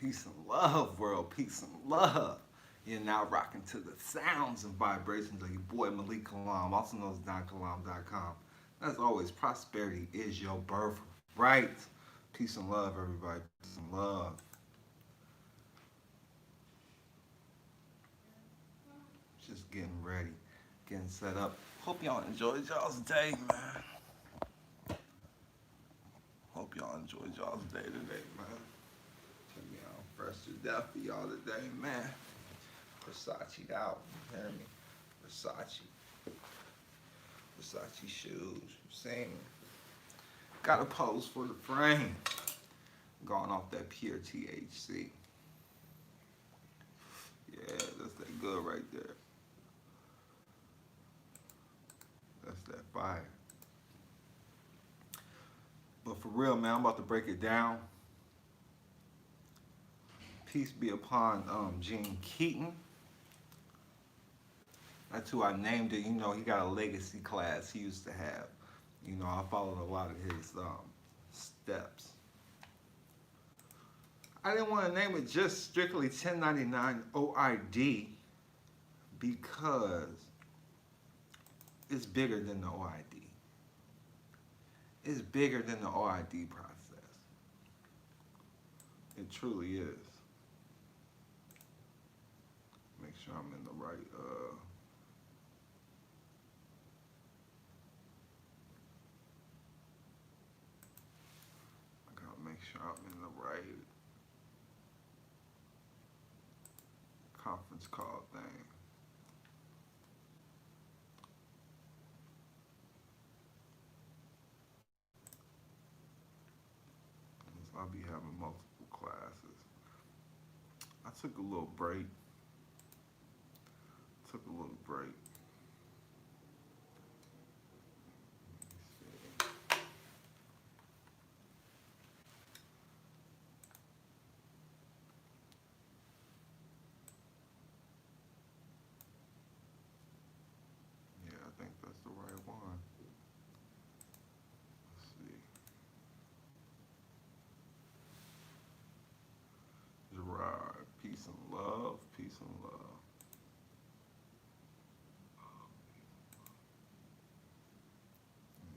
Peace and love, world. Peace and love. You're now rocking to the sounds and vibrations of your boy Malik Kalam, also known as DonKalam.com. As always, prosperity is your birthright. Peace and love, everybody. Peace and love. Just getting ready, getting set up. Hope y'all enjoyed y'all's day, man. Hope y'all enjoyed y'all's day today, man. Check me out. Fresh to death for y'all today, man. Versace out, you hear me? Versace. Versace shoes, you see me? Got a pose for the frame. Going off that pure THC. Yeah, that's that good right there. That's that fire. But for real, man, I'm about to break it down. Peace be upon Gene Keaton. That's who I named it. You know, he got a legacy class he used to have. You know, I followed a lot of his steps. I didn't want to name it just strictly 1099 OID because it's bigger than the OID. It's bigger than the OID process. It truly is. Make sure I'm in the right I gotta make sure I'm in the right conference call thing. I'll be having multiple classes. I took a little break. Yeah, I think that's the right one. Let's see. Gerard, peace and love, peace and love.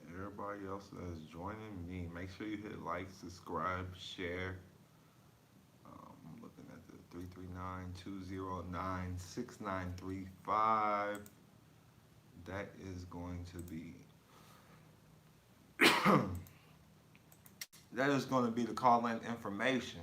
And everybody else that is joining me, make sure you hit like, subscribe, share. I'm looking at the 339-209-6935. That is going to be that is going to be the call-in information.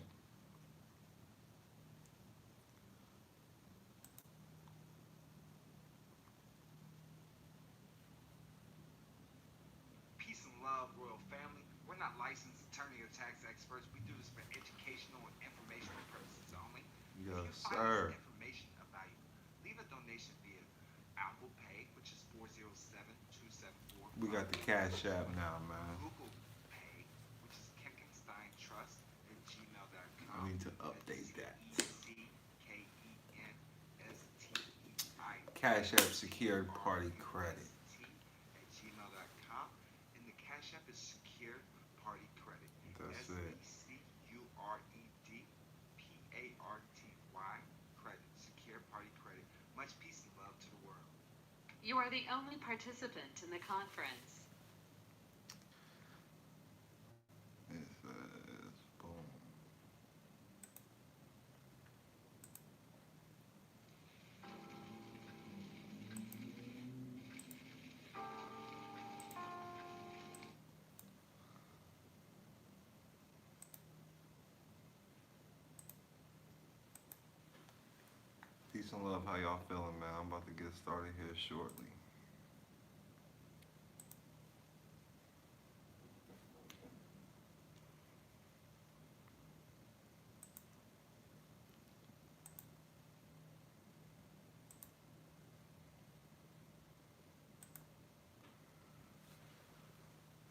Peace and love, royal family. We're not licensed attorney or tax experts. We do this for educational and informational purposes only. If you Yes, find sir. this information of value, leave a donation via Apple Pay, which is 407-274. We got the Cash App now, man. Google Pay, which is Kenkensteintrust at gmail.com. I need to update that. Cash App Secured Party Credit. At gmail.com. And the Cash App is Secured Party Credit. That's it. SECURED PARTY Credit. Secured Party Credit. Much peace and love to the world. You are the only participant in the conference. It says, boom. Peace and love. How y'all feeling, man? I'm about to get started here shortly.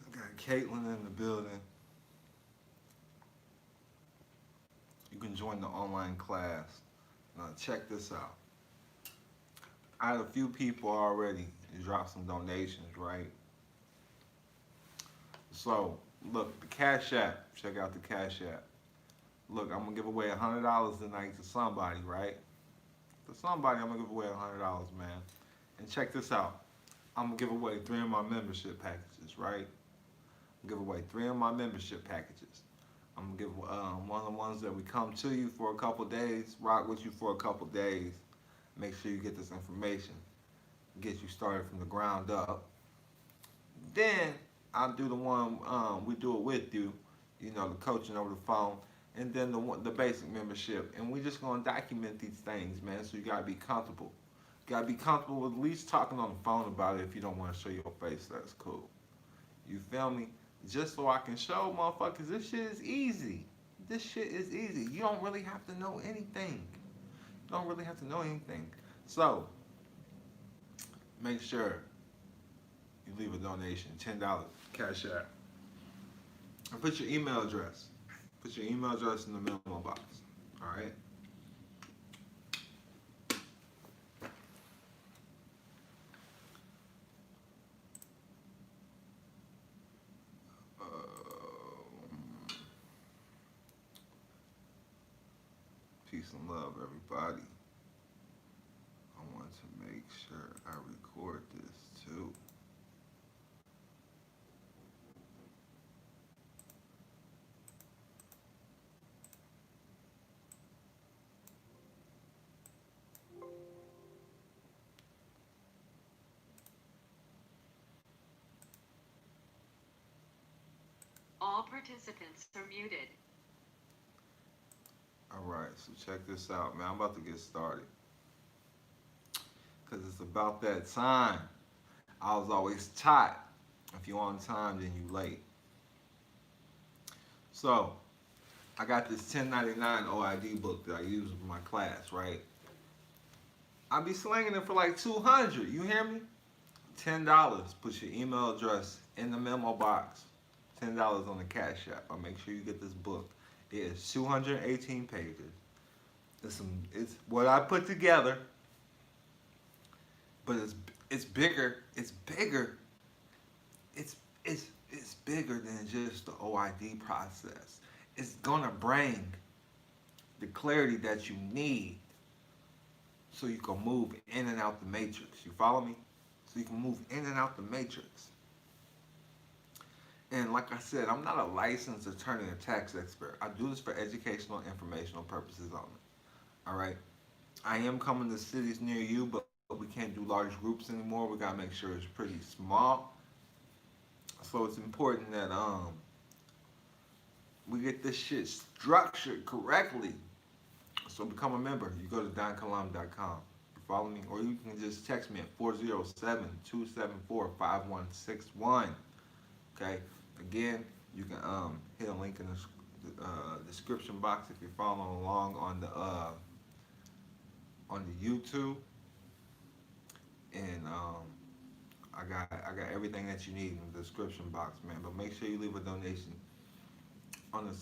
I got Caitlin in the building. You can join the online class. Now check this out. I had a few people already drop some donations, right? So look, the Cash App. Check out the Cash App. Look, look, I'm gonna give away $100 tonight to somebody, right? To somebody, I'm gonna give away $100, man. And check this out. I'm gonna give away 3 of my membership packages, right? Give away 3 of my membership packages. I'm gonna give one of the ones that we come to you for a couple days, rock with you for a couple days. Make sure you get this information, get you started from the ground up. Then I'll do the one we do it with you, you know, the coaching over the phone, and then the basic membership. And we just gonna document these things, man. So you gotta be comfortable. You gotta be comfortable with at least talking on the phone about it. If you don't want to show your face, that's cool. You feel me? Just so I can show motherfuckers this shit is easy. This shit is easy. You don't really have to know anything. You don't really have to know anything. So make sure you leave a donation, $10, Cash App. And put your email address. Put your email address in the memo box. Alright? Peace and love, everybody. I want to make sure I record this too. All participants are muted. Alright, so check this out, man. I'm about to get started. Because it's about that time. I was always taught, if you're on time, then you late. So, I got this 1099 OID book that I use in my class, right? I be slinging it for like $200, you hear me? $10, put your email address in the memo box. $10 on the Cash App. I'll make sure you get this book. It is 218 pages. It's what I put together, but it's bigger. It's bigger. It's bigger than just the OID process. It's gonna bring the clarity that you need, so you can move in and out the matrix. You follow me? So you can move in and out the matrix. And like I said, I'm not a licensed attorney or tax expert. I do this for educational and informational purposes only. All right? I am coming to cities near you, but we can't do large groups anymore. We gotta make sure it's pretty small. So it's important that we get this shit structured correctly. So become a member. You go to donkilam.com. You follow me? Or you can just text me at 407-274-5161. Okay? Again, you can hit a link in the description box if you're following along on the YouTube. And I got everything that you need in the description box, man. But make sure you leave a donation on the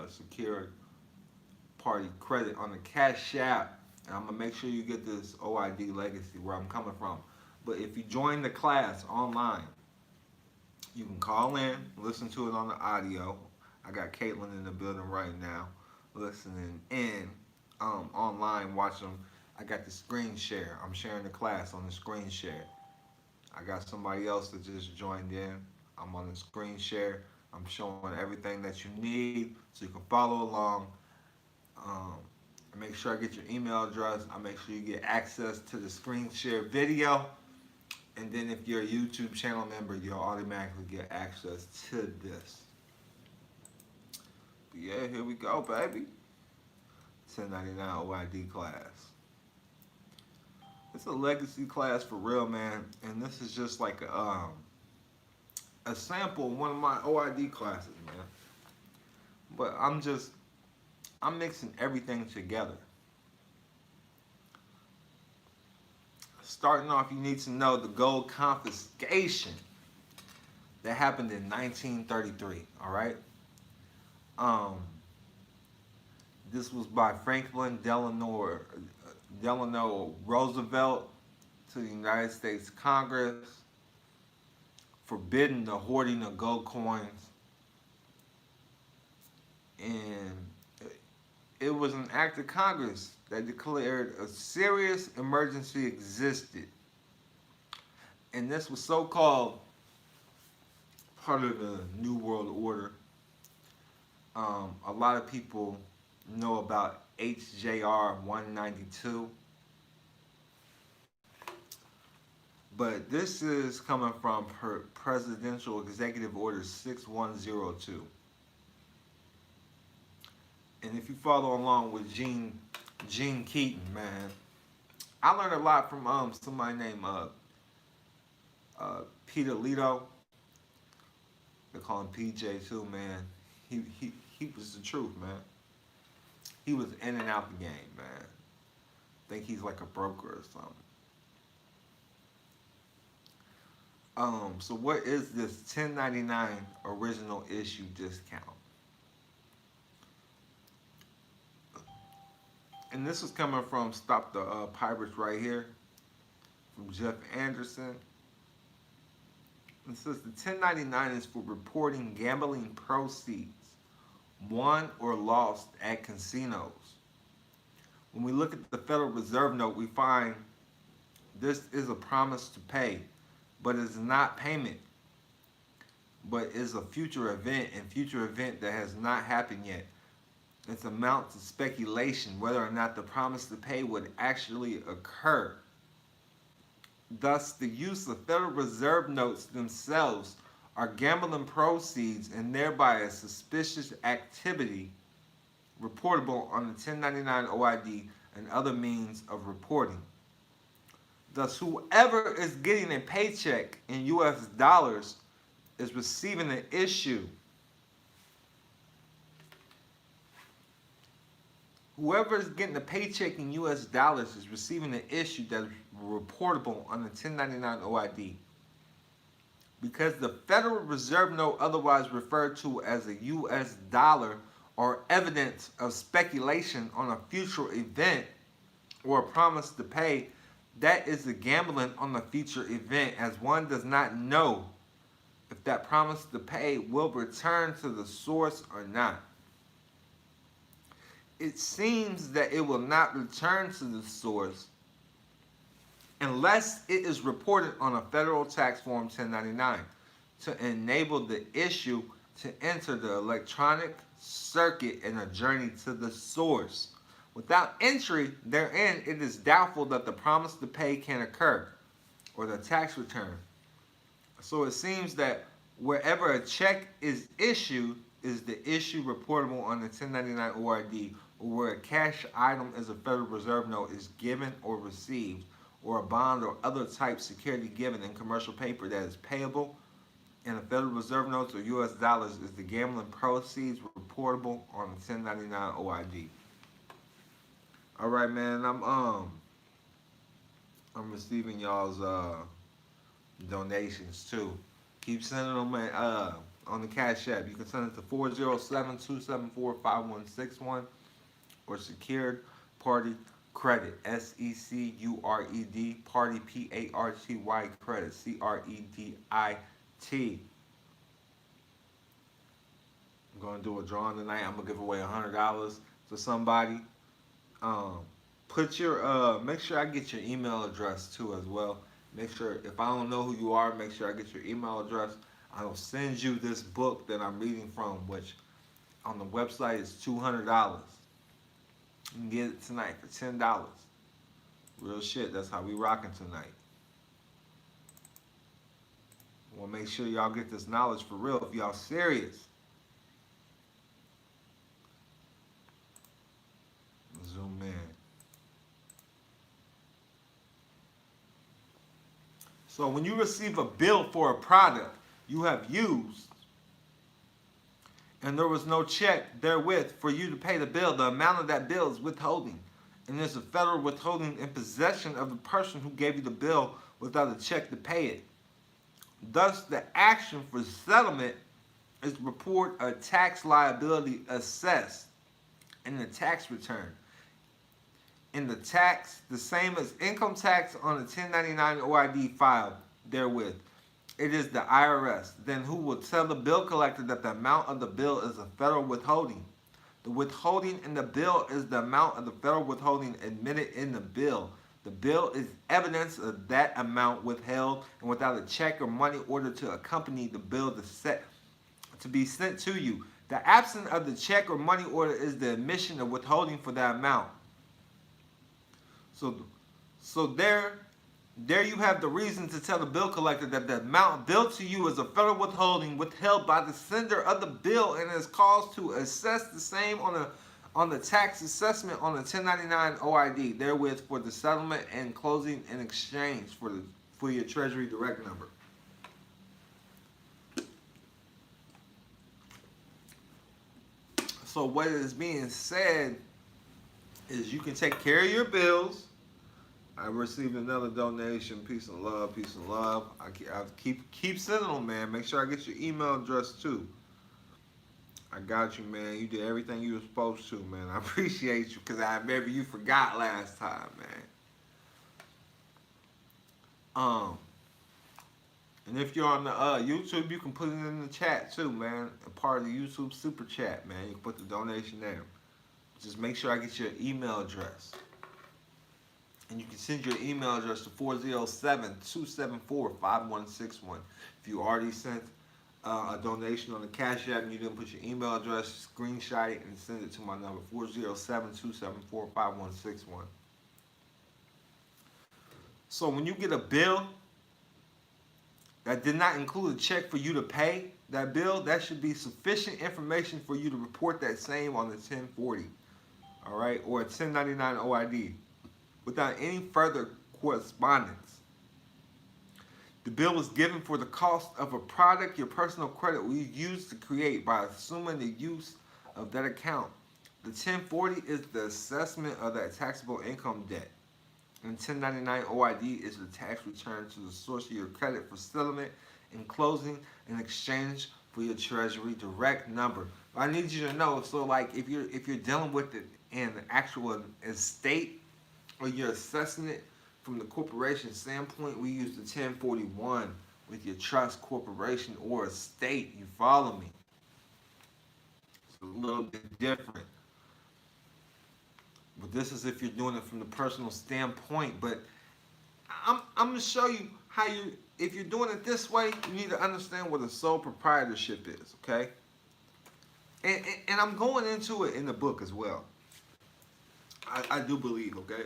secure party credit on the Cash App. And I'm gonna make sure you get this OID legacy where I'm coming from. But if you join the class online, you can call in, listen to it on the audio. I got Caitlin in the building right now, listening in online, watching. I got the screen share. I'm sharing the class on the screen share. I got somebody else that just joined in. I'm on the screen share. I'm showing everything that you need so you can follow along. Make sure I get your email address. I make sure you get access to the screen share video. And then if you're a YouTube channel member, you'll automatically get access to this. But yeah, here we go, baby. 1099 OID class. It's a legacy class for real, man. And this is just like a sample of one of my OID classes, man. But I'm mixing everything together. Starting off, you need to know the gold confiscation that happened in 1933, all right? This was by Franklin Delano Roosevelt to the United States Congress, forbidding the hoarding of gold coins. And it was an act of Congress that declared a serious emergency existed. And this was so-called part of the New World Order. A lot of people know about HJR 192. But this is coming from Presidential Executive Order 6102. And if you follow along with Gene Keaton, man, I learned a lot from somebody named Peter Leto. They call him PJ too, man. He was the truth, man. He was in and out the game, man. I think he's like a broker or something. So what is this 1099 original issue discount? And this is coming from Stop the Pirates right here, from Jeff Anderson. It says the 1099 is for reporting gambling proceeds won or lost at casinos. When we look at the Federal Reserve note, we find this is a promise to pay, but it's not payment, but is a future event, and future event that has not happened yet. It's amount to speculation whether or not the promise to pay would actually occur. Thus, the use of Federal Reserve notes themselves are gambling proceeds and thereby a suspicious activity reportable on the 1099 OID and other means of reporting. Thus, whoever is getting a paycheck in U.S. dollars is receiving an issue. Whoever is getting a paycheck in U.S. dollars is receiving an issue that is reportable on the 1099 OID. Because the Federal Reserve note, otherwise referred to as a U.S. dollar, or evidence of speculation on a future event or a promise to pay, that is the gambling on the future event, as one does not know if that promise to pay will return to the source or not. It seems that it will not return to the source unless it is reported on a federal tax form 1099 to enable the issue to enter the electronic circuit and a journey to the source. Without entry therein, it is doubtful that the promise to pay can occur, or the tax return. So it seems that wherever a check is issued is the issue reportable on the 1099 OID, or where a cash item as a Federal Reserve note is given or received, or a bond or other type security given in commercial paper that is payable in a Federal Reserve notes or U.S. dollars, is the gambling proceeds reportable on the 1099 OID. All right, man. I'm receiving y'all's donations too. Keep sending them on the Cash App. You can send it to 407-274-5161 or Secured Party Credit, SECURED, Party PARTY Credit, CREDIT. I'm gonna do a drawing tonight. I'm gonna give away $100 to somebody. Put your make sure I get your email address too as well. Make sure, if I don't know who you are, make sure I get your email address. I'll send you this book that I'm reading from, which on the website is $200. You can get it tonight for $10. Real shit, that's how we rocking tonight. We'll make sure y'all get this knowledge for real if y'all serious. Zoom in. So when you receive a bill for a product you have used, and there was no check therewith for you to pay the bill, the amount of that bill is withholding. And there's a federal withholding in possession of the person who gave you the bill without a check to pay it. Thus, the action for settlement is to report a tax liability assessed in the tax return. In the tax, the same as income tax on the 1099 OID filed therewith. It is the IRS, then, who will tell the bill collector that the amount of the bill is a federal withholding. The withholding in the bill is the amount of the federal withholding admitted in the bill. The bill is evidence of that amount withheld, and without a check or money order to accompany the bill to be sent to you. The absence of the check or money order is the admission of withholding for that amount. So there you have the reason to tell the bill collector that the amount billed to you is a federal withholding withheld by the sender of the bill and is caused to assess the same on the tax assessment on the 1099 OID therewith for the settlement and closing in exchange for your Treasury direct number. So what is being said is you can take care of your bills. I received another donation. Peace and love. Peace and love. I keep sending them, man. Make sure I get your email address too. I got you, man. You did everything you were supposed to, man. I appreciate you because I remember you forgot last time, man. And if you're on the YouTube, you can put it in the chat too, man. A part of the YouTube super chat, man. You can put the donation there. Just make sure I get your email address. And you can send your email address to 407-274-5161. If you already sent a donation on the Cash App and you didn't put your email address, screenshot it and send it to my number, 407-274-5161. So when you get a bill that did not include a check for you to pay that bill, that should be sufficient information for you to report that same on the 1040, all right, or a 1099 OID without any further correspondence. The bill was given for the cost of a product your personal credit will use to create by assuming the use of that account. The 1040 is the assessment of that taxable income debt. And 1099 OID is the tax return to the source of your credit for settlement and closing in exchange for your Treasury direct number. I need you to know, so like if you're dealing with it in an actual estate or you're assessing it from the corporation standpoint, we use the 1041 with your trust, corporation, or estate. You follow me? It's a little bit different. But this is if you're doing it from the personal standpoint. But I'm going to show you how if you're doing it this way, you need to understand what a sole proprietorship is, okay? And I'm going into it in the book as well. I do believe, okay?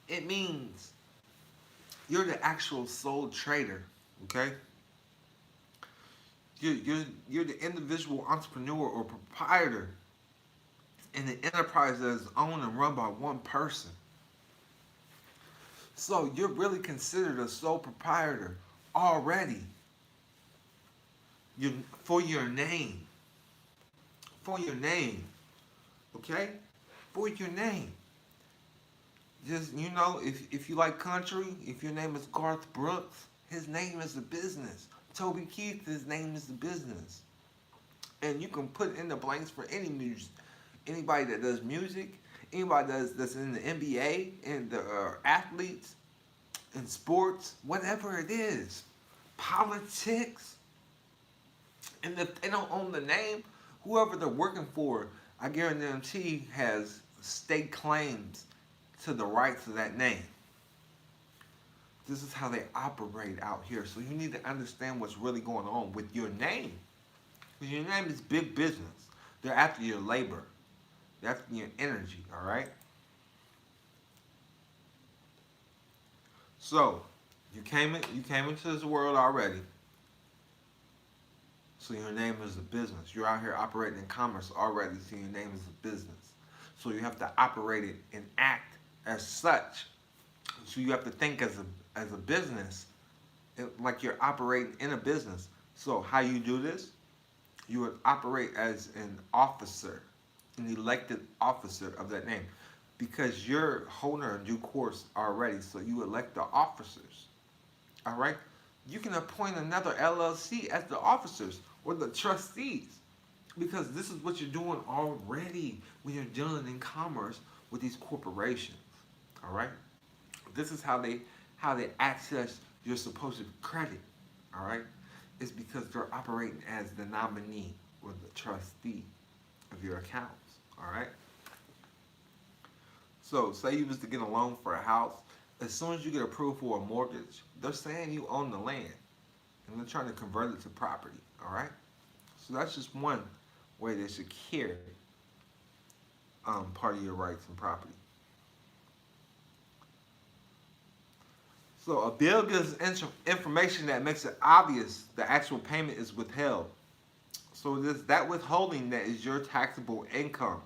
It means you're the actual sole trader, okay? You're the individual entrepreneur or proprietor in the enterprise that is owned and run by one person. So you're really considered a sole proprietor already. For your name. For your name. Okay? For your name. Just, you know, if you like country, if your name is Garth Brooks, his name is a business. Toby Keith, his name is the business. And you can put in the blanks for any music. Anybody that does music, anybody that's in the NBA, and the athletes, in sports, whatever it is. Politics. And if they don't own the name, whoever they're working for, I guarantee has state claims to the rights of that name. This is how they operate out here. So you need to understand what's really going on with your name. Because your name is big business. They're after your labor. They're after your energy, all right? So, you came into this world already. So your name is a business. You're out here operating in commerce already, so your name is a business. So you have to operate it and act as such. So you have to think as a business, like you're operating in a business. So how you do this? You would operate as an officer, an elected officer of that name, because you're holder in due course already. So you elect the officers. All right. You can appoint another LLC as the officers or the trustees, because this is what you're doing already when you're dealing in commerce with these corporations. All right. This is how they access your supposed credit. All right. is because they're operating as the nominee or the trustee of your accounts. All right. So, say you was to get a loan for a house, as soon as you get approved for a mortgage, they're saying you own the land, and they're trying to convert it to property. All right. So that's just one way they secure part of your rights and property. So a bill gives information that makes it obvious the actual payment is withheld. So it is that withholding that is your taxable income.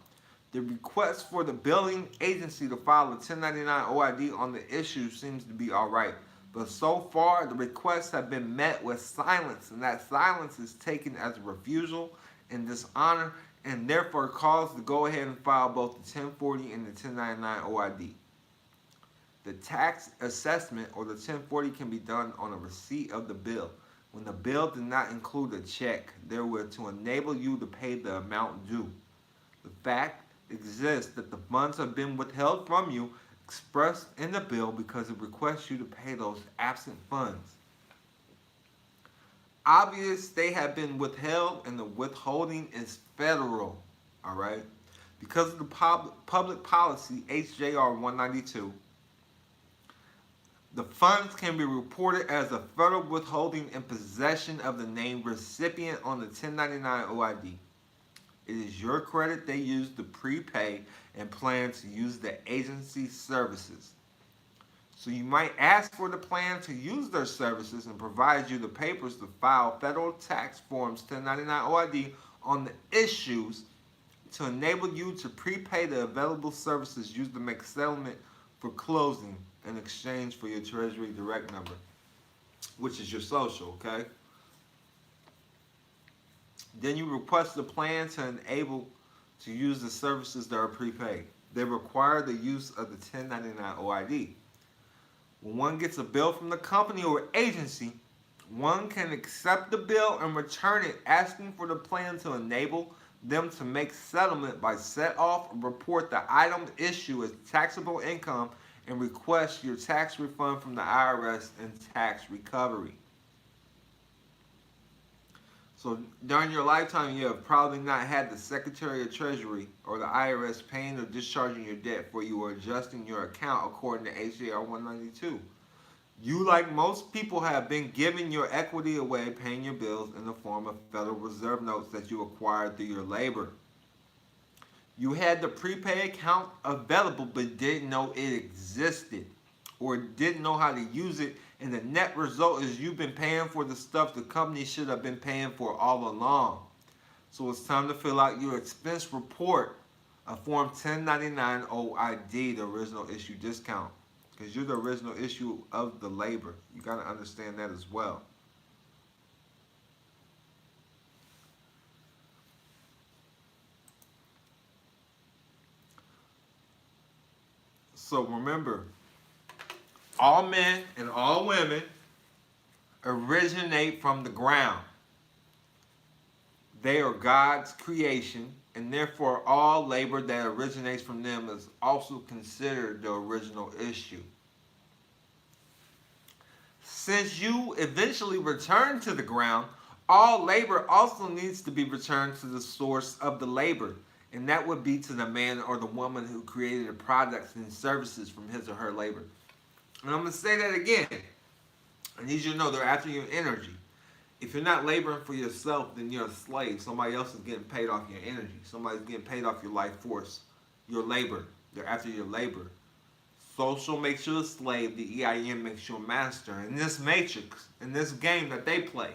The request for the billing agency to file a 1099 OID on the issue seems to be all right. But so far, the requests have been met with silence, and that silence is taken as a refusal and dishonor, and therefore calls to go ahead and file both the 1040 and the 1099 OID. The tax assessment or the 1040 can be done on a receipt of the bill. When the bill did not include a check therewith to enable you to pay the amount due. The fact exists that the funds have been withheld from you expressed in the bill because it requests you to pay those absent funds. Obvious they have been withheld, and the withholding is federal. All right, because of the public policy HJR 192, the funds can be reported as a federal withholding in possession of the named recipient on the 1099 OID. It is your credit they use to prepay and plan to use the agency's services. So you might ask for the plan to use their services and provide you the papers to file federal tax forms 1099 OID on the issues to enable you to prepay the available services used to make settlement for closing in exchange for your Treasury direct number, which is your social, okay? Then you request the plan to enable to use the services that are prepaid. They require the use of the 1099 OID. When one gets a bill from the company or agency, one can accept the bill and return it, asking for the plan to enable them to make settlement by set off or report the item issue as taxable income and request your tax refund from the IRS and tax recovery. So during your lifetime, you have probably not had the Secretary of Treasury or the IRS paying or discharging your debt for you or adjusting your account according to HJR 192. You, like most people, have been giving your equity away, paying your bills in the form of Federal Reserve notes that you acquired through your labor. You had the prepaid account available but didn't know it existed or didn't know how to use it, and the net result is you've been paying for the stuff the company should have been paying for all along. So it's time to fill out your expense report, a Form 1099 OID, the original issue discount, because you're the original issue of the labor. You got to understand that as well. So remember, all men and all women originate from the ground. They are God's creation, and therefore all labor that originates from them is also considered the original issue. Since you eventually return to the ground, all labor also needs to be returned to the source of the labor, and that would be to the man or the woman who created the products and services from his or her labor. And I'm going to say that again. I need you to know they're after your energy. If you're not laboring for yourself, then you're a slave. Somebody else is getting paid off your energy. Somebody's getting paid off your life force, your labor. They're after your labor. Social makes you a slave. The EIN makes you a master. In this matrix, in this game that they play.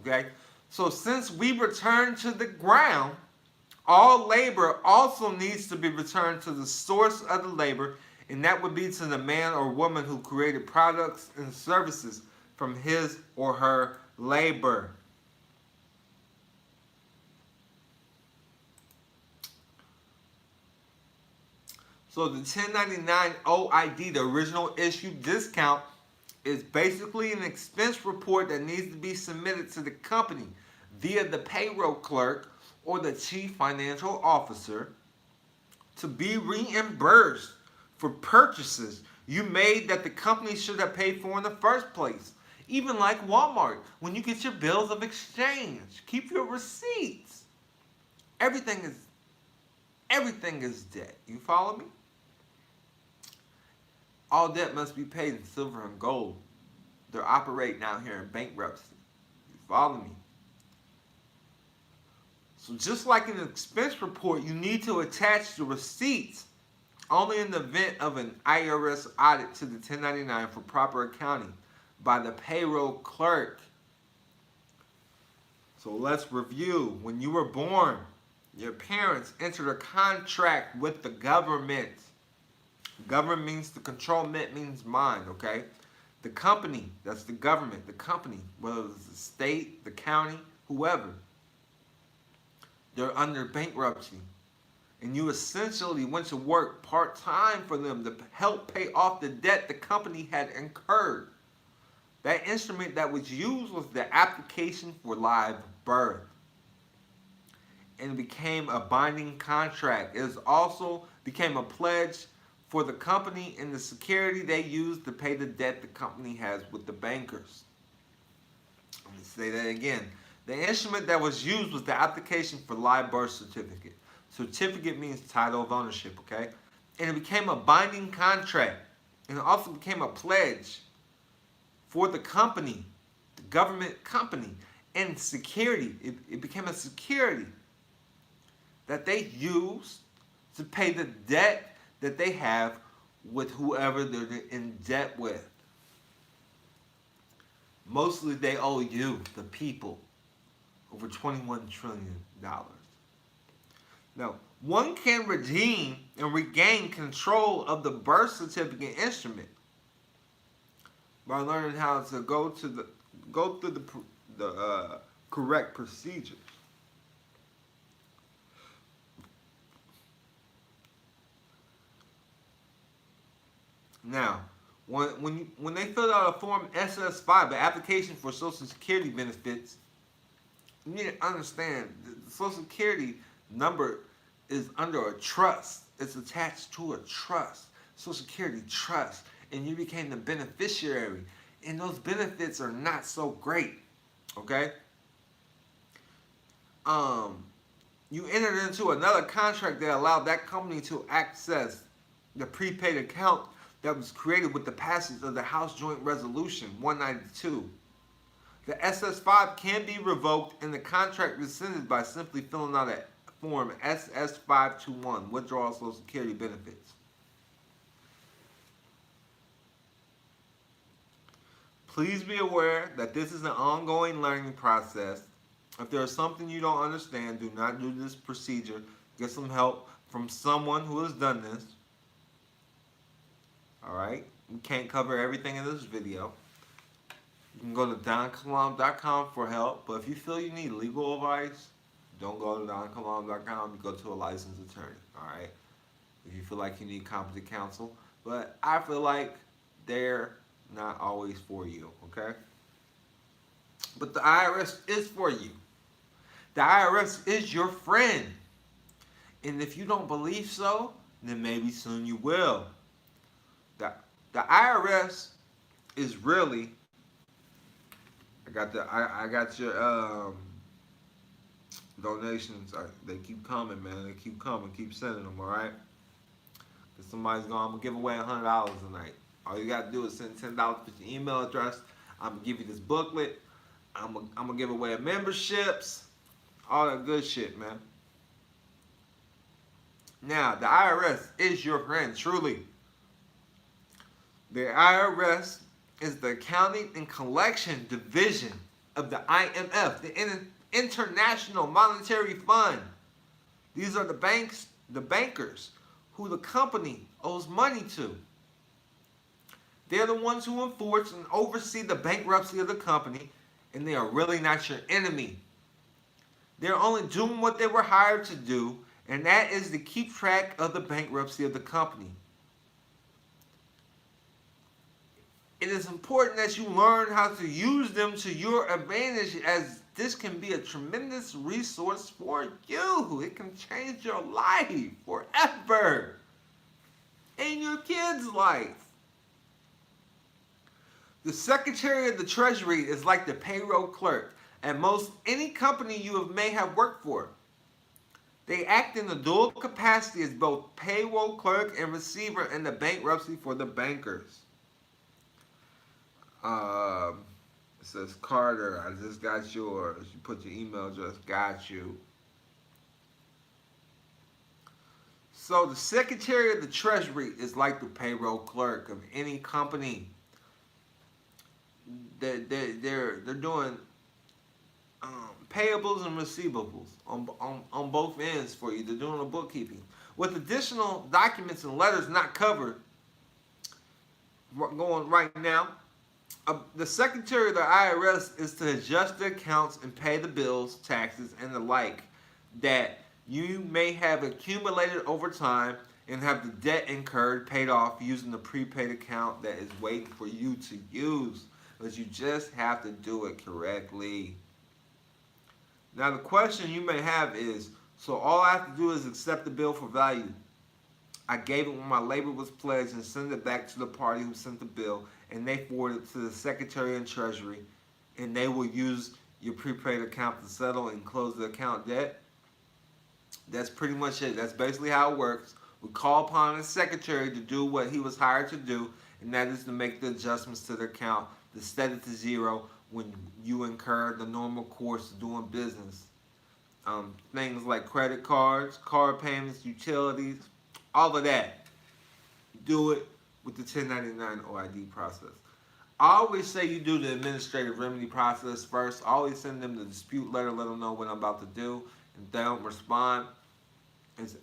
Okay? So since we return to the ground, all labor also needs to be returned to the source of the labor, and that would be to the man or woman who created products and services from his or her labor. So the 1099 OID, the original issue discount, is basically an expense report that needs to be submitted to the company via the payroll clerk or the chief financial officer to be reimbursed for purchases you made that the company should have paid for in the first place. Even like Walmart, when you get your bills of exchange, keep your receipts. Everything is debt. You follow me? All debt must be paid in silver and gold. They're operating out here in bankruptcy. You follow me? So just like an expense report, you need to attach the receipts only in the event of an IRS audit to the 1099 for proper accounting by the payroll clerk. So let's review. When you were born, your parents entered a contract with the government. Government means to control, mint means mind, okay? The company, that's the government, the company, whether it's the state, the county, whoever, they're under bankruptcy. And you essentially went to work part-time for them to help pay off the debt the company had incurred. That instrument that was used was the application for live birth. And it became a binding contract. It also became a pledge for the company and the security they used to pay the debt the company has with the bankers. Let me say that again. The instrument that was used was the application for live birth certificate. Certificate means title of ownership, okay? And it became a binding contract. And it also became a pledge for the company, the government company, and security. It became a security that they use to pay the debt that they have with whoever they're in debt with. Mostly they owe you, the people, over $21 trillion. Now, one can redeem and regain control of the birth certificate instrument by learning how to go through the correct procedures. Now, when they filled out a form SS5, the application for Social Security benefits, you need to understand the Social Security number is under a trust. It's attached to a trust, Social Security trust, and you became the beneficiary. And those benefits are not so great, okay? You entered into another contract that allowed that company to access the prepaid account that was created with the passage of the House Joint Resolution 192. The SS5 can be revoked and the contract rescinded by simply filling out a form SS521, withdrawal Social Security benefits. Please be aware that this is an ongoing learning process. If there is something you don't understand, do not do this procedure. Get some help from someone who has done this. Alright? We can't cover everything in this video. You can go to donkalam.com for help, but if you feel you need legal advice, don't go to donkalam.com. You go to a licensed attorney. Alright? If you feel like you need competent counsel. But I feel like they're not always for you, okay? But the IRS is for you. The IRS is your friend. And if you don't believe so, then maybe soon you will. The IRS is really, I got your donations. They keep coming, man. They keep coming. Keep sending them, all right? Because somebody's going, I'm going to give away $100 tonight. All you got to do is send $10 with your email address. I'm going to give you this booklet. I'm going to give away memberships. All that good shit, man. Now, the IRS is your friend, truly. The IRS is the Accounting and Collection Division of the IMF, the International Monetary Fund. These are the bankers who the company owes money to. They're the ones who enforce and oversee the bankruptcy of the company, and they are really not your enemy. They're only doing what they were hired to do, and that is to keep track of the bankruptcy of the company. It is important that you learn how to use them to your advantage, as this can be a tremendous resource for you. It can change your life forever and your kids' life. The Secretary of the Treasury is like the payroll clerk at most any company may have worked for. They act in a dual capacity as both payroll clerk and receiver in the bankruptcy for the bankers. It says, Carter, I just got yours. You put your email address, got you. So the Secretary of the Treasury is like the payroll clerk of any company. They're doing payables and receivables on both ends for you. They're doing the bookkeeping. With additional documents and letters not covered, going right now, the Secretary of the IRS is to adjust the accounts and pay the bills, taxes, and the like that you may have accumulated over time and have the debt incurred paid off using the prepaid account that is waiting for you to use. But you just have to do it correctly. Now the question you may have is, so all I have to do is accept the bill for value. I gave it when my labor was pledged and send it back to the party who sent the bill, and they forward it to the Secretary and Treasury, and they will use your prepaid account to settle and close the account debt. That's pretty much it. That's basically how it works. We call upon the Secretary to do what he was hired to do, and that is to make the adjustments to the account to set it to zero when you incur the normal course of doing business. Things like credit cards, card payments, utilities, all of that. Do it with the 1099 OID process. I always say you do the administrative remedy process first. I always send them the dispute letter, let them know what I'm about to do. And if they don't respond, it's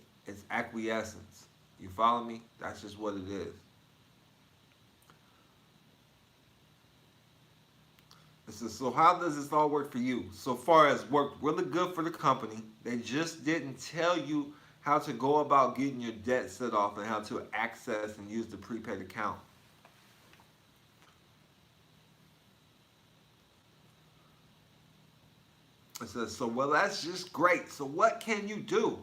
acquiescence. You follow me? That's just what it is. It says, so how does this all work for you? So far as worked really good for the company, they just didn't tell you how to go about getting your debt set off and how to access and use the prepaid account. It says, so well, that's just great. So what can you do?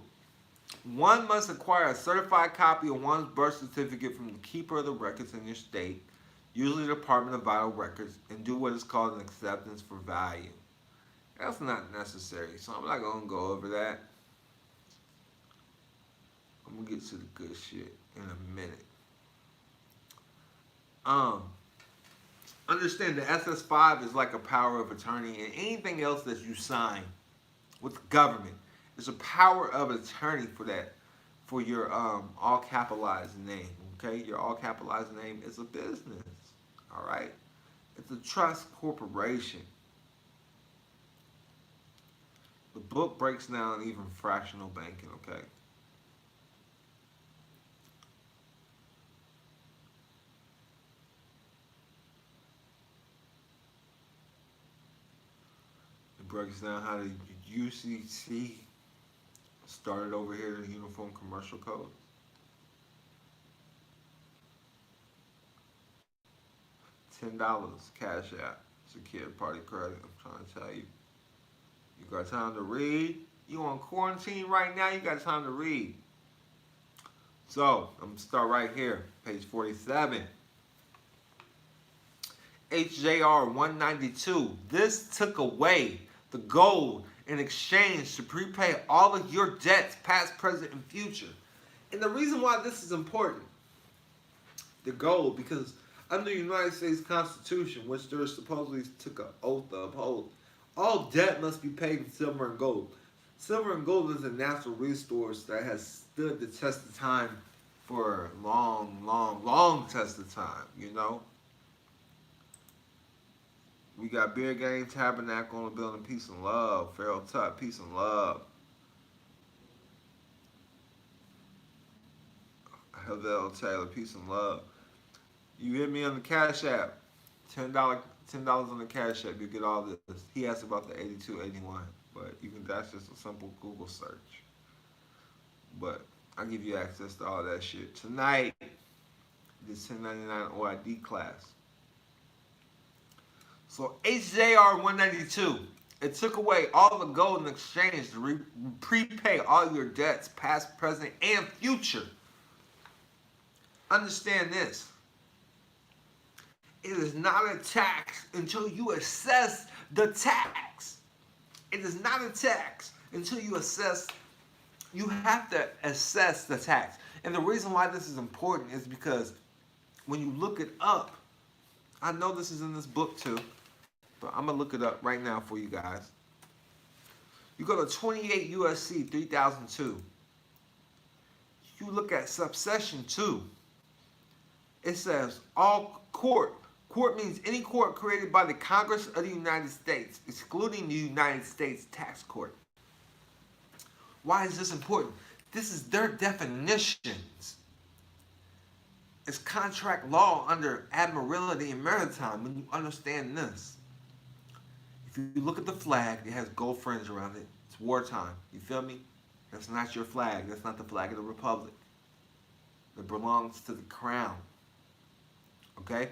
One must acquire a certified copy of one's birth certificate from the keeper of the records in your state, usually the Department of Vital Records, and do what is called an acceptance for value. That's not necessary, so I'm not going to go over that. I'm going to get to the good shit in a minute. Understand the SS5 is like a power of attorney, and anything else that you sign with the government is a power of attorney for that, for your all capitalized name. Okay, your all capitalized name is a business. All right, it's a trust corporation. The book breaks down even fractional banking. Okay. Breaks down how the UCC started over here in the Uniform Commercial Code. $10 cash out, secured party credit. I'm trying to tell you. You got time to read? You on quarantine right now? You got time to read. So I'm gonna start right here, page 47. HJR 192. This took away the gold in exchange to prepay all of your debts, past, present, and future. And the reason why this is important, the gold, because under the United States Constitution, which they supposedly took an oath to uphold, all debt must be paid in silver and gold. Silver and gold is a natural resource that has stood the test of time for a long test of time, you know? We got Beer Gang, Tabernacle on the building, peace and love. Farrell Tut, peace and love. Havel Taylor, peace and love. You hit me on the Cash App. $10 on the Cash App, you get all this. He asked about the 8281, but that's just a simple Google search. But I'll give you access to all that shit. Tonight, this 1099 OID class. So HJR 192, it took away all the gold in exchange to prepay all your debts, past, present, and future. Understand this. It is not a tax until you assess the tax. It is not a tax until you assess. You have to assess the tax. And the reason why this is important is because when you look it up, I know this is in this book too, but I'm going to look it up right now for you guys. You go to 28 U.S.C. 3002. You look at subsection 2. It says, all court. Court means any court created by the Congress of the United States, excluding the United States Tax Court. Why is this important? This is their definitions. It's contract law under admiralty and maritime when you understand this. If you look at the flag, it has gold fringe around it. It's wartime. You feel me? That's not your flag. That's not the flag of the Republic. It belongs to the crown. Okay?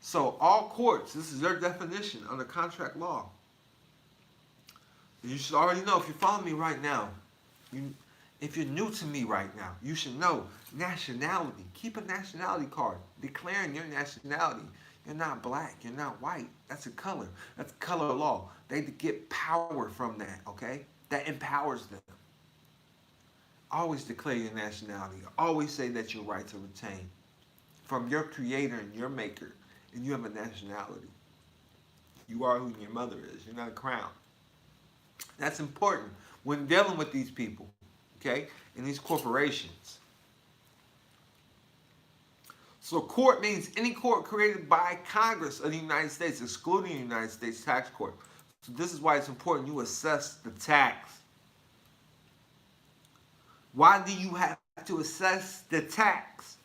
So all courts, this is their definition under contract law. You should already know, if you're following me right now, if you're new to me right now, you should know nationality. Keep a nationality card declaring your nationality. You're not black. You're not white. That's a color. That's color law. They get power from that, okay? That empowers them. Always declare your nationality. Always say that you're right to retain from your creator and your maker, and you have a nationality. You are who your mother is. You're not a crown. That's important when dealing with these people, okay, and these corporations. So court means any court created by Congress of the United States, excluding the United States Tax Court. So this is why it's important you assess the tax. Why do you have to assess the tax?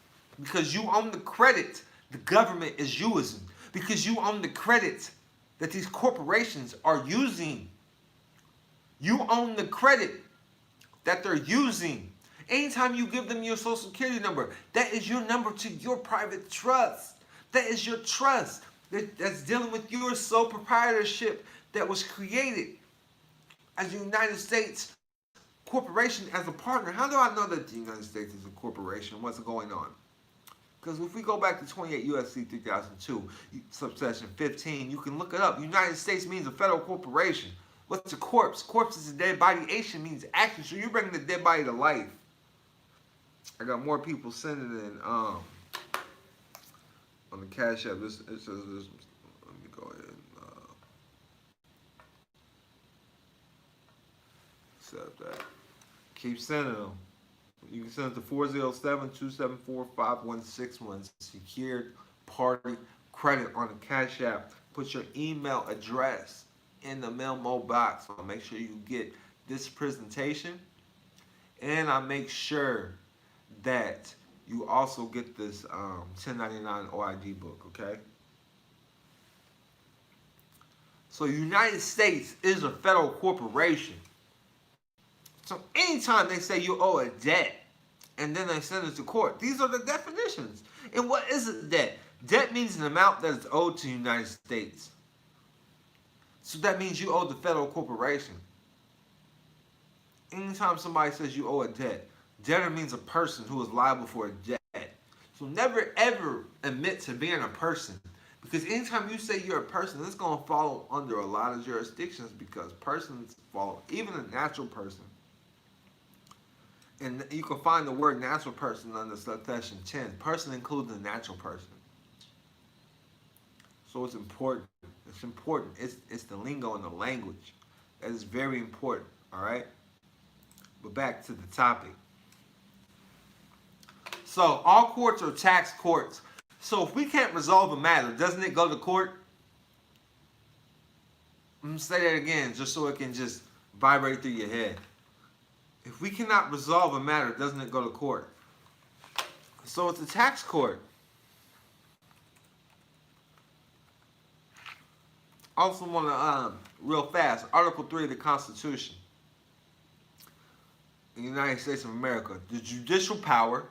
Because you own the credit the government is using. Because you own the credit that these corporations are using. You own the credit that they're using. Anytime you give them your social security number, that is your number to your private trust. That is your trust that's dealing with your sole proprietorship that was created as a United States corporation as a partner. How do I know that the United States is a corporation? What's going on? Because if we go back to 28 U.S.C. 3002, subsection 15, you can look it up. United States means a federal corporation. What's a corpse? Corpse is a dead body. Ation means action. So you're bringing the dead body to life. I got more people sending in on the Cash App. It says this. Let me go ahead and accept that. Keep sending them. You can send it to 407-274-5161. Secured party credit on the Cash App. Put your email address in the memo box. I'll make sure you get this presentation, and I make sure that you also get this 1099 OID book, okay? So United States is a federal corporation. So anytime they say you owe a debt, and then they send it to court, these are the definitions. And what is a debt? Debt means an amount that is owed to the United States. So that means you owe the federal corporation. Anytime somebody says you owe a debt, debtor means a person who is liable for a debt. So never ever admit to being a person. Because anytime you say you're a person, it's going to fall under a lot of jurisdictions, because persons fall, even a natural person. And you can find the word natural person under subsection 10. Person includes the natural person. So it's important. It's important. It's the lingo and the language. That is very important. All right? But back to the topic. So all courts are tax courts. So if we can't resolve a matter, doesn't it go to court? I'm going to say that again just so it can just vibrate through your head. If we cannot resolve a matter, doesn't it go to court? So it's a tax court. Also want to, real fast, Article 3 of the Constitution. In the United States of America, the judicial power,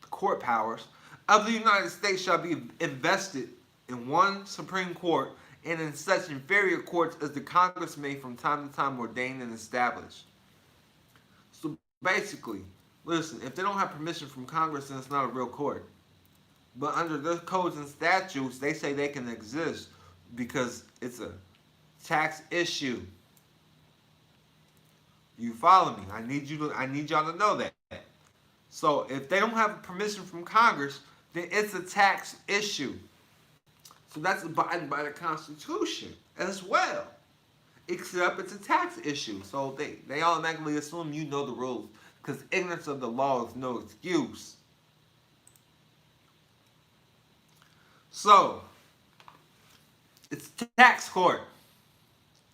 the court powers of the United States shall be invested in one Supreme Court and in such inferior courts as the Congress may from time to time ordain and establish. So basically, listen, if they don't have permission from Congress, then it's not a real court. But under the codes and statutes, they say they can exist because it's a tax issue. You follow me? I need y'all to know that. So if they don't have permission from Congress, then it's a tax issue. So that's abiding by the Constitution as well. Except it's a tax issue. So they automatically assume you know the rules. Because ignorance of the law is no excuse. So, it's tax court.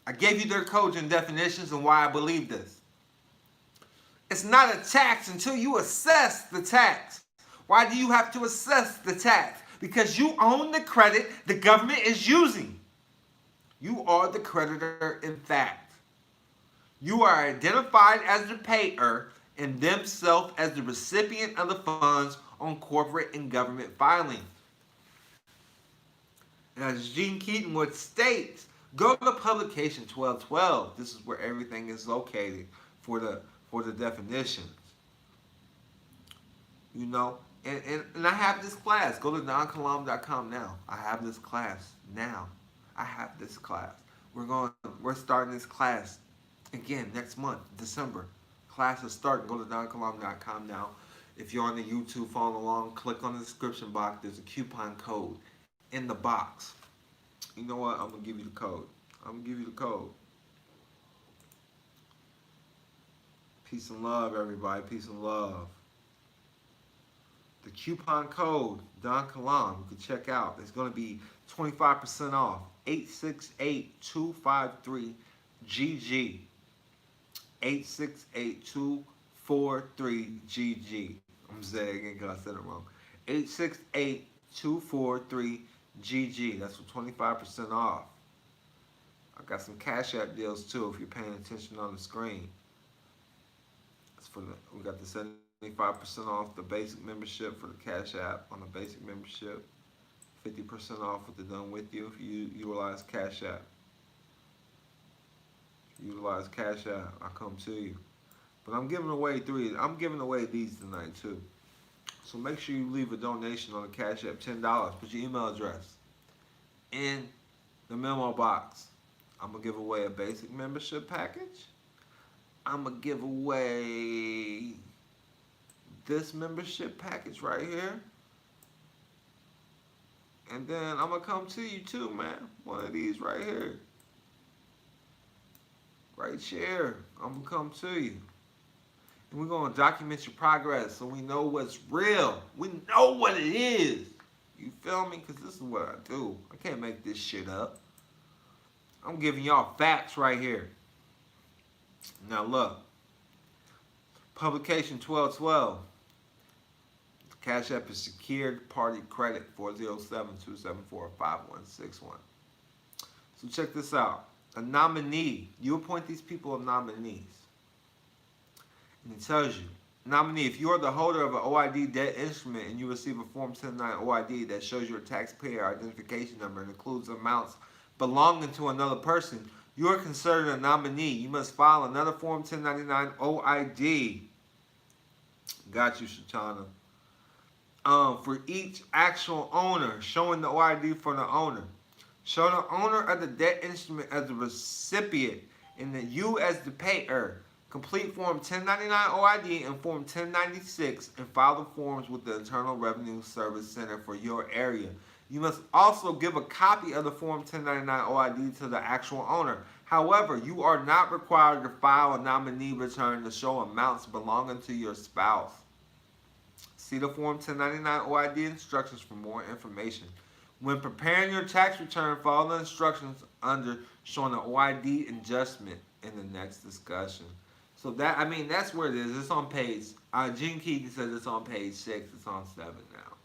I gave you their codes and definitions and why I believe this. It's not a tax until you assess the tax. Why do you have to assess the tax? Because you own the credit the government is using. You are the creditor in fact. You are identified as the payer and themselves as the recipient of the funds on corporate and government filings. And as Gene Keaton would state, go to publication 1212. This is where everything is located for the definitions. You know, and I have this class. Go to donkalam.com now. I have this class now. I have this class. We're starting this class again next month, December. Class is starting. Go to donkalam.com now. If you're on the YouTube following along, click on the description box. There's a coupon code in the box. You know what? I'm going to give you the code. Peace and love, everybody. Peace and love. The coupon code, Don Kalam, you can check out. It's going to be 25% off. 868-253-GG. 868-243-GG. I'm saying it again because I said it wrong. 868-243-GG. That's for 25% off. I got some Cash App deals too if you're paying attention on the screen. We got the 75% off the basic membership for the Cash App on the basic membership. 50% off with the Done With You if you utilize Cash App. Utilize Cash App, I come to you. But I'm giving away these tonight too. So make sure you leave a donation on the Cash App, $10. Put your email address in the memo box. I'm gonna give away a basic membership package. I'm gonna give away this membership package right here. And then I'm gonna come to you too, man. One of these right here. Right here. I'm gonna come to you. And we're gonna document your progress so we know what's real. We know what it is. You feel me? Because this is what I do. I can't make this shit up. I'm giving y'all facts right here. Now look. Publication 1212. Cash App is secured party credit 407-274-5161. So check this out. A nominee. You appoint these people as nominees. And it tells you, nominee, if you are the holder of an OID debt instrument and you receive a Form 1099 OID that shows your taxpayer identification number and includes amounts belonging to another person, you are considered a nominee. You must file another Form 1099 OID. Got you, Shatana. For each actual owner, showing the OID for the owner. Show the owner of the debt instrument as the recipient and then you as the payer. Complete Form 1099 OID and Form 1096 and file the forms with the Internal Revenue Service Center for your area. You must also give a copy of the Form 1099 OID to the actual owner. However, you are not required to file a nominee return to show amounts belonging to your spouse. See the Form 1099 OID instructions for more information. When preparing your tax return, follow the instructions under showing the OID adjustment in the next discussion. So that's where it is. It's on page, Gene Keaton says it's on page 6. It's on 7 now.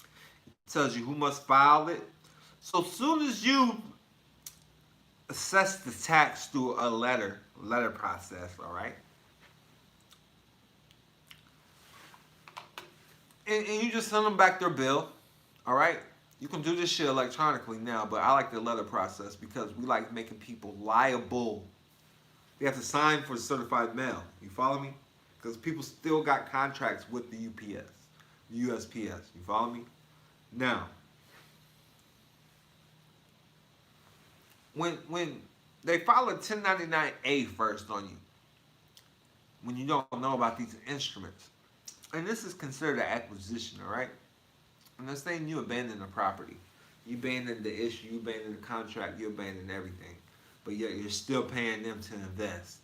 It tells you who must file it. So soon as you assess the tax through a letter process, all right? And you just send them back their bill, all right? You can do this shit electronically now, but I like the letter process because we like making people liable. They have to sign for the certified mail. You follow me? Because people still got contracts with the UPS. USPS. You follow me? Now, when they file a 1099-A first on you, when you don't know about these instruments, and this is considered an acquisition, all right? And they're saying you abandon the property. You abandon the issue, you abandon the contract, you abandon everything. But yet you're still paying them to invest.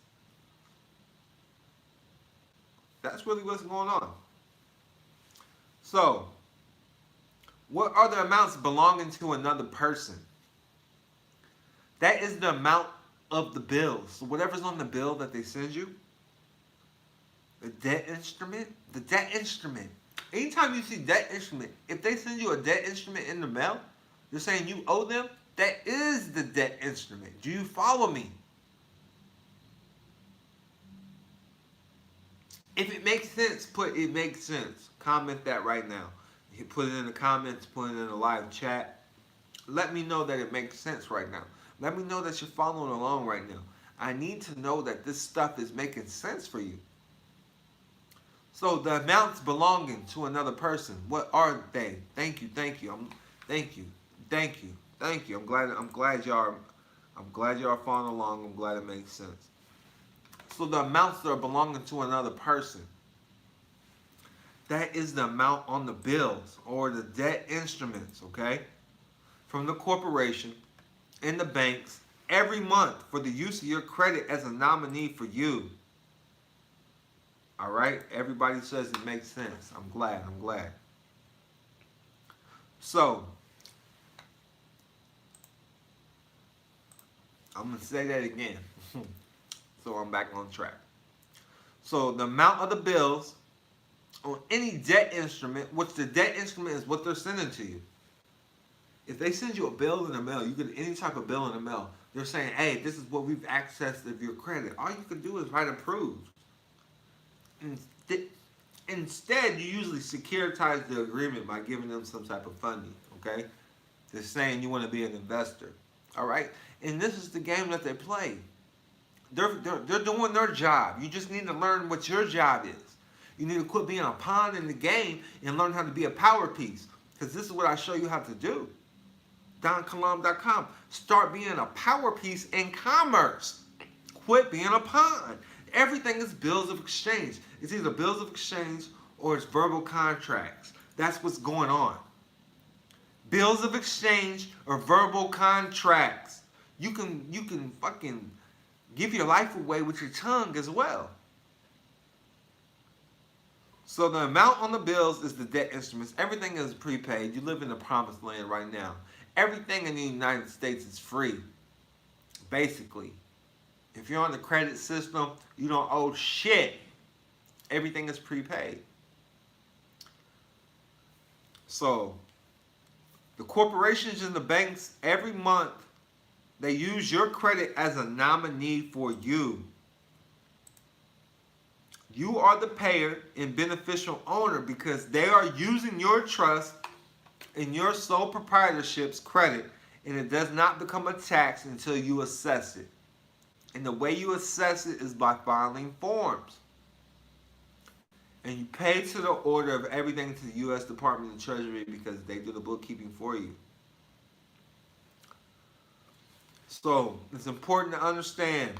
That's really what's going on. So, what are the amounts belonging to another person? That is the amount of the bills. So whatever's on the bill that they send you, the debt instrument, anytime you see debt instrument, if they send you a debt instrument in the mail, you're saying you owe them, that is the debt instrument. Do you follow me? If it makes sense, put it makes sense. Comment that right now. You put it in the comments, put it in the live chat. Let me know that it makes sense right now. Let me know that you're following along right now. I need to know that this stuff is making sense for you. So the amounts belonging to another person, what are they? Thank you. Thank you. I'm glad y'all following along. I'm glad it makes sense. So the amounts that are belonging to another person, that is the amount on the bills or the debt instruments, okay? From the corporation and the banks every month for the use of your credit as a nominee for you. All right? Everybody says it makes sense. I'm glad. So, I'm going to say that again. So I'm back on track. So the amount of the bills on any debt instrument, which the debt instrument is what they're sending to you. If they send you a bill in the mail, you get any type of bill in the mail, they're saying, hey, this is what we've accessed of your credit. All you can do is write approved. Instead, you usually securitize the agreement by giving them some type of funding, okay? They're saying you want to be an investor, all right? And this is the game that they play. They're doing their job. You just need to learn what your job is. You need to quit being a pawn in the game and learn how to be a power piece. Because this is what I show you how to do. DonKilam.com. Start being a power piece in commerce. Quit being a pawn. Everything is bills of exchange. It's either bills of exchange or it's verbal contracts. That's what's going on. Bills of exchange or verbal contracts. You can fucking give your life away with your tongue as well. So the amount on the bills is the debt instruments. Everything is prepaid. You live in the promised land right now. Everything in the United States is free. Basically. If you're on the credit system, you don't owe shit. Everything is prepaid. So, the corporations and the banks, every month, they use your credit as a nominee for you. You are the payer and beneficial owner because they are using your trust in your sole proprietorship's credit, and it does not become a tax until you assess it. And the way you assess it is by filing forms. And you pay to the order of everything to the U.S. Department of Treasury because they do the bookkeeping for you. So, it's important to understand,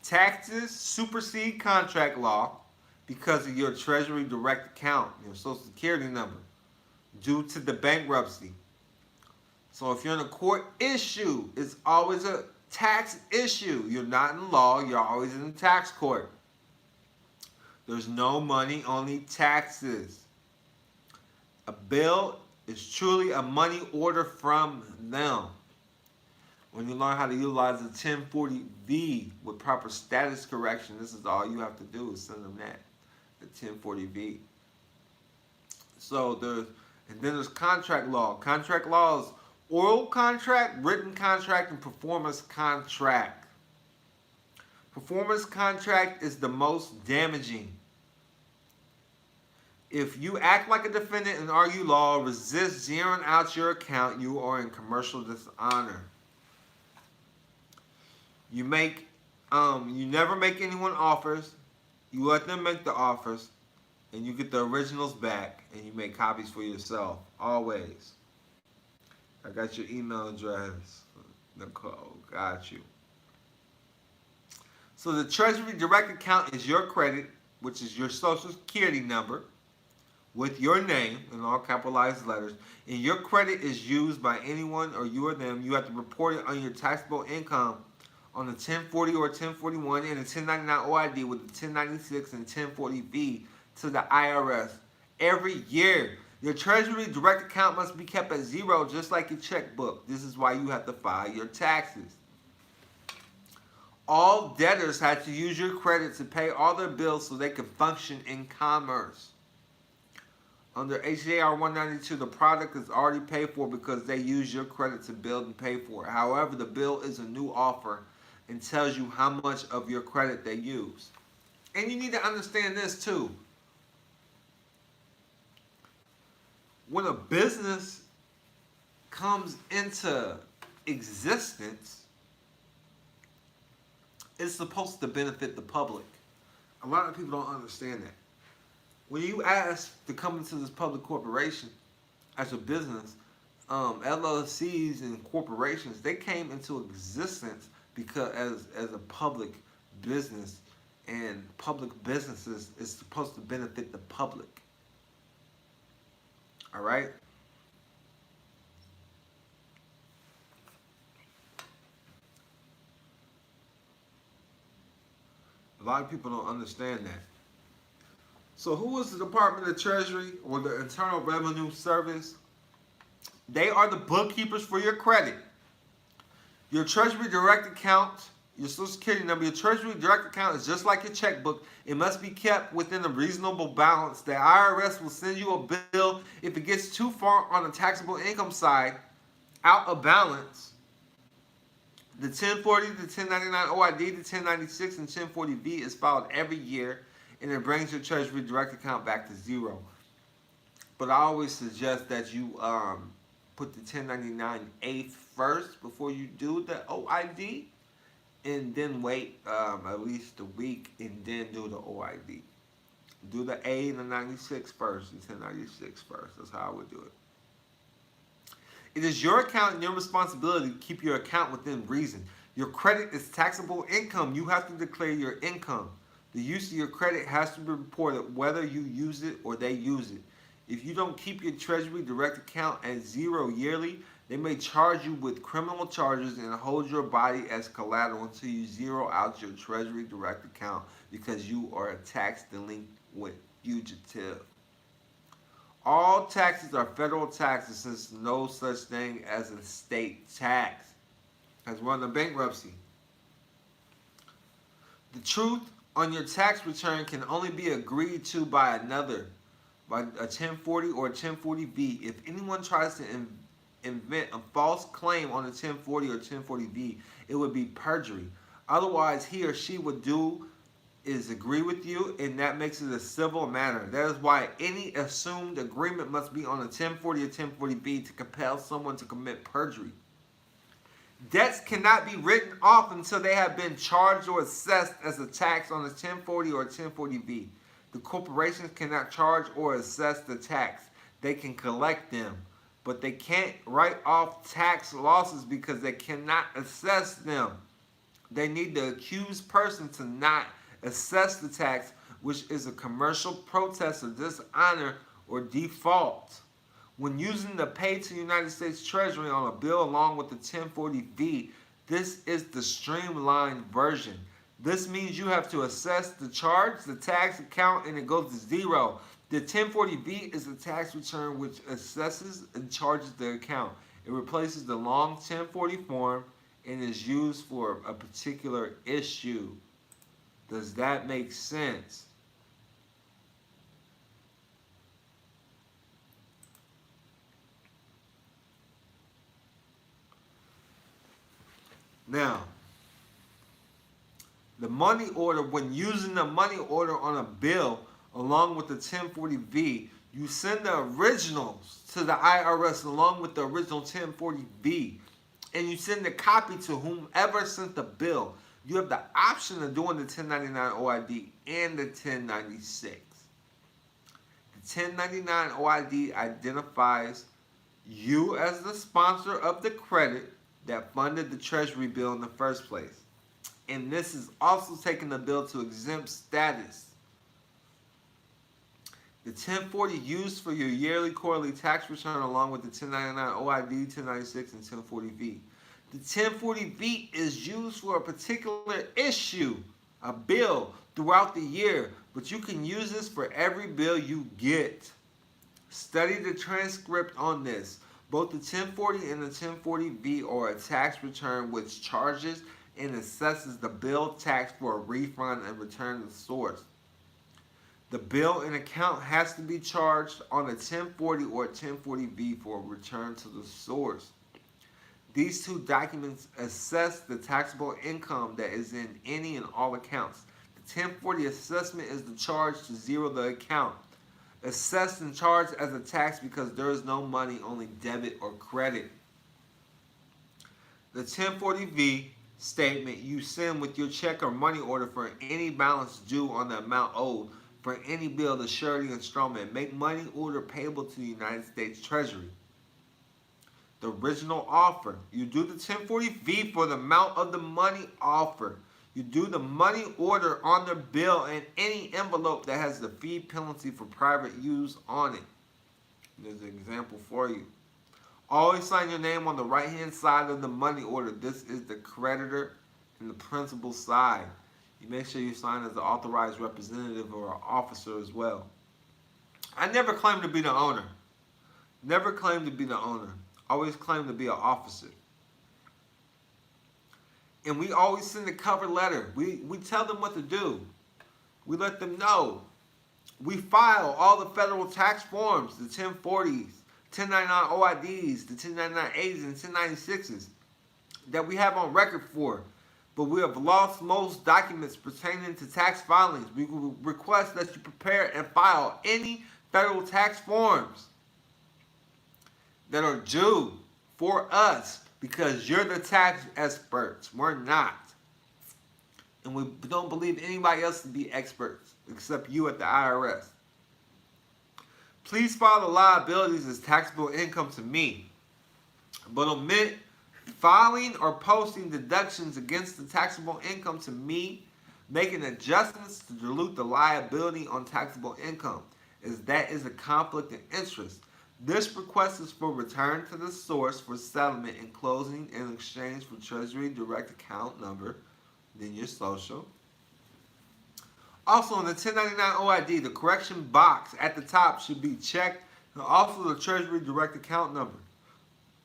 taxes supersede contract law because of your Treasury direct account, your Social Security number, due to the bankruptcy. So if you're in a court issue, it's always a tax issue. You're not in law, you're always in the tax court. There's no money, only taxes. A bill is truly a money order from them. When you learn how to utilize the 1040V with proper status correction, this is all you have to do is send them that, the 1040V. So and then there's contract law. Contract law is oral contract, written contract, and performance contract. Performance contract is the most damaging. If you act like a defendant and argue law, resist zeroing out your account, you are in commercial dishonor. You never make anyone offers. You let them make the offers. and you get the originals back, and you make copies for yourself. Always. I got your email address, Nicole. Got you. So the Treasury Direct Account is your credit, which is your Social Security number, with your name in all capitalized letters, and your credit is used by anyone or you or them. You have to report it on your taxable income on the 1040 or 1041 and the 1099 OID with the 1096 and 1040V to the IRS every year. Your Treasury Direct Account must be kept at zero, just like your checkbook. This is why you have to file your taxes. All debtors have to use your credit to pay all their bills so they can function in commerce. Under HJR 192, the product is already paid for because they use your credit to build and pay for it. However, the bill is a new offer and tells you how much of your credit they use. And you need to understand this too. When a business comes into existence, it's supposed to benefit the public. A lot of people don't understand that. When you ask to come into this public corporation as a business, LLCs and corporations, they came into existence because as a public business, and public businesses is supposed to benefit the public. All right? A lot of people don't understand that. So who is the Department of Treasury or the Internal Revenue Service? They are the bookkeepers for your credit. Your Treasury Direct Account, your Social Security number, your Treasury Direct Account is just like your checkbook. It must be kept within a reasonable balance. The IRS will send you a bill if it gets too far on the taxable income side, out of balance. The 1040, the 1099 OID, the 1096, and 1040V is filed every year, and it brings your Treasury Direct Account back to zero. But I always suggest that you put the 1099A first before you do the OID, and then wait at least a week and then do the OID. Do the A and the 96 first, the 1096 first. That's how I would do it. It is your account and your responsibility to keep your account within reason. Your credit is taxable income. You have to declare your income. The use of your credit has to be reported whether you use it or they use it. If you don't keep your Treasury Direct Account at zero yearly, they may charge you with criminal charges and hold your body as collateral until you zero out your Treasury Direct Account because you are a tax delinquent fugitive. All taxes are federal taxes since no such thing as a state tax. Because we're under bankruptcy. The truth on your tax return can only be agreed to by another, by a 1040 or a 1040V. If anyone tries to invent a false claim on a 1040 or 1040V, it would be perjury. Otherwise, he or she would do is agree with you, and that makes it a civil matter. That is why any assumed agreement must be on a 1040 or 1040B to compel someone to commit perjury. Debts cannot be written off until they have been charged or assessed as a tax on a 1040 or 1040B. The corporations cannot charge or assess the tax. They can collect them, but they can't write off tax losses because they cannot assess them. They need the accused person to not assess the tax, which is a commercial protest of dishonor or default. When using the pay to United States Treasury on a bill along with the 1040V, this is the streamlined version. This means you have to assess the charge, the tax account, and it goes to zero. The 1040V is a tax return which assesses and charges the account. It replaces the long 1040 form and is used for a particular issue. Does that make sense? Now, the money order, when using the money order on a bill along with the 1040V, you send the originals to the IRS along with the original 1040V, and you send a copy to whomever sent the bill. You have the option of doing the 1099 OID and the 1096. 1099 OID identifies you as the sponsor of the credit that funded the Treasury bill in the first place. And this is also taking the bill to exempt status. The 1040 used for your yearly quarterly tax return along with the 1099 OID, 1096, and 1040V. The 1040V is used for a particular issue, a bill, throughout the year, but you can use this for every bill you get. Study the transcript on this. Both the 1040 and the 1040V are a tax return which charges and assesses the bill tax for a refund and return to source. The bill and account has to be charged on a 1040 or a 1040V for a return to the source. These two documents assess the taxable income that is in any and all accounts. The 1040 assessment is the charge to zero the account. Assessed and charged as a tax because there is no money, only debit or credit. The 1040V statement you send with your check or money order for any balance due on the amount owed for any bill, the surety installment. Make money order payable to the United States Treasury. The original offer. You do the 1040V for the amount of the money offer. You do the money order on the bill and any envelope that has the fee penalty for private use on it. There's an example for you. Always sign your name on the right-hand side of the money order. This is the creditor and the principal side. You make sure you sign as the authorized representative or an officer as well. I never claimed to be the owner. Never claimed to be the owner. Always claimed to be an officer. And we always send a cover letter. We tell them what to do. We let them know. We file all the federal tax forms, the 1040s, 1099 OIDs, the 1099As, and 1096s that we have on record for. But we have lost most documents pertaining to tax filings. We request that you prepare and file any federal tax forms that are due for us because you're the tax experts. We're not. And we don't believe anybody else to be experts except you at the IRS. Please file the liabilities as taxable income to me, but omit filing or posting deductions against the taxable income to me, making adjustments to dilute the liability on taxable income, as that is a conflict of interest. This request is for return to the source for settlement and closing in exchange for Treasury direct account number, then your social. Also, on the 1099 OID, the correction box at the top should be checked, and also the Treasury direct account number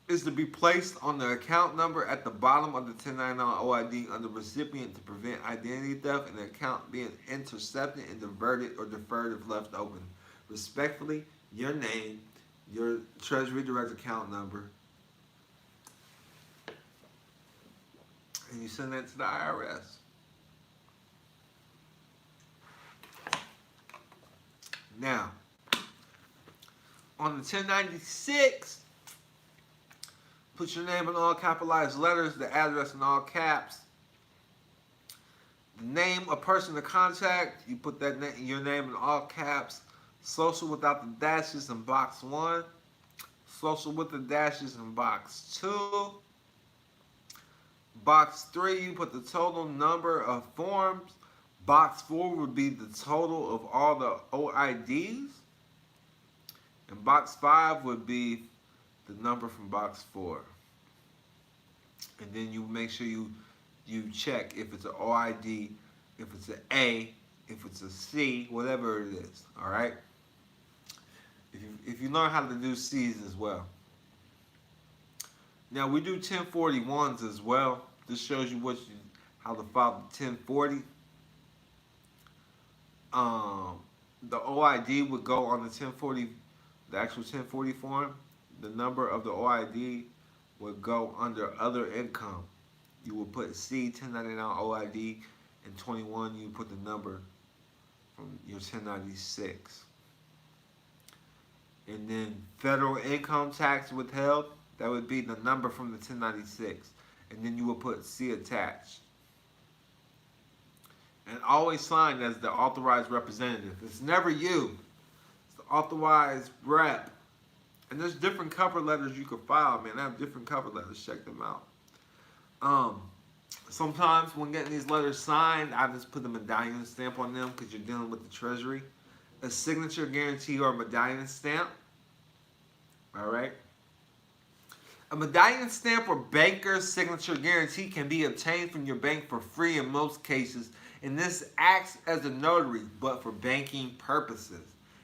is to be placed on the account number at the bottom of the 1099 OID under recipient to prevent identity theft and the account being intercepted and diverted or deferred if left open. Respectfully, your name, your Treasury direct account number, and you send that to the IRS. Now, on the 1096, put your name in all capitalized letters, the address in all caps. The name, a person to contact, you put that your name in all caps. Social without the dashes in box 1. Social with the dashes in box 2. Box 3, you put the total number of forms. Box 4 would be the total of all the OIDs. And box 5 would be the number from box 4. And then you make sure you check if it's an OID, if it's an A, if it's a C, whatever it is. All right? If you learn how to do C's as well. Now we do 1041s as well. This shows you how to file the 1040. The OID would go on the 1040, the actual 1040 form. The number of the OID would go under other income. You would put C 1099 OID, and 21 you put the number from your 1096. And then federal income tax withheld, that would be the number from the 1096. And then you would put C attached. And always sign as the authorized representative. It's never you. It's the authorized rep. And there's different cover letters you can file, man. I have different cover letters. Check them out. Sometimes when getting these letters signed, I just put the medallion stamp on them because you're dealing with the Treasury. A signature guarantee or a medallion stamp. All right. A medallion stamp or banker's signature guarantee can be obtained from your bank for free in most cases, and this acts as a notary, but for banking purposes.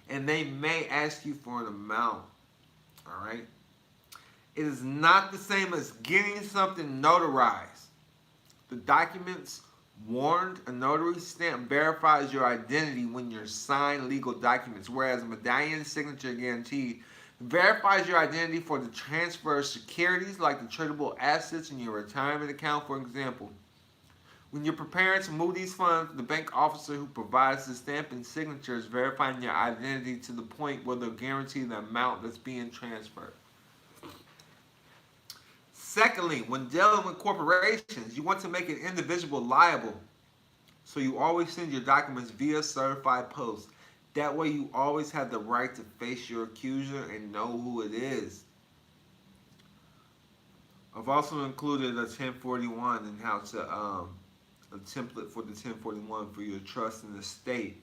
And they may ask you for an amount. All right. It is not the same as getting something notarized. The documents warned a notary stamp verifies your identity when you sign legal documents, whereas a medallion signature guarantee verifies your identity for the transfer of securities like the tradable assets in your retirement account, for example. When you're preparing to move these funds, the bank officer who provides the stamp and signature is verifying your identity to the point where they'll guarantee the amount that's being transferred. Secondly, when dealing with corporations, you want to make an individual liable. So you always send your documents via certified post. That way you always have the right to face your accuser and know who it is. I've also included a 1041 and how to a template for the 1041 for your trust in the state.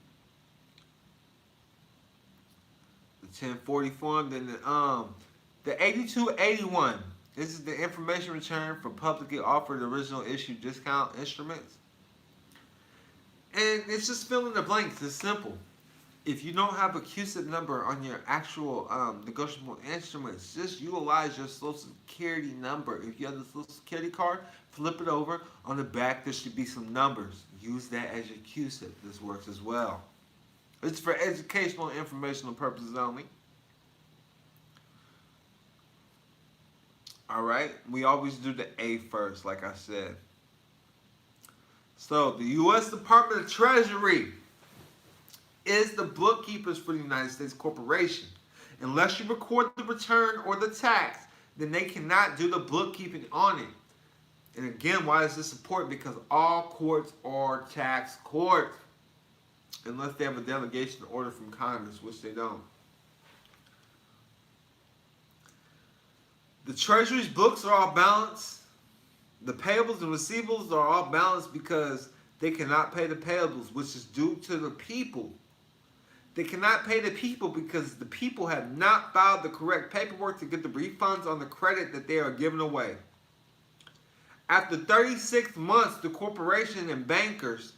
The 1040 form, then the 8281. This is the information return for publicly offered original issue discount instruments. And it's just fill in the blanks. It's simple. If you don't have a CUSIP number on your actual negotiable instruments, just utilize your Social Security number. If you have the Social Security card, flip it over. On the back, there should be some numbers. Use that as your CUSIP. This works as well. It's for educational and informational purposes only. All right, we always do the A first, like I said. So, the U.S. Department of Treasury is the bookkeepers for the United States Corporation. Unless you record the return or the tax, then they cannot do the bookkeeping on it. And again, why is this important? Because all courts are tax courts, unless they have a delegation order from Congress, which they don't. The Treasury's books are all balanced. The payables and receivables are all balanced because they cannot pay the payables, which is due to the people. They cannot pay the people because the people have not filed the correct paperwork to get the refunds on the credit that they are giving away. After 36 months, the corporation and bankers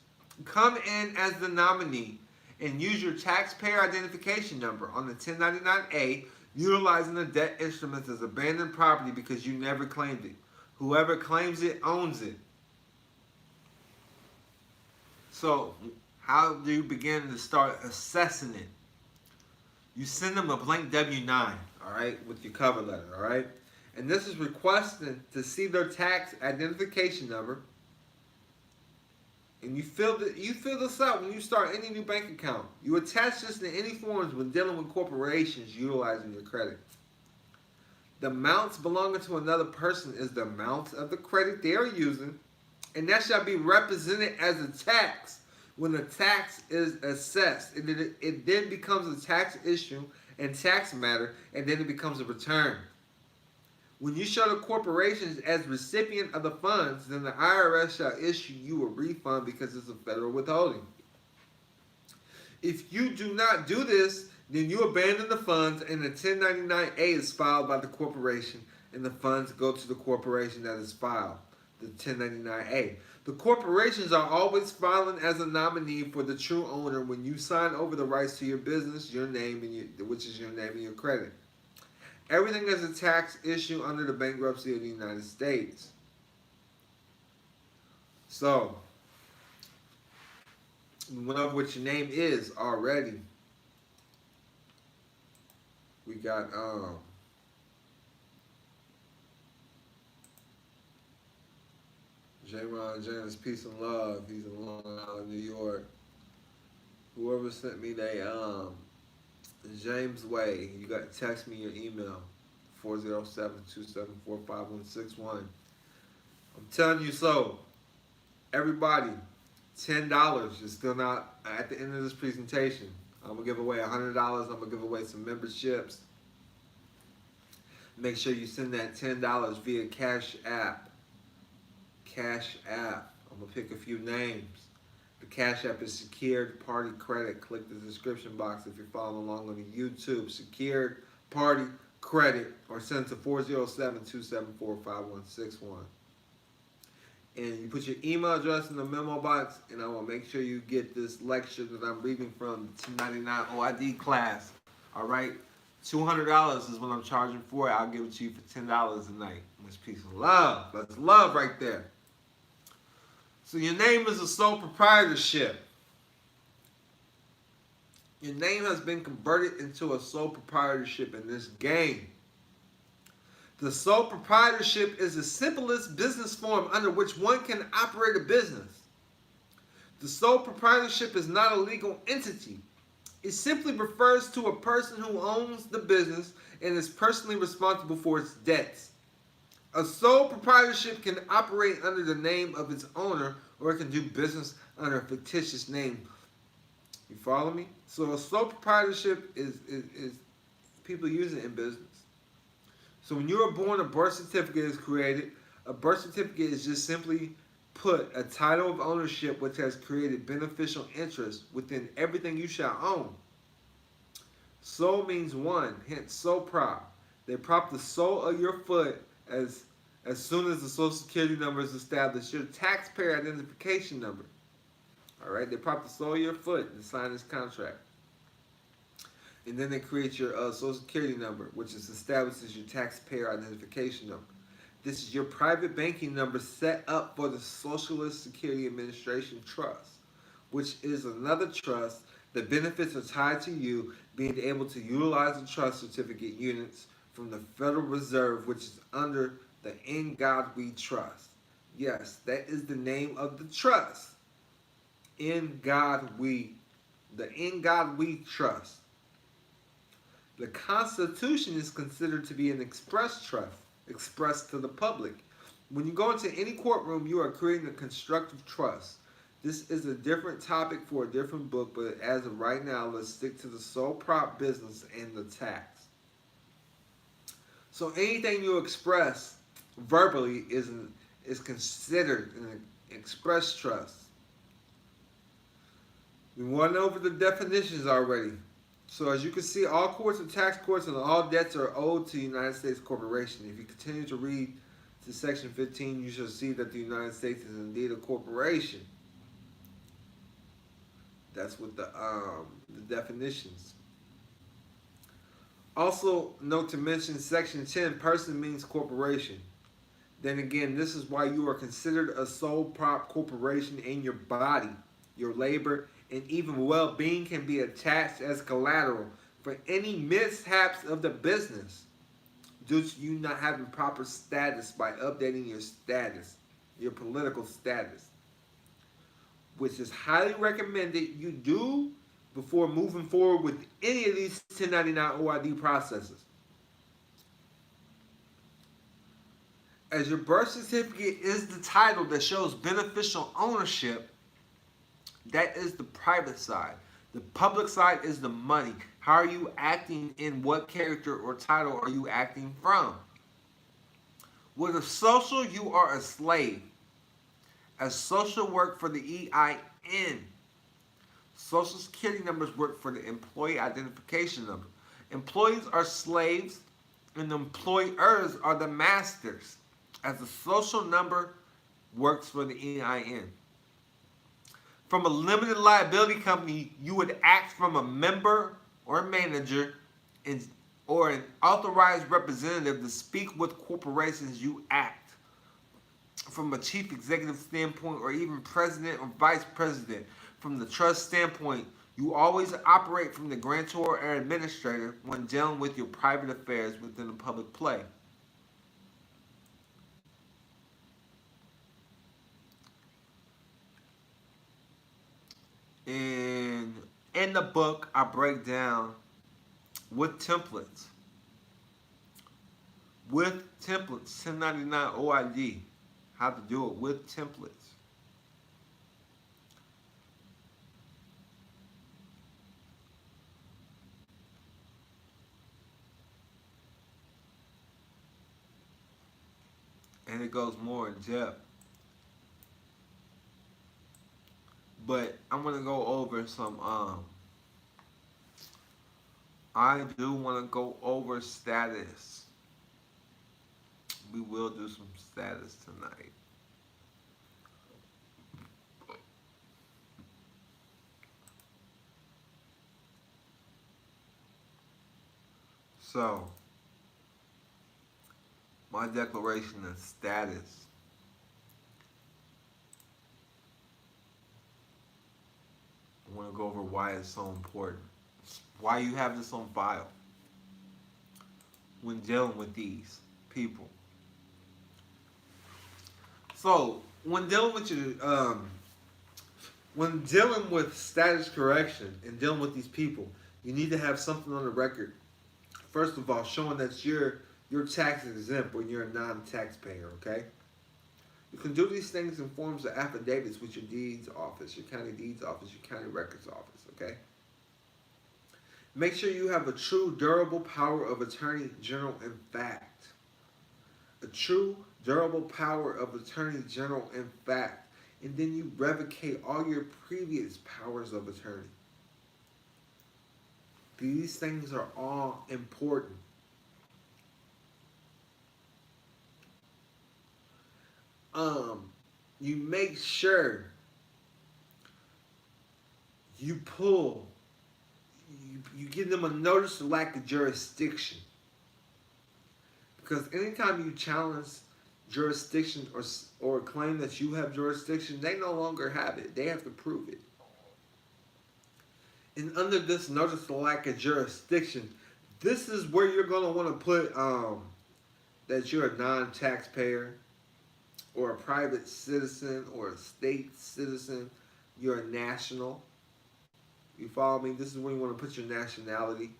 come in as the nominee and use your taxpayer identification number on the 1099-A, utilizing the debt instruments as abandoned property because you never claimed it. Whoever claims it owns it. So, how do you begin to start assessing it? You send them a blank W-9, all right, with your cover letter, all right? And this is requesting to see their tax identification number. And you fill this out when you start any new bank account. You attach this to any forms when dealing with corporations utilizing your credit. The amounts belonging to another person is the amount of the credit they are using, and that shall be represented as a tax when the tax is assessed. It then becomes a tax issue and tax matter, and then it becomes a return. When you show the corporations as recipient of the funds, then the IRS shall issue you a refund because it's a federal withholding. If you do not do this, then you abandon the funds and the 1099-A is filed by the corporation and the funds go to the corporation that is filed, the 1099-A. The corporations are always filing as a nominee for the true owner when you sign over the rights to your business, your name, and which is your name and your credit. Everything is a tax issue under the bankruptcy of the United States. So, we went over what your name is already. We got J-Ron James, peace and love. He's in Long Island, New York. Whoever sent me the James Way, you got to text me your email, 407-274-5161. I'm telling you so. Everybody, $10 is still not at the end of this presentation. I'm going to give away $100. I'm going to give away some memberships. Make sure you send that $10 via Cash App. Cash App. I'm going to pick a few names. The Cash App is Secured Party Credit. Click the description box if you're following along on the YouTube. Secured Party Credit, or send to 407-274-5161. And you put your email address in the memo box, and I will make sure you get this lecture that I'm reading from the 1099 OID class. All right? $200 is what I'm charging for it. I'll give it to you for $10 a night. Much peace and love. That's love right there. So your name is a sole proprietorship. Your name has been converted into a sole proprietorship in this game. The sole proprietorship is the simplest business form under which one can operate a business. The sole proprietorship is not a legal entity. It simply refers to a person who owns the business and is personally responsible for its debts. A sole proprietorship can operate under the name of its owner, or it can do business under a fictitious name. You follow me? So a sole proprietorship is people use it in business. So when you are born, a birth certificate is created. A birth certificate is just simply put a title of ownership which has created beneficial interest within everything you shall own. Sole means one, hence sole prop. They prop the sole of your foot as soon as the Social Security number is established, your taxpayer identification number. All right, they prop the sole of your foot and sign this contract. And then they create your Social Security number, which is established as your taxpayer identification number. This is your private banking number set up for the Social Security Administration Trust, which is another trust. The benefits are tied to you being able to utilize the trust certificate units from the Federal Reserve, which is under the In God We Trust. Yes, that is the name of the trust. In God We. The In God We Trust. The Constitution is considered to be an express trust, expressed to the public. When you go into any courtroom, you are creating a constructive trust. This is a different topic for a different book, but as of right now, let's stick to the sole prop business and the tax. So anything you express verbally is considered an express trust. We went over the definitions already. So as you can see, all courts are tax courts and all debts are owed to the United States corporation. If you continue to read to section 15, you shall see that the United States is indeed a corporation. That's what the definitions. Also, note to mention section 10, person means corporation. Then again, this is why you are considered a sole prop corporation, and your body, your labor, and even well-being can be attached as collateral for any mishaps of the business due to you not having proper status by updating your status, your political status, which is highly recommended you do before moving forward with any of these 1099 OID processes. As your birth certificate is the title that shows beneficial ownership, that is the private side. The public side is the money. How are you acting? In what character or title are you acting from? With a social, you are a slave. As social work for the EIN. Social Security numbers work for the employee identification number. Employees are slaves and employers are the masters. As a social number works for the EIN. From a limited liability company, you would act from a member or manager or an authorized representative to speak with corporations. You act from a chief executive standpoint or even president or vice president. From the trust standpoint, you always operate from the grantor or administrator when dealing with your private affairs within a public play. And in the book, I break down with templates. With templates, 1099 OID, how to do it with templates. it goes more in depth. But I'm gonna go over some. I do want to go over status. We will do some status tonight. So, my declaration of status. I want to go over why it's so important. Why you have this on file when dealing with these people. So, when dealing with when dealing with status correction and dealing with these people, you need to have something on the record. First of all, showing that you're tax exempt when you're a non-taxpayer, okay? You can do these things in forms of affidavits with your deeds office, your county deeds office, your county records office, okay? Make sure you have a true, durable power of attorney general in fact. A true, durable power of attorney general in fact. And then you revocate all your previous powers of attorney. These things are all important. You make sure you give them a notice of lack of jurisdiction. Because anytime you challenge jurisdiction or claim that you have jurisdiction, they no longer have it. They have to prove it. And under this notice of lack of jurisdiction, this is where you're going to want to put that you're a non-taxpayer or a private citizen or a state citizen. You're a national. You follow me? This is when you want to put your nationality.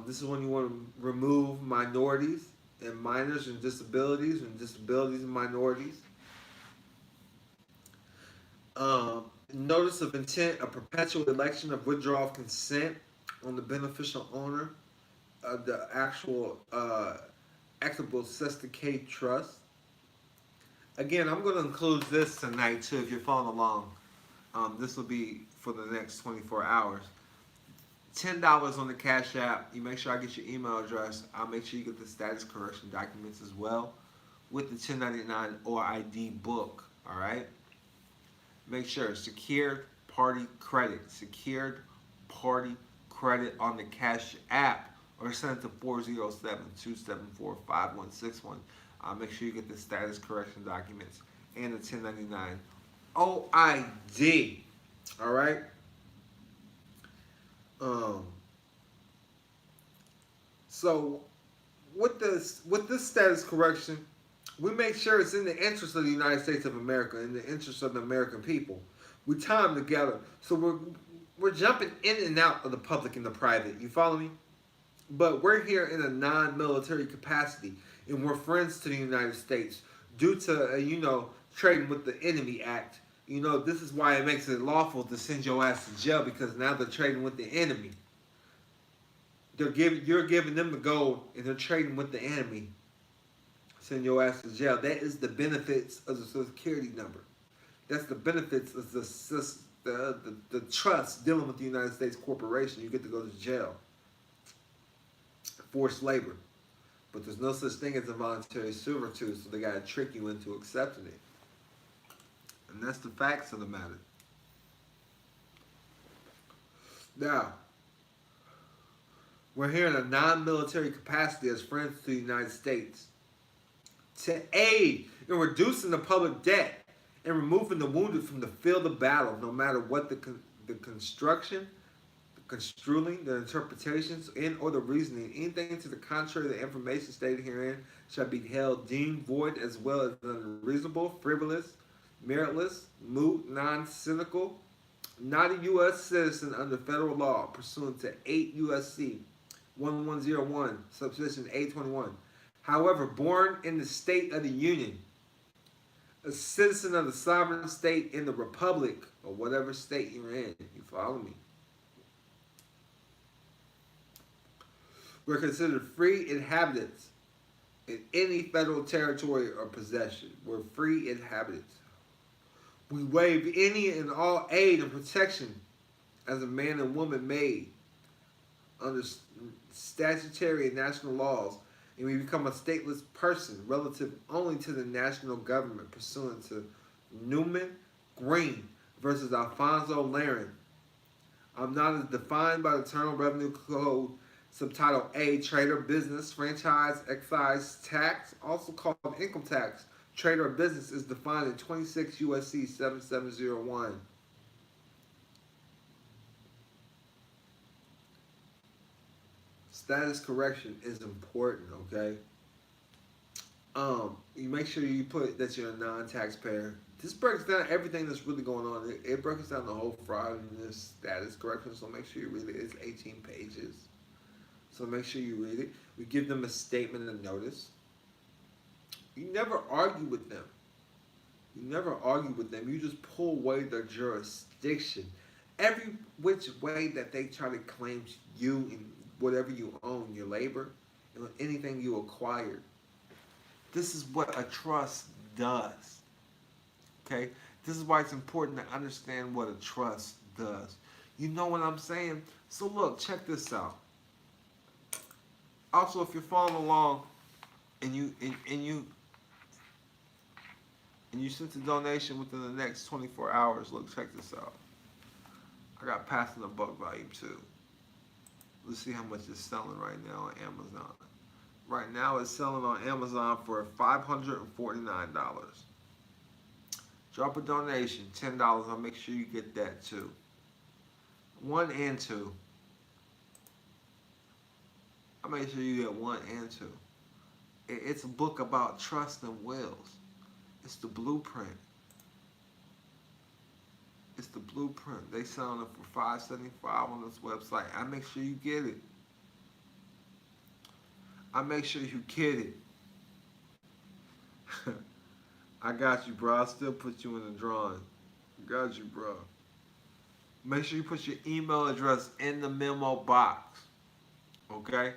This is when you want to remove minorities and minors and disabilities and minorities. Notice of intent, a perpetual election of withdrawal of consent on the beneficial owner of the actual equitable cesticate trust. Again, I'm going to include this tonight too if you're following along. This will be for the next 24 hours. $10 on the Cash App. You make sure I get your email address. I'll make sure you get the status correction documents as well with the 1099 OID book. All right. Make sure secured party credit. Secured party credit on the Cash App or send it to 407-274-5161. Make sure you get the status correction documents and the 1099 OID. All right. So with this status correction, we make sure it's in the interest of the United States of America, in the interest of the American people. We tie them together, so we're jumping in and out of the public and the private. You follow me? But we're here in a non-military capacity, and we're friends to the United States due to trading with the Enemy Act. This is why it makes it lawful to send your ass to jail, because now they're trading with the enemy. You're giving them the gold, and they're trading with the enemy. Send your ass to jail. That is the benefits of the Social Security number. That's the benefits of the trust dealing with the United States corporation. You get to go to jail. Forced labor. But there's no such thing as involuntary servitude, so they got to trick you into accepting it. And that's the facts of the matter. Now, we're here in a non-military capacity as friends to the United States to aid in reducing the public debt and removing the wounded from the field of battle, no matter what the construction, the construing, the interpretations, and or the reasoning. Anything to the contrary, the information stated herein shall be held deemed void, as well as unreasonable, frivolous, meritless, moot, non-cynical, not a U.S. citizen under federal law pursuant to 8 U.S.C. 1101, subsection 821. However, born in the state of the Union, a citizen of the sovereign state in the republic, or whatever state you're in. You follow me? We're considered free inhabitants in any federal territory or possession. We're free inhabitants. We waive any and all aid and protection as a man and woman made under statutory and national laws, and we become a stateless person relative only to the national government pursuant to Newman Green versus Alfonso Laren. I'm not as defined by the Internal Revenue Code, Subtitle A, Trader, Business, Franchise, Excise Tax, also called Income Tax. Trader or business is defined in 26 U.S.C. 7701. Status correction is important, okay? You make sure you put that you're a non-taxpayer. This breaks down everything that's really going on. It breaks down the whole fraud in this status correction, so make sure you read it. It's 18 pages. So make sure you read it. We give them a statement of notice. You never argue with them. You never argue with them. You just pull away their jurisdiction. Every which way that they try to claim you and whatever you own, your labor, and anything you acquired. This is what a trust does. Okay? This is why it's important to understand what a trust does. You know what I'm saying? So look, check this out. Also, if you're following along and you sent a donation within the next 24 hours, look, check this out. I got Passing the Buck Volume 2. Let's see how much it's selling right now on Amazon. Right now it's selling on Amazon for $549. Drop a donation, $10. I'll make sure you get that too. 1 and 2. I'll make sure you get 1 and 2. It's a book about trust and wills. It's the blueprint. It's the blueprint. They selling it for $5.75 on this website. I make sure you get it. I make sure you get it. I got you, bro. I'll still put you in the drawing. Got you, bro. Make sure you put your email address in the memo box. Okay?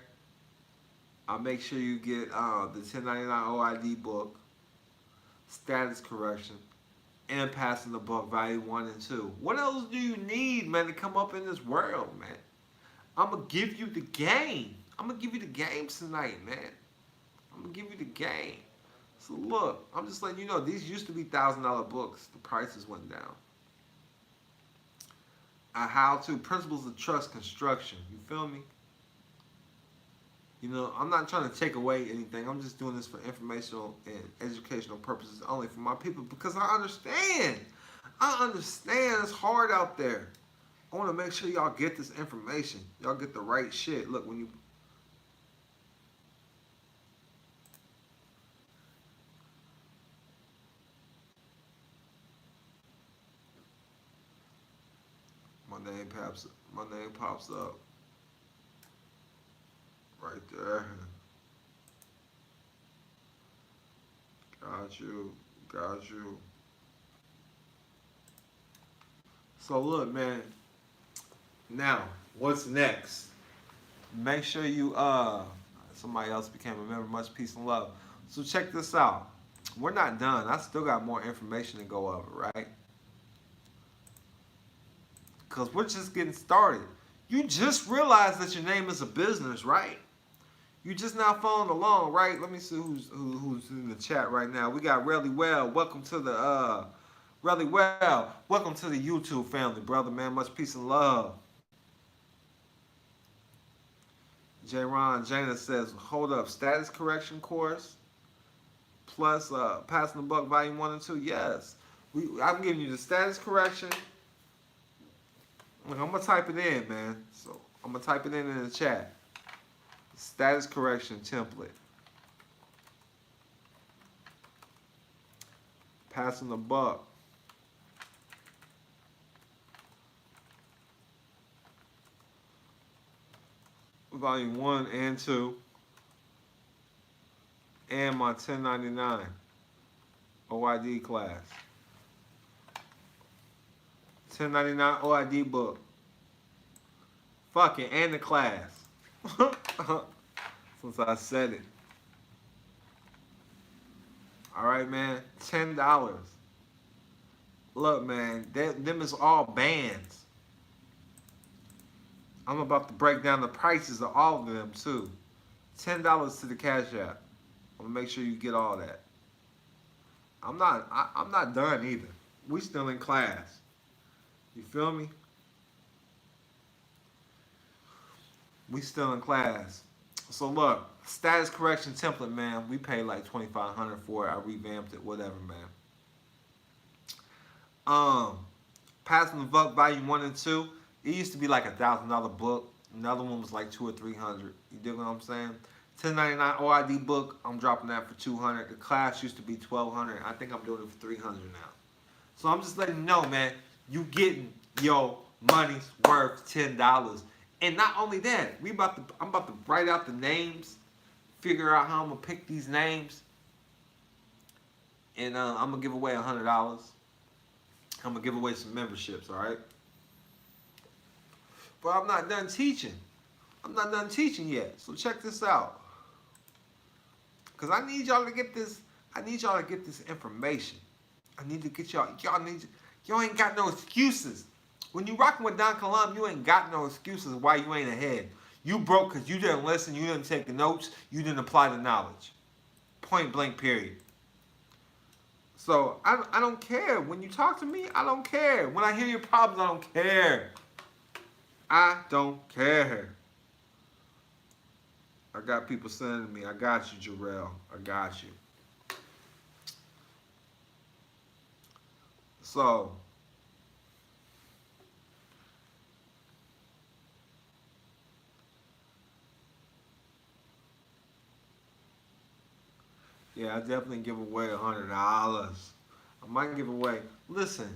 I'll make sure you get the 1099 OID book, status correction, and Passing the Buck Volume 1 and 2. What else do you need, man, to come up in this world, man? I'm going to give you the game. I'm going to give you the game tonight, man. I'm going to give you the game. So look, I'm just letting you know, these used to be $1,000 books. The prices went down. How-to Principles of Trust Construction. You feel me? You know, I'm not trying to take away anything. I'm just doing this for informational and educational purposes only for my people because I understand. I understand it's hard out there. I want to make sure y'all get this information. Y'all get the right shit. Look, when you... My name pops up. Right there. Got you. Got you. So look, man. Now, what's next? Make sure you somebody else became a member. Much peace and love. So check this out. We're not done. I still got more information to go over, right? Because we're just getting started. You just realized that your name is a business, right? You just now following along, right? Let me see who's in the chat right now. We got Really Well. Welcome to the Really Well. Welcome to the YouTube family, brother, man. Much peace and love. J. Ron Jana says, hold up, status correction course plus Passing the Buck Volume 1 and 2. Yes. I'm giving you the status correction. Look, I'm going to type it in, man. So I'm going to type it in the chat. Status correction template. Passing the Buck. Volume 1 and 2. And my 1099 OID class. 1099 OID book. Fuck it, and the class. Since I said it. All right, man. $10. Look, man, them is all bands. I'm about to break down the prices of all of them too. $10 to the Cash App. I'm gonna make sure you get all that. I'm not done either. We still in class. You feel me? We still in class. So look, status correction template, man. We paid like $2,500 for it. I revamped it, whatever, man. Passing the Buck Volume 1 and 2. It used to be like $1,000 book. Another one was like $200 or $300. You dig what I'm saying? $10.99 OID book. I'm dropping that for $200. The class used to be $1,200. I think I'm doing it for $300 now. So I'm just letting you know, man. You getting your money's worth $10. And not only that, I'm about to write out the names, figure out how I'm gonna pick these names, and I'm gonna give away $100. I'm gonna give away some memberships, all right? But I'm not done teaching. I'm not done teaching yet. So check this out, cause I need y'all to get this. I need y'all to get this information. I need to get y'all. Y'all ain't got no excuses. When you rocking with Don Kilam, you ain't got no excuses why you ain't ahead. You broke because you didn't listen, you didn't take the notes, you didn't apply the knowledge. Point blank, period. So I don't care. When you talk to me, I don't care. When I hear your problems, I don't care. I don't care. I got people sending me, I got you, Jarrell. I got you. So, yeah, I definitely give away $100. I might give away. Listen,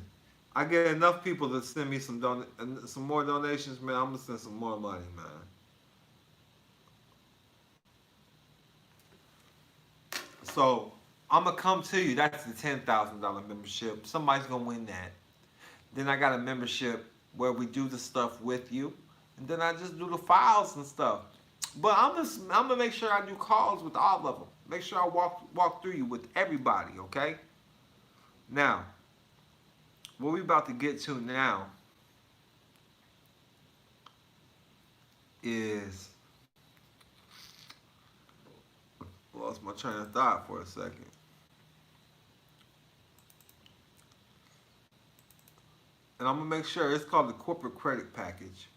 I get enough people to send me some more donations, man. I'm gonna send some more money, man. So I'm gonna come to you. That's the $10,000 membership. Somebody's gonna win that. Then I got a membership where we do the stuff with you, and then I just do the files and stuff. But I'm gonna make sure I do calls with all of them. Make sure I walk through you with everybody, okay? Now, what we about to get to now is, lost my train of thought for a second. And I'm gonna make sure it's called the corporate credit package.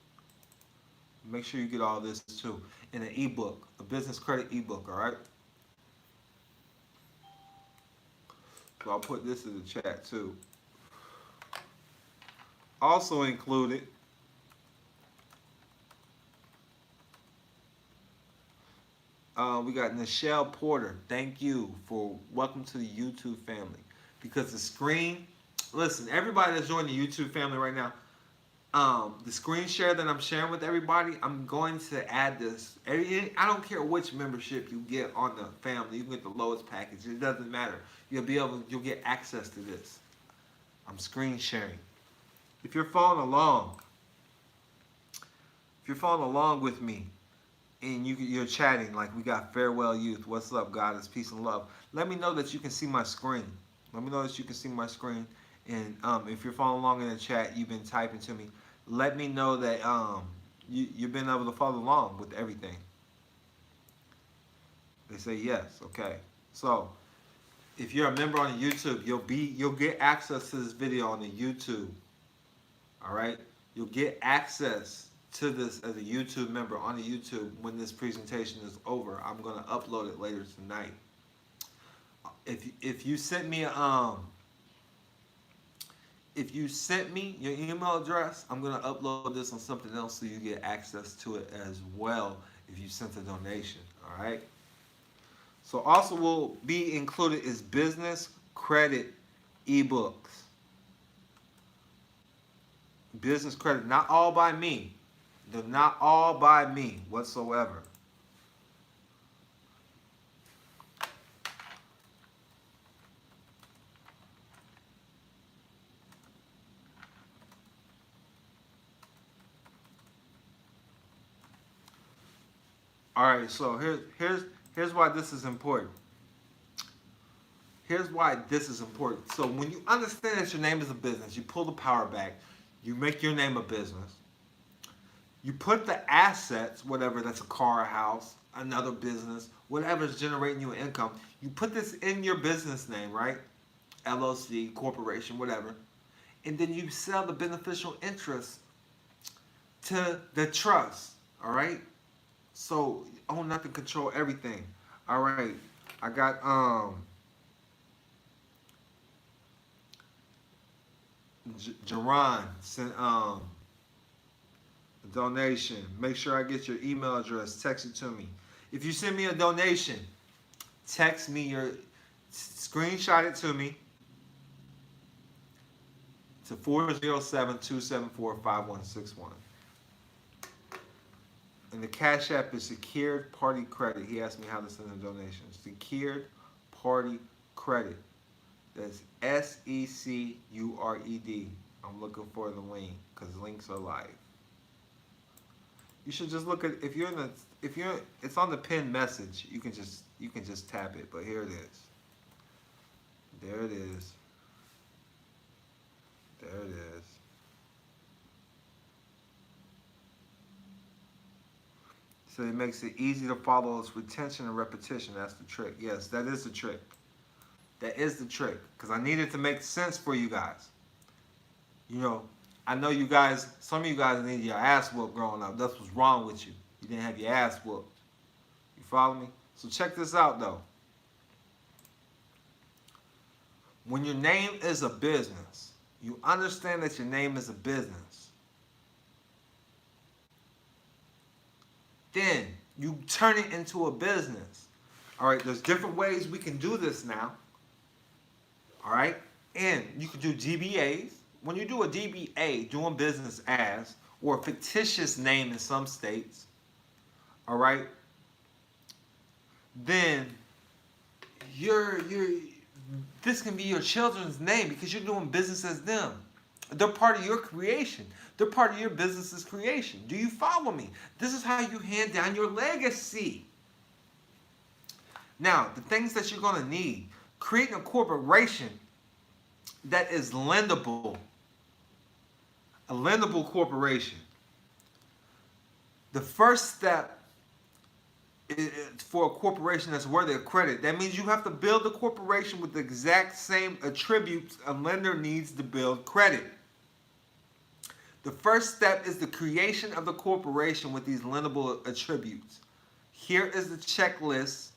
Make sure you get all this too in an ebook, a business credit ebook, all right? So I'll put this in the chat too. Also included, we got Nichelle Porter. Thank you for welcome to the YouTube family. Because the screen, listen, everybody that's joining the YouTube family right now, the screen share that I'm sharing with everybody, I'm going to add this. I don't care which membership you get on the family. You can get the lowest package. It doesn't matter. You'll get access to this. I'm screen sharing. If you're following along with me, and you're chatting like we got Farewell Youth, what's up, God is peace and love. Let me know that you can see my screen. Let me know that you can see my screen. And if you're following along in the chat, you've been typing to me. Let me know that you've been able to follow along with everything. They say yes. Okay. So if you're a member on the YouTube, you'll get access to this video on the YouTube. All right. You'll get access to this as a YouTube member on the YouTube when this presentation is over. I'm gonna upload it later tonight. If you sent me your email address, I'm gonna upload this on something else so you get access to it as well if you sent a donation. All right. So also will be included is business credit ebooks. Business credit, not all by me. They're not all by me whatsoever. All right, so here's why this is important. Here's why this is important. So when you understand that your name is a business, you pull the power back, you make your name a business. You put the assets, whatever, that's a car, a house, another business, whatever is generating you an income, you put this in your business name, right? LLC, corporation, whatever. And then you sell the beneficial interest to the trust, all right? So own nothing, control everything. All right, I got Jaron sent a donation. Make sure I get your email address. Text it to me. If you send me a donation, text me your screenshot it to me to 407-274-5161. And the Cash App is Secured Party Credit. He asked me how to send a donation. Secured Party Credit. That's SECURED. I'm looking for the link because links are live. You should just look at it's on the pinned message. You can just tap it. But here it is. There it is. There it is. So it makes it easy to follow. It's retention and repetition. That's the trick. Yes, that is the trick. That is the trick. Because I need it to make sense for you guys. You know, I know you guys, some of you guys needed your ass whooped growing up. That's what's wrong with you. You didn't have your ass whooped. You follow me? So check this out, though. When your name is a business, you understand that your name is a business. Then you turn it into a business. All right, there's different ways we can do this now. All right, and you can do DBAs. When you do a DBA, doing business as, or a fictitious name in some states, all right, then this can be your children's name because you're doing business as them. They're part of your creation. They're part of your business's creation. Do you follow me? This is how you hand down your legacy. Now, the things that you're going to need. Creating a corporation that is lendable. A lendable corporation. The first step is for a corporation that's worthy of credit. That means you have to build a corporation with the exact same attributes a lender needs to build credit. The first step is the creation of the corporation with these lendable attributes. Here is the checklist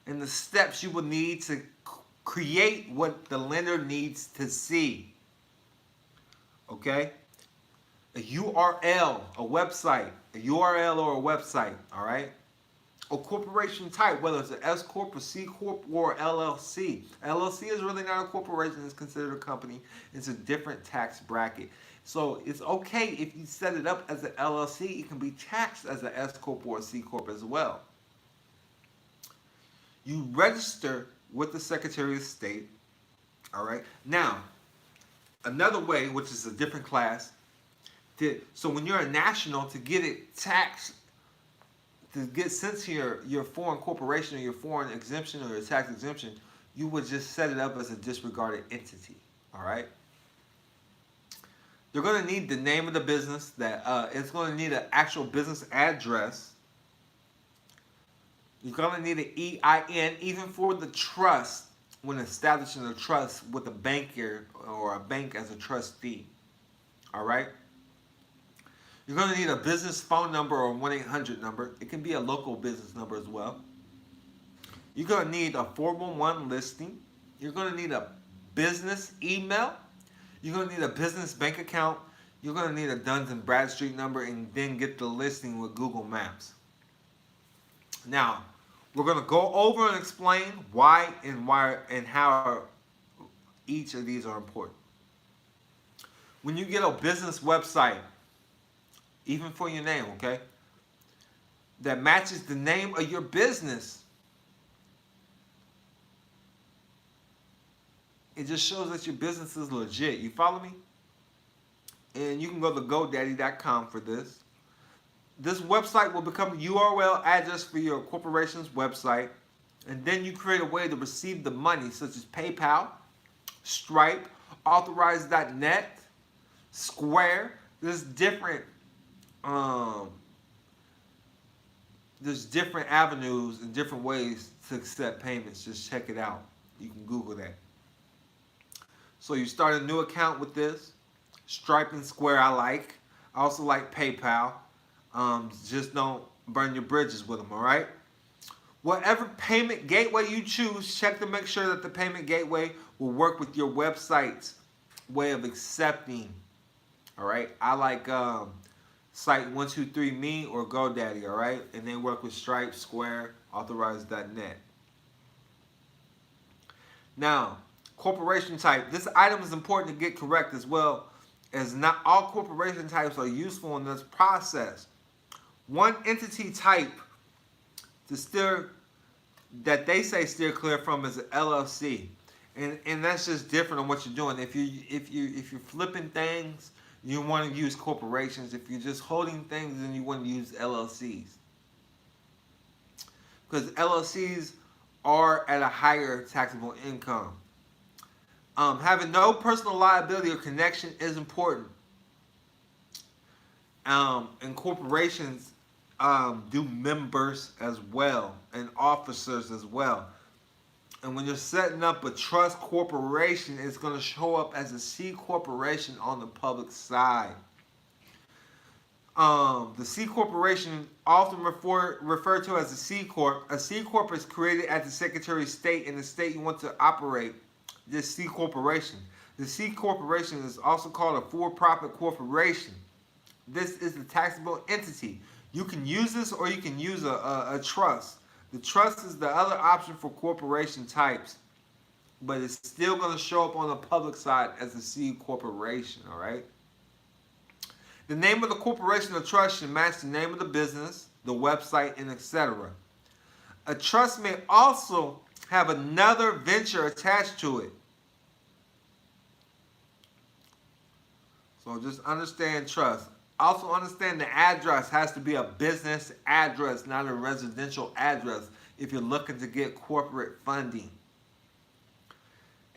and the steps you will need to create what the lender needs to see. Okay? A URL, a website, a URL or a website, all right? A corporation type, whether it's an S Corp, a C Corp, or LLC. LLC is really not a corporation, it's considered a company. It's a different tax bracket. So it's okay if you set it up as an LLC, it can be taxed as an S Corp or a C Corp as well. You register with the Secretary of State, all right? Now, another way, which is a different class, so when you're a national, to get it taxed, to get sent to your foreign corporation or your foreign exemption or your tax exemption, you would just set it up as a disregarded entity, all right? You're going to need the name of the business. It's going to need an actual business address. You're going to need an EIN, even for the trust, when establishing a trust with a banker or a bank as a trustee. All right? You're going to need a business phone number or a 1-800 number. It can be a local business number as well. You're going to need a 411 listing. You're going to need a business email. You're going to need a business bank account. You're going to need a Duns and Bradstreet number, and then get the listing with Google Maps. Now, we're going to go over and explain why and how each of these are important. When you get a business website, even for your name, okay, that matches the name of your business, it just shows that your business is legit. You follow me? And you can go to GoDaddy.com for this. This website will become the URL address for your corporation's website. And then you create a way to receive the money, such as PayPal, Stripe, Authorize.net, Square. There's different avenues and different ways to accept payments. Just check it out. You can Google that. So you start a new account with this. Stripe and Square I like. I also like PayPal. Just don't burn your bridges with them, all right? Whatever payment gateway you choose, check to make sure that the payment gateway will work with your website's way of accepting. All right, I like Site 123Me or GoDaddy. All right, and they work with Stripe, Square, Authorize.net. Now, corporation type. This item is important to get correct as well, as not all corporation types are useful in this process. One entity type to steer that they say steer clear from is an LLC, and that's just different on what you're doing. If you're flipping things, you want to use corporations. If you're just holding things, then you want to use LLCs, because LLCs are at a higher taxable income. Having no personal liability or connection is important. And corporations do members as well and officers as well. And when you're setting up a trust corporation, it's going to show up as a C corporation on the public side. The C corporation, often referred to as a C corp. A C corp is created at the Secretary of State in the state you want to operate this C corporation. The C corporation is also called a for-profit corporation. This is the taxable entity. You can use this, or you can use a trust. The trust is the other option for corporation types, but it's still going to show up on the public side as a C corporation, all right? The name of the corporation or trust should match the name of the business, the website, and etc. A trust may also have another venture attached to it. So just understand trust. Also understand the address has to be a business address, not a residential address, if you're looking to get corporate funding.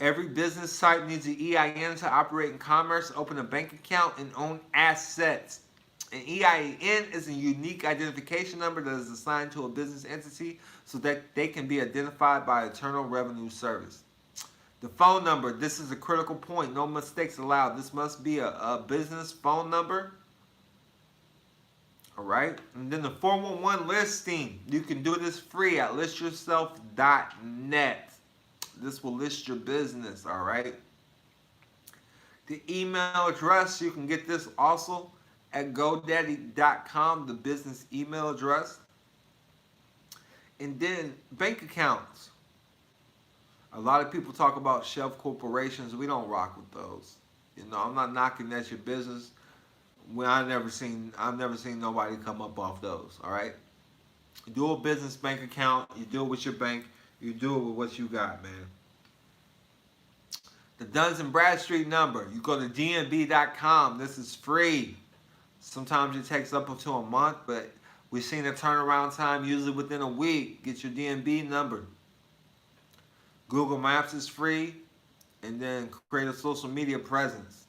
Every business type needs an EIN to operate in commerce, open a bank account, and own assets. An EIN is a unique identification number that is assigned to a business entity so that they can be identified by Internal Revenue Service. The phone number, this is a critical point. No mistakes allowed. This must be a business phone number. All right. And then the 411 listing. You can do this free at listyourself.net. This will list your business. All right. The email address, you can get this also at GoDaddy.com, the business email address. And then bank accounts. A lot of people talk about shelf corporations. We don't rock with those. You know, I'm not knocking at your business. I've never seen nobody come up off those. All right. You do a business bank account. You do it with your bank. You do it with what you got, man. The Duns and Bradstreet number. You go to dnb.com. This is free. Sometimes it takes up to a month, but we've seen a turnaround time usually within a week. Get your DNB number. Google Maps is free, and then create a social media presence.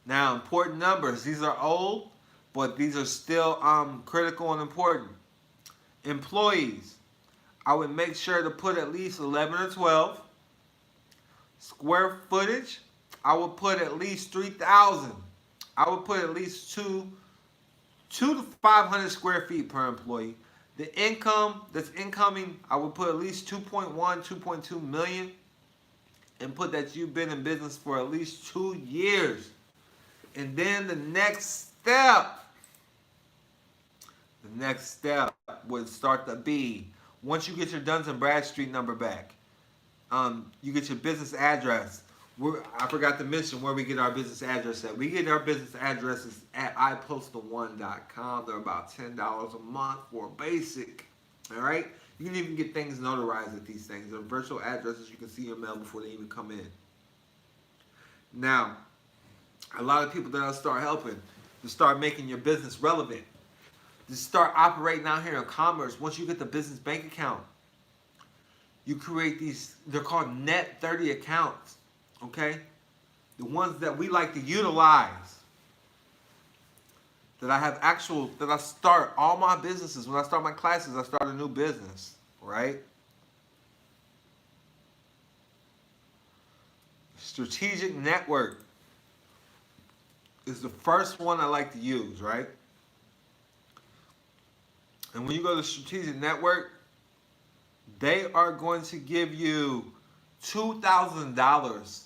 Now, important numbers. These are old, but these are still critical and important. Employees. I would make sure to put at least 11 or 12. Square footage. I would put at least 3,000. I would put at least 2 to 500 square feet per employee. The income that's incoming, I would put at least 2.1, 2.2 million, and put that you've been in business for at least 2 years. And then the next step would start to be, once you get your Duns and Bradstreet number back, you get your business address. I forgot to mention where we get our business address at. We get our business addresses at ipostal1.com. They're about $10 a month for a basic. All right? You can even get things notarized at these things. They're virtual addresses. You can see your mail before they even come in. Now, a lot of people that'll start helping to start making your business relevant, to start operating out here in commerce. Once you get the business bank account, you create these, they're called net 30 accounts, okay? The ones that we like to utilize. That I have that I start all my businesses. When I start my classes, I start a new business, right? Strategic network is the first one I like to use, right? And when you go to strategic network, they are going to give you $2,000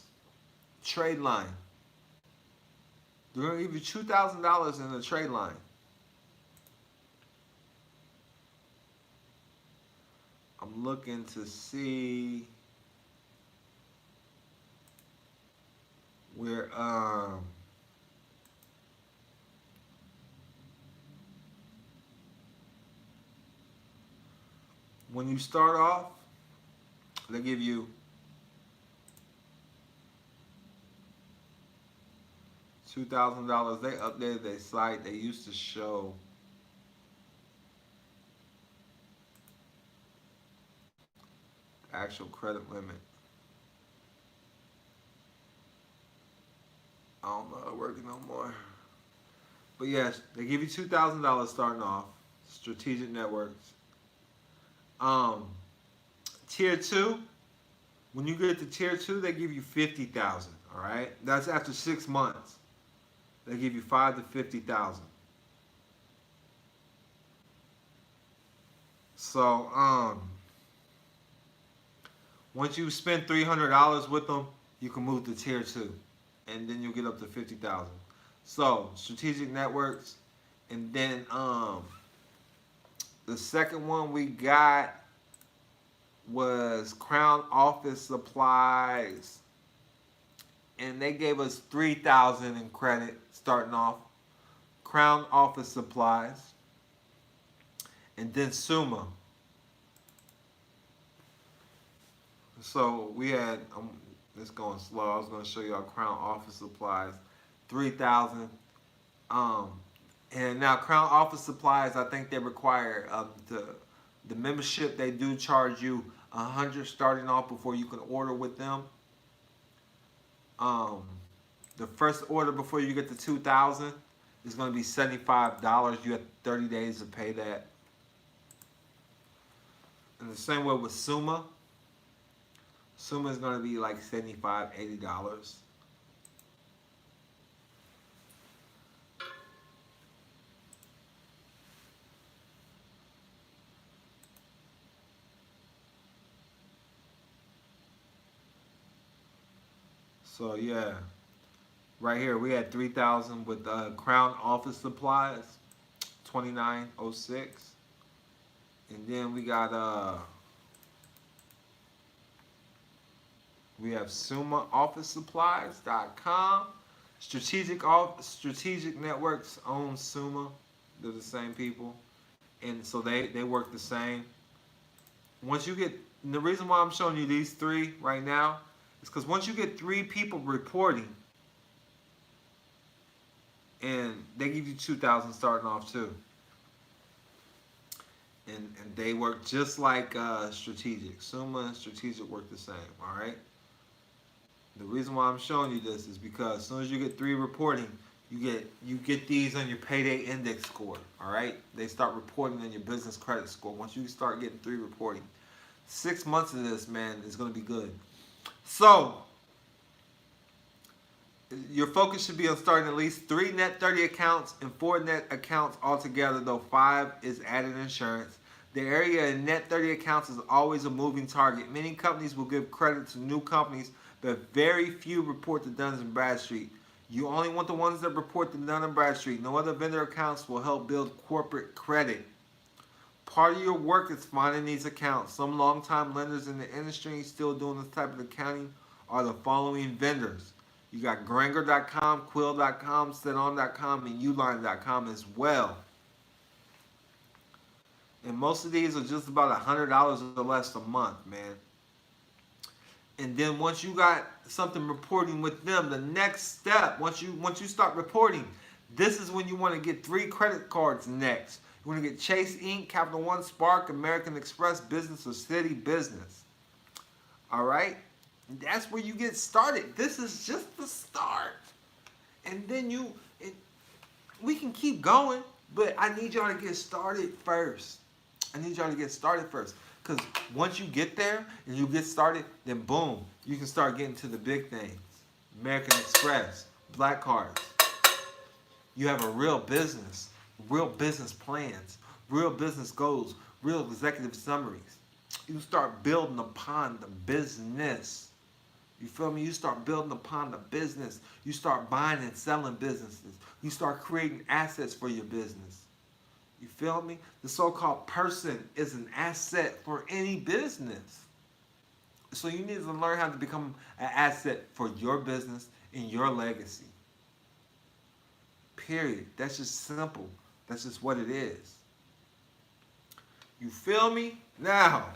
trade line. They're going to give you $2,000 in the trade line. I'm looking to see where when you start off, they give you $2,000. They updated their site. They used to show actual credit limit. I don't know, they're working no more. But yes, they give you $2,000 starting off. Strategic networks. Tier 2. When you get to tier 2, they give you $50,000. All right, that's after 6 months. They give you $5,000 to $50,000. So once you spend $300 with them, you can move to tier 2, and then you'll get up to $50,000. So strategic networks, and then the second one we got was Crown Office Supplies, and they gave us $3,000 in credit starting off. Crown Office Supplies, and then Summa. So we had, it's going slow. I was going to show y'all Crown Office Supplies, $3,000. And now Crown Office Supplies, I think they require the membership. They do charge you $100 starting off before you can order with them. The first order before you get to $2,000 is going to be $75. You have 30 days to pay that. And the same way with Summa. Summa is going to be like $75, $80. So yeah, right here we had $3,000 with Crown Office Supplies, $29.06, and then we got we have SummaOfficeSupplies.com. Strategic Networks owns Summa. They're the same people, and so they work the same. Once you get, and the reason why I'm showing you these three right now, because once you get 3 people reporting, and they give you $2,000 starting off too, and they work just like Strategic. Summa and Strategic work the same. All right. The reason why I'm showing you this is because as soon as you get 3 reporting, you get these on your payday index score. All right. They start reporting on your business credit score. Once you start getting 3 reporting, 6 months of this, man, is going to be good. So, your focus should be on starting at least 3 net 30 accounts and 4 net accounts altogether, though 5 is added insurance. The area in net 30 accounts is always a moving target. Many companies will give credit to new companies, but very few report to Dun & Bradstreet. You only want the ones that report to Dun & Bradstreet. No other vendor accounts will help build corporate credit. Part of your work is finding these accounts. Some longtime lenders in the industry still doing this type of accounting are the following vendors. You got Granger.com, Quill.com, Seton.com, and Uline.com as well. And most of these are just about $100 or less a month, man. And then once you got something reporting with them, the next step, once you start reporting, this is when you want to get 3 credit cards next. You want to get Chase Inc., Capital One, Spark, American Express, Business, or City Business. All right? That's where you get started. This is just the start. And then we can keep going, but I need y'all to get started first. I need y'all to get started first. Because once you get there and you get started, then boom, you can start getting to the big things. American Express, black cards. You have a real business plans, real business goals, real executive summaries. You start building upon the business. You feel me? You start building upon the business. You start buying and selling businesses. You start creating assets for your business. You feel me? The so-called person is an asset for any business. So you need to learn how to become an asset for your business and your legacy. Period. That's just simple. That's just what it is. You feel me? Now,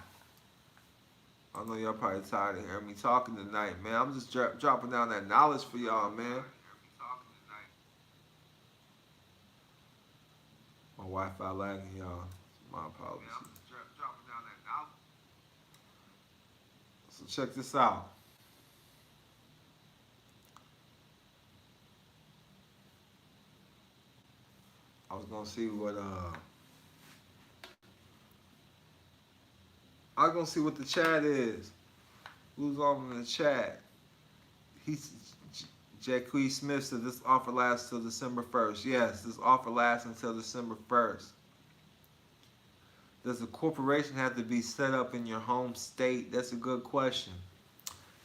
I know y'all probably tired of hearing me talking tonight, man. I'm just dropping down that knowledge for y'all, man. My Wi-Fi lagging, y'all. My apologies. So check this out. I was gonna see what the chat is. Who's on in the chat? Jacque Smith said this offer lasts till December 1st. Yes, this offer lasts until December 1st. Does a corporation have to be set up in your home state? That's a good question.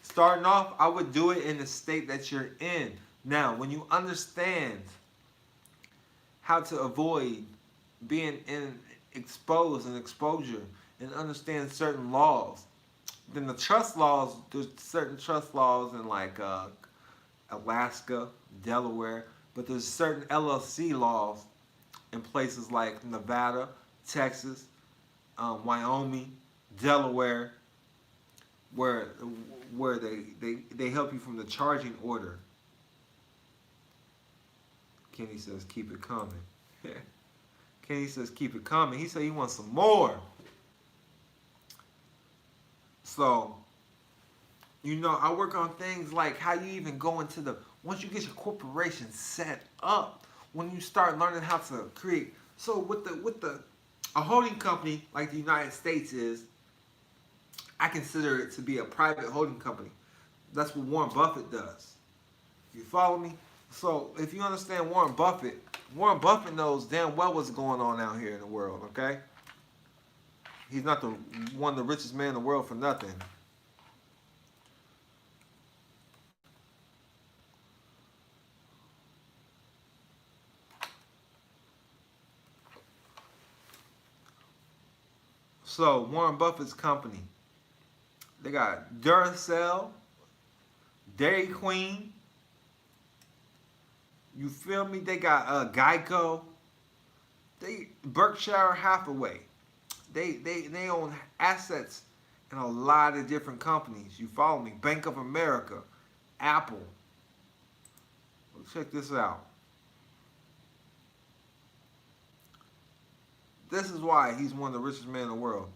Starting off, I would do it in the state that you're in. Now, when you understand how to avoid being exposed and exposure and understand certain laws, then the trust laws, there's certain trust laws in like Alaska, Delaware, but there's certain LLC laws in places like Nevada, Texas, Wyoming, Delaware, where they help you from the charging order. Kenny says keep it coming. Kenny says keep it coming. He said he wants some more. So, you know, I work on things like how you even go into once you get your corporation set up, when you start learning how to create. So with a holding company like the United States is, I consider it to be a private holding company. That's what Warren Buffett does. You follow me? So if you understand Warren Buffett knows damn well what's going on out here in the world, okay? He's not one of the richest men in the world for nothing. So Warren Buffett's company, they got Duracell, Dairy Queen. You feel me? They got Geico. Berkshire Hathaway. They own assets in a lot of different companies. You follow me? Bank of America, Apple. Well, check this out. This is why he's one of the richest men in the world.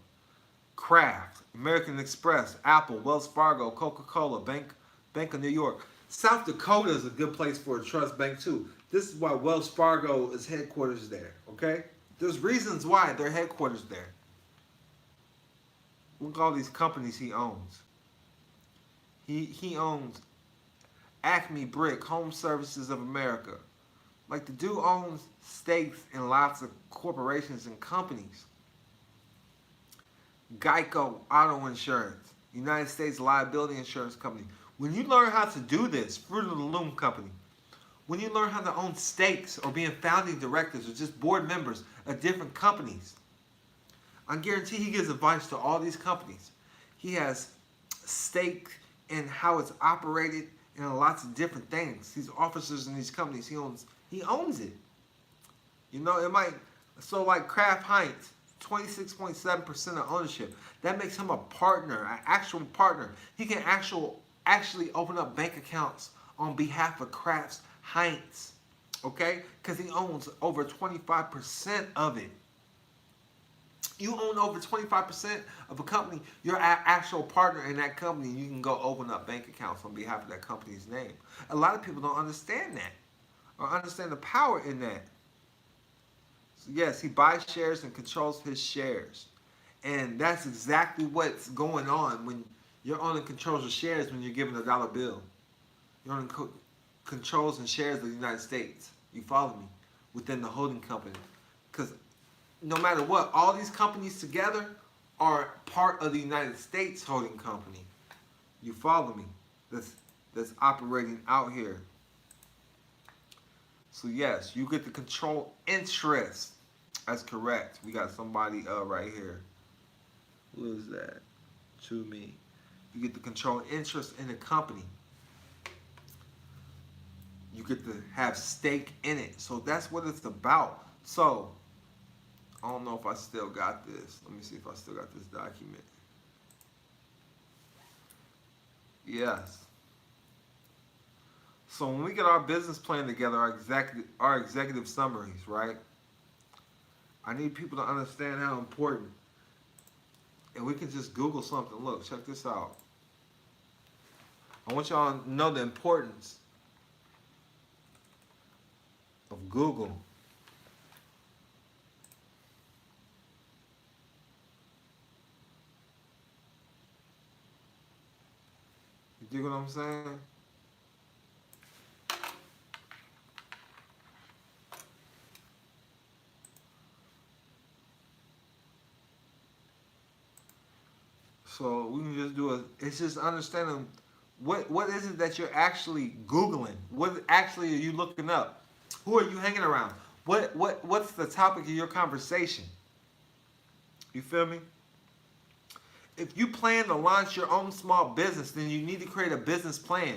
Kraft, American Express, Apple, Wells Fargo, Coca-Cola, Bank of New York. South Dakota is a good place for a trust bank too. This is why Wells Fargo is headquarters there, okay? There's reasons why they're headquarters there. Look at all these companies he owns. He owns Acme Brick, Home Services of America. Like the dude owns stakes in lots of corporations and companies. Geico Auto Insurance, United States Liability Insurance Company. When you learn how to do this, Fruit of the Loom Company, when you learn how to own stakes or being founding directors or just board members of different companies, I guarantee he gives advice to all these companies. He has stake in how it's operated and lots of different things. These officers in these companies, he owns it. You know, it might, so like Kraft Heinz, 26.7% of ownership. That makes him a partner, an actual partner. He can actually open up bank accounts on behalf of Kraft Heinz, okay? Because he owns over 25% of it. You own over 25% of a company. You're an actual partner in that company. You can go open up bank accounts on behalf of that company's name. A lot of people don't understand that or understand the power in that. So yes, he buys shares and controls his shares. And that's exactly what's going on when you're owning controls of shares when you're given a dollar bill. You're owning controls and shares of the United States. You follow me? Within the holding company. Because no matter what, all these companies together are part of the United States holding company. You follow me? That's operating out here. So yes, you get to control interest. That's correct. We got somebody right here. Who is that? To me. You get to control interest in the company. You get to have stake in it. So that's what it's about. So I don't know if I still got this. Let me see if I still got this document. Yes. So when we get our business plan together, our executive summaries, right? I need people to understand how important. And we can just Google something. Look, check this out. I want y'all to know the importance of Google. You dig what I'm saying? So we can just do it's just understanding what is it that you're actually Googling? What actually are you looking up? Who are you hanging around? What's the topic of your conversation? You feel me? If you plan to launch your own small business, then you need to create a business plan.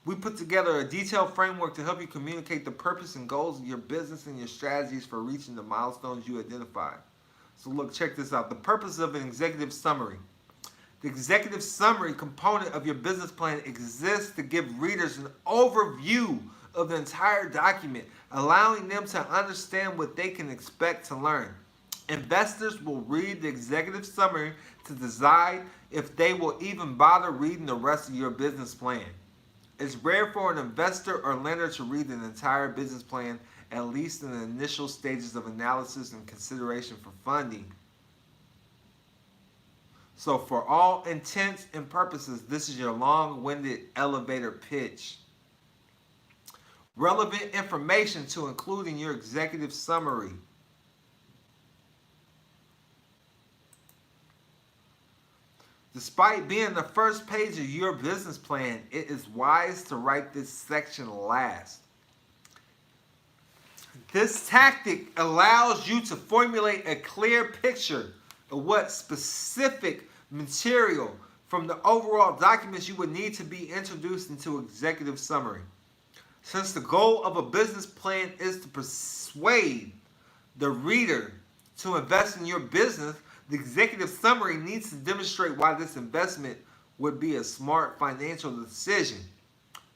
We put together a detailed framework to help you communicate the purpose and goals of your business and your strategies for reaching the milestones you identified. So look, check this out. The purpose of an executive summary. The executive summary component of your business plan exists to give readers an overview of the entire document, allowing them to understand what they can expect to learn. Investors will read the executive summary to decide if they will even bother reading the rest of your business plan. It's rare for an investor or lender to read an entire business plan, at least in the initial stages of analysis and consideration for funding. So for all intents and purposes, this is your long-winded elevator pitch. Relevant information to include in your executive summary. Despite being the first page of your business plan, it is wise to write this section last. This tactic allows you to formulate a clear picture of what specific material from the overall documents you would need to be introduced into executive summary. Since the goal of a business plan is to persuade the reader to invest in your business, the executive summary needs to demonstrate why this investment would be a smart financial decision.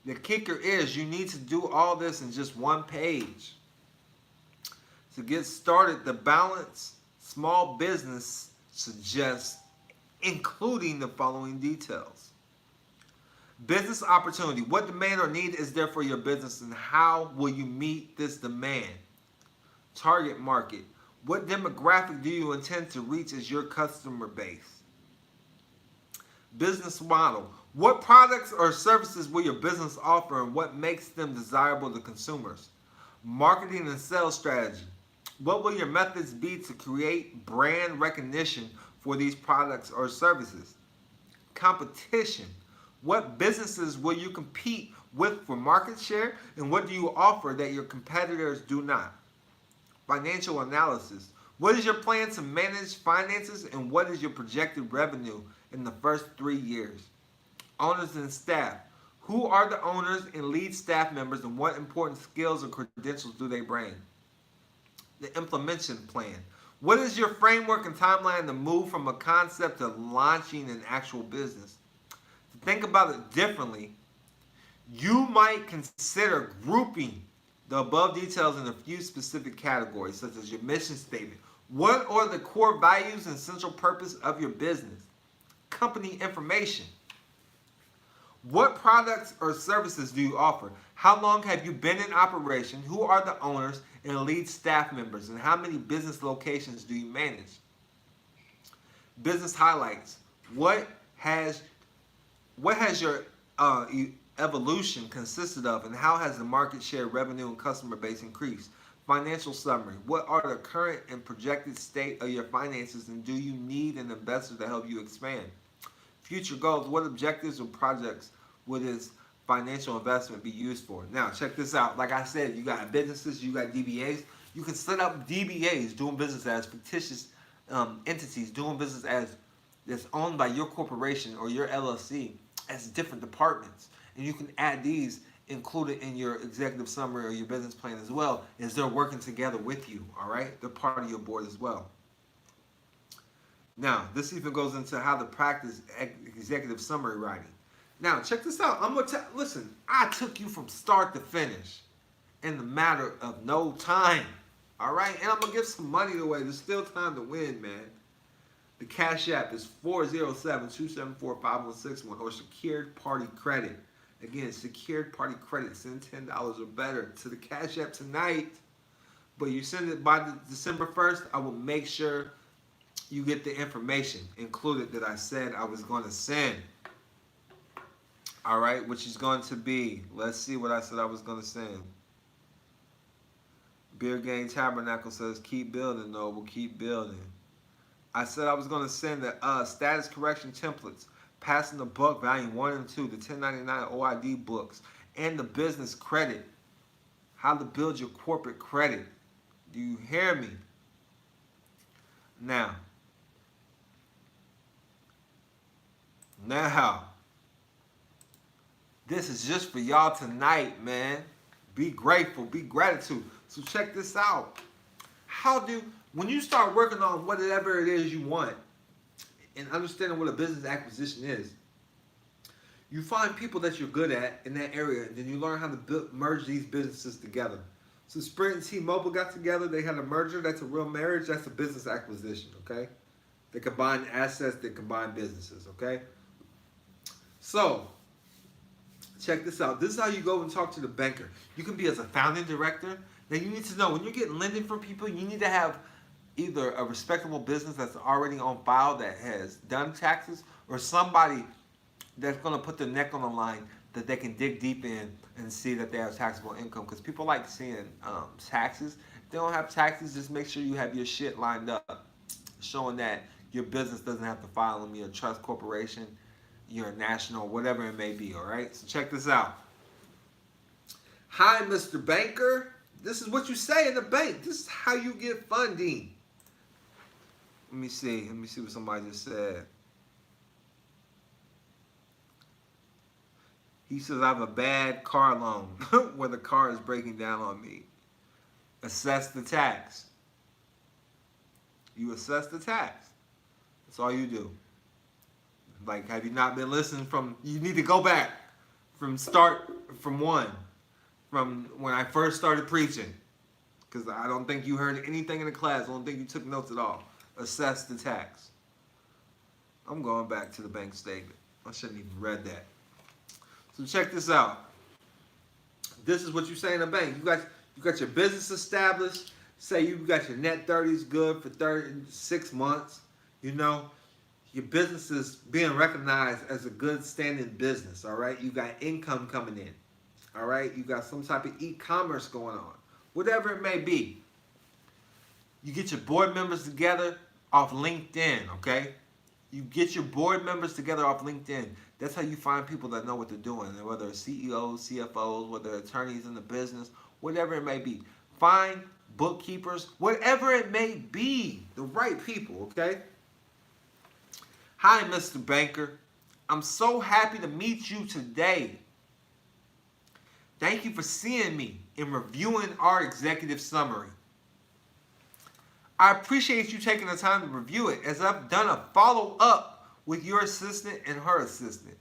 The kicker is you need to do all this in just one page. To get started, the Balanced Small Business suggests including the following details. Business opportunity. What demand or need is there for your business and how will you meet this demand? Target market. What demographic do you intend to reach as your customer base? Business model. What products or services will your business offer and what makes them desirable to consumers? Marketing and sales strategy. What will your methods be to create brand recognition for these products or services? Competition. What businesses will you compete with for market share and what do you offer that your competitors do not? Financial analysis. What is your plan to manage finances and what is your projected revenue in the first 3 years? Owners and staff. Who are the owners and lead staff members and what important skills or credentials do they bring? The implementation plan. What is your framework and timeline to move from a concept to launching an actual business? To think about it differently, you might consider grouping the above details in a few specific categories, such as your mission statement. What are the core values and central purpose of your business? Company information. What products or services do you offer? How long have you been in operation? Who are the owners and lead staff members? And how many business locations do you manage? Business highlights. What has your evolution consisted of, and how has the market share, revenue, and customer base increased? Financial summary. What are the current and projected state of your finances, and do you need an investor to help you expand? Future goals. What objectives or projects would this financial investment be used for? Now, check this out. Like I said, you got businesses, you got DBAs. You can set up DBAs, doing business as fictitious entities, doing business as that's owned by your corporation or your LLC as different departments. And you can add these included in your executive summary or your business plan as well, as they're working together with you, all right? They're part of your board as well. Now, this even goes into how to practice executive summary writing. Now, check this out. Listen, I took you from start to finish in the matter of no time, all right? And I'm going to give some money away. There's still time to win, man. The Cash App is 407-274-5161 or secured party credit. Again, secured party credit. Send $10 or better to the Cash App tonight. But you send it by December 1st, I will make sure you get the information included that I said I was going to send. All right, which is going to be, let's see what I said I was going to send. Beer Gang Tabernacle says, keep building, Noble, keep building. I said I was going to send the status correction templates, Passing the Buck, Volume 1 and 2, the 1099 OID books, and the business credit. How to build your corporate credit. Do you hear me? Now, this is just for y'all tonight, man. Be grateful, be gratitude. So check this out. When you start working on whatever it is you want and understanding what a business acquisition is, you find people that you're good at in that area, and then you learn how to merge these businesses together. So Sprint and T-Mobile got together. They had a merger. That's a real marriage. That's a business acquisition, okay? They combine assets. They combine businesses, okay? So check this out. This is how you go and talk to the banker. You can be as a founding director. Now you need to know when you're getting lending from people, you need to have either a respectable business that's already on file that has done taxes, or somebody that's going to put their neck on the line that they can dig deep in and see that they have taxable income. Because people like seeing taxes. If they don't have taxes, just make sure you have your shit lined up, showing that your business doesn't have to file them. You're a trust corporation, you're a national, whatever it may be, all right? So check this out. Hi, Mr. Banker. This is what you say in the bank. This is how you get funding. Let me see what somebody just said. He says, I have a bad car loan where the car is breaking down on me. Assess the tax. You assess the tax. That's all you do. Like, have you not been listening you need to go back from when I first started preaching. Because I don't think you heard anything in the class. I don't think you took notes at all. Assess the tax. I'm going back to the bank statement. I shouldn't even read that. So check this out. This is what you say in the bank. You got your business established. Say you got your net 30s good for 36 months. You know, your business is being recognized as a good standing business. All right. You got income coming in. All right. You got some type of e-commerce going on. Whatever it may be. You get your board members together off LinkedIn, okay? You get your board members together off LinkedIn. That's how you find people that know what they're doing, whether it's CEOs, CFOs, whether attorneys in the business, whatever it may be. Find bookkeepers, whatever it may be, the right people, okay? Hi, Mr. Banker. I'm so happy to meet you today. Thank you for seeing me and reviewing our executive summary. I appreciate you taking the time to review it, as I've done a follow-up with your assistant and her assistant.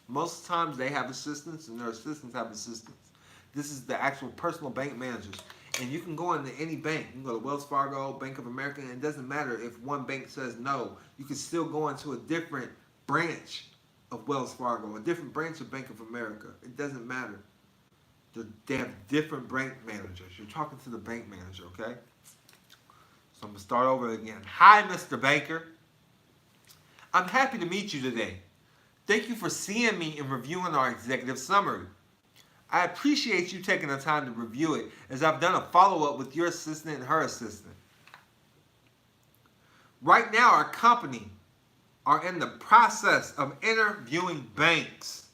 Most times they have assistants and their assistants have assistants. This is the actual personal bank managers. And you can go into any bank. You can go to Wells Fargo, Bank of America, and it doesn't matter if one bank says no. You can still go into a different branch of Wells Fargo, a different branch of Bank of America. It doesn't matter. They have different bank managers. You're talking to the bank manager, okay? So I'm going to start over again. Hi, Mr. Banker. I'm happy to meet you today. Thank you for seeing me and reviewing our executive summary. I appreciate you taking the time to review it, as I've done a follow-up with your assistant and her assistant. Right now, our company are in the process of interviewing banks.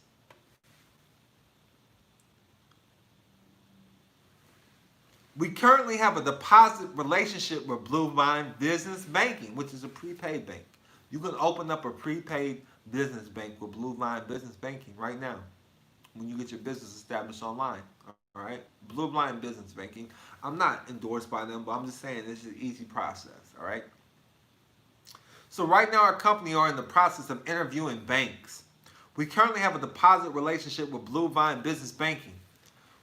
We currently have a deposit relationship with Blue Line Business Banking, which is a prepaid bank. You can open up a prepaid business bank with Blue Line Business Banking right now when you get your business established online. All right? Blue Line Business Banking. I'm not endorsed by them, but I'm just saying this is an easy process. All right? So right now our company are in the process of interviewing banks. We currently have a deposit relationship with Blue Line Business Banking.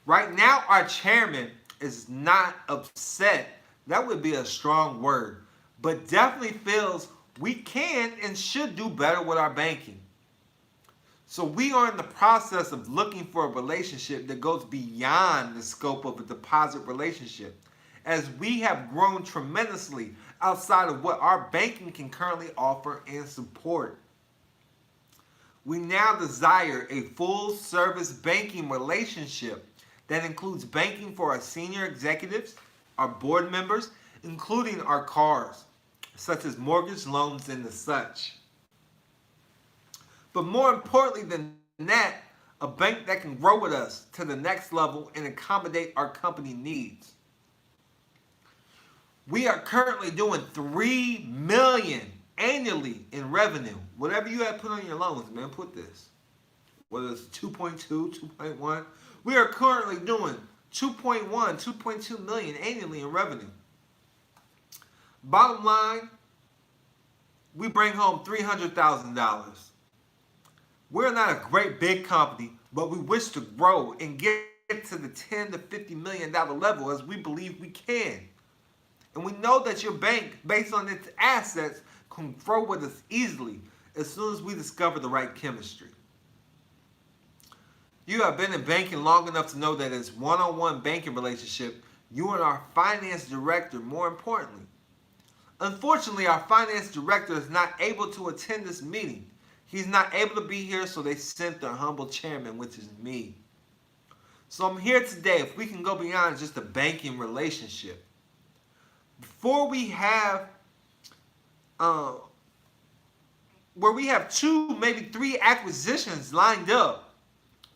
Right now our chairman is not upset. That would be a strong word. But definitely feels we can and should do better with our banking. So we are in the process of looking for a relationship that goes beyond the scope of a deposit relationship, as we have grown tremendously outside of what our banking can currently offer and support. We now desire a full-service banking relationship that includes banking for our senior executives, our board members, including our cars, such as mortgage loans and the such. But more importantly than that, a bank that can grow with us to the next level and accommodate our company needs. We are currently doing $3 million annually in revenue. Whatever you have put on your loans, man, put this. Whether it's 2.2, 2.1. We are currently doing 2.1, 2.2 million annually in revenue. Bottom line, we bring home $300,000. We're not a great big company, but we wish to grow and get to the $10 to $50 million level as we believe we can. And we know that your bank, based on its assets, can grow with us easily as soon as we discover the right chemistry. You have been in banking long enough to know that it's one-on-one banking relationship, you and our finance director, more importantly. Unfortunately, our finance director is not able to attend this meeting. He's not able to be here, so they sent their humble chairman, which is me. So I'm here today, if we can go beyond just a banking relationship. Before we have, where we have 2, maybe 3 acquisitions lined up.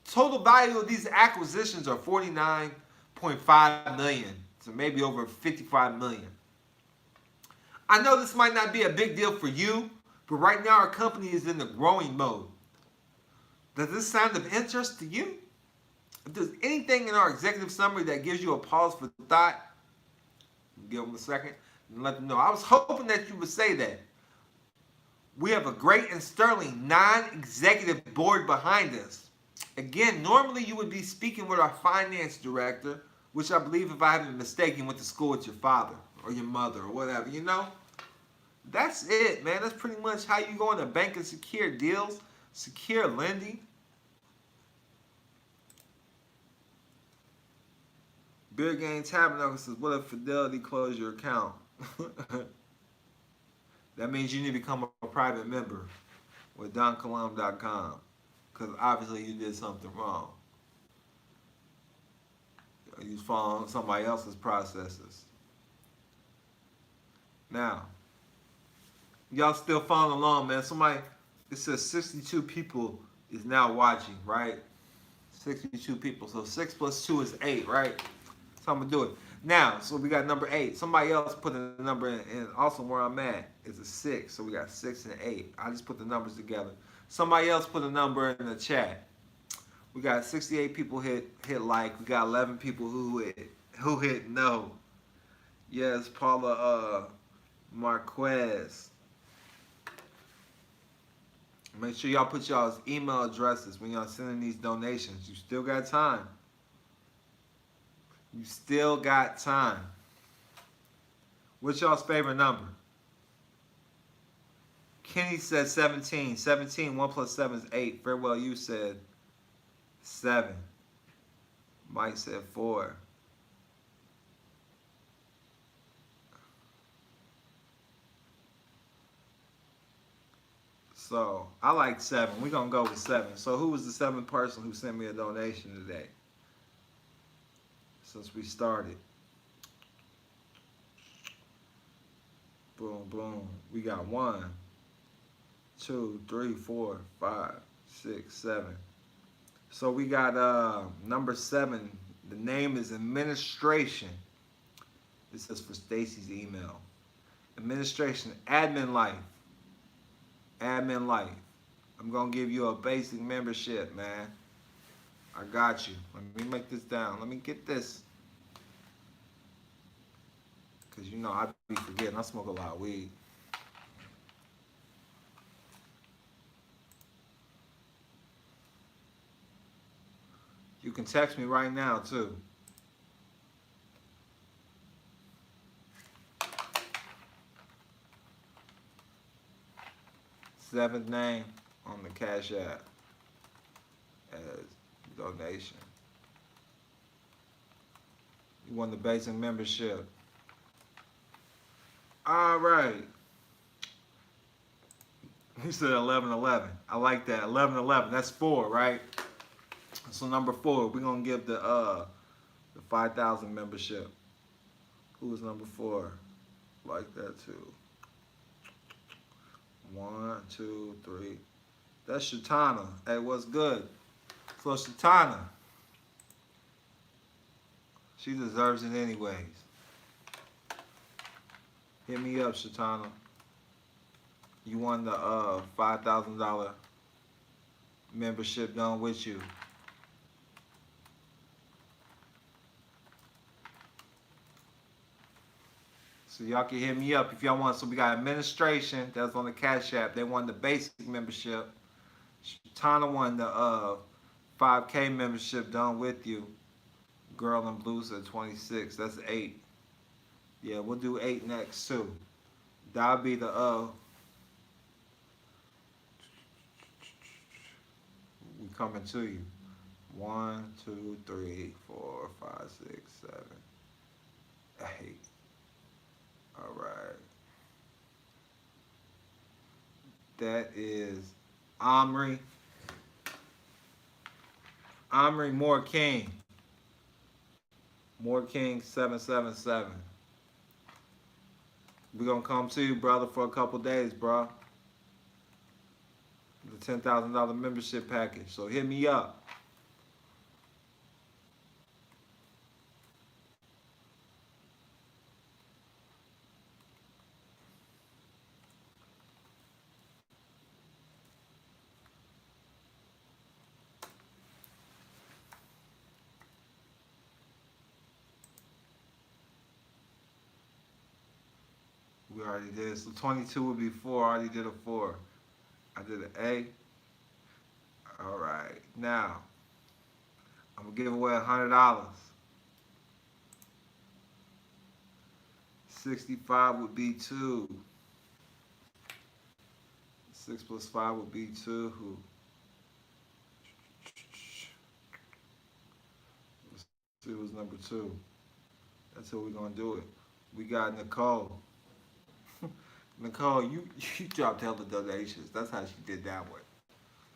Total value of these acquisitions are $49.5 million, so maybe over $55 million. I know this might not be a big deal for you, but right now our company is in the growing mode. Does this sound of interest to you? If there's anything in our executive summary that gives you a pause for thought, give them a second and let them know. I was hoping that you would say that. We have a great and sterling non-executive board behind us. Again, normally you would be speaking with our finance director, which I believe, if I haven't been mistaken, went to school with your father or your mother or whatever, you know? That's it, man. That's pretty much how you go into bank and secure deals, secure lending. Beer Gang Tabernacle says, what if Fidelity closed your account? That means you need to become a private member with donkilam.com, because obviously you did something wrong. You was following somebody else's processes. Now, y'all still following along, man. Somebody, it says 62 people is now watching, right? 62 people. So 6 plus 2 is 8, right? So I'm going to do it. Now, so we got number 8. Somebody else put a number in, and also where I'm at is a 6. So we got 6 and 8. I just put the numbers together. Somebody else put a number in the chat. We got 68 people hit like. We got 11 people who hit no. Yes, Paula Marquez. Make sure y'all put y'all's email addresses when y'all sending these donations. You still got time. You still got time. What's y'all's favorite number? Kenny said 17. 17, 1 plus 7 is 8. Farewell, you said 7. Mike said 4. So, I like 7. We're going to go with 7. So, who was the 7th person who sent me a donation today? Since we started. Boom, boom. We got 1, 2, 3, 4, 5, 6, 7. So we got number 7. The name is Administration. This is for Stacy's email. Administration, admin life. Admin life. I'm gonna give you a basic membership, man. I got you. Let me make this down. Let me get this. Cause you know I be forgetting. I smoke a lot of weed. You can text me right now too. Seventh name on the Cash App as donation. You won the basic membership. All right. He said 11-11. I like that. 11-11. That's 4, right? So number 4, we're gonna give the 5,000 membership. Who was number 4? Like that too. 1, 2, 3. That's Shatana. Hey, what's good? So Shatana, she deserves it anyways. Hit me up, Shatana. You won the $5,000 membership done with you. So y'all can hit me up if y'all want. So we got administration that's on the Cash App. They won the basic membership. Shatana won the 5K membership done with you. Girl in Blue said 26. That's 8. Yeah, we'll do 8 next too. That'll be the we coming to you. 1, 2, 3, 4, 5, 6, 7, 8. All right. That is Omri. Omri Moore King. Moore King 777. We're gonna come to you, brother, for a couple days, bro. The $10,000 membership package. So hit me up. We already did. So 22 would be 4. I already did a 4. I did an A. All right. Now, I'm going to give away $100. 65 would be 2. 6 plus 5 would be 2. Let's see who's number 2. That's how we're going to do it. We got Nicole. Nicole, you dropped hella donations. That's how she did that one.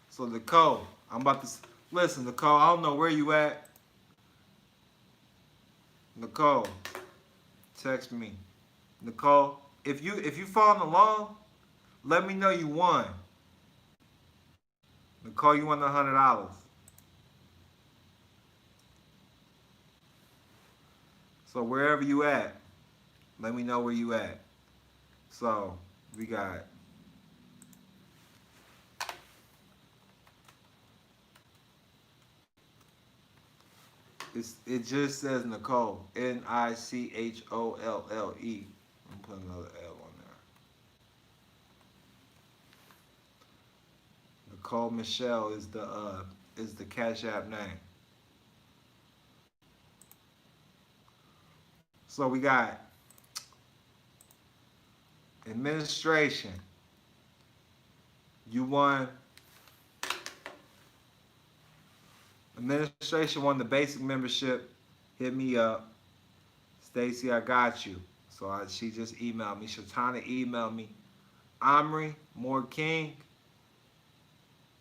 So Nicole, I'm about to listen. Nicole, I don't know where you at. Nicole, text me. Nicole, if you following along, let me know you won. Nicole, you won the $100. So wherever you at, let me know where you at. So we got it just says Nicole. Nicholle. I'm putting another L on there. Nicole Michelle is the Cash App name. So we got administration. You won. Administration won the basic membership. Hit me up. Stacy, I got you. So she just emailed me. Shatana emailed me. Omri, Moore King.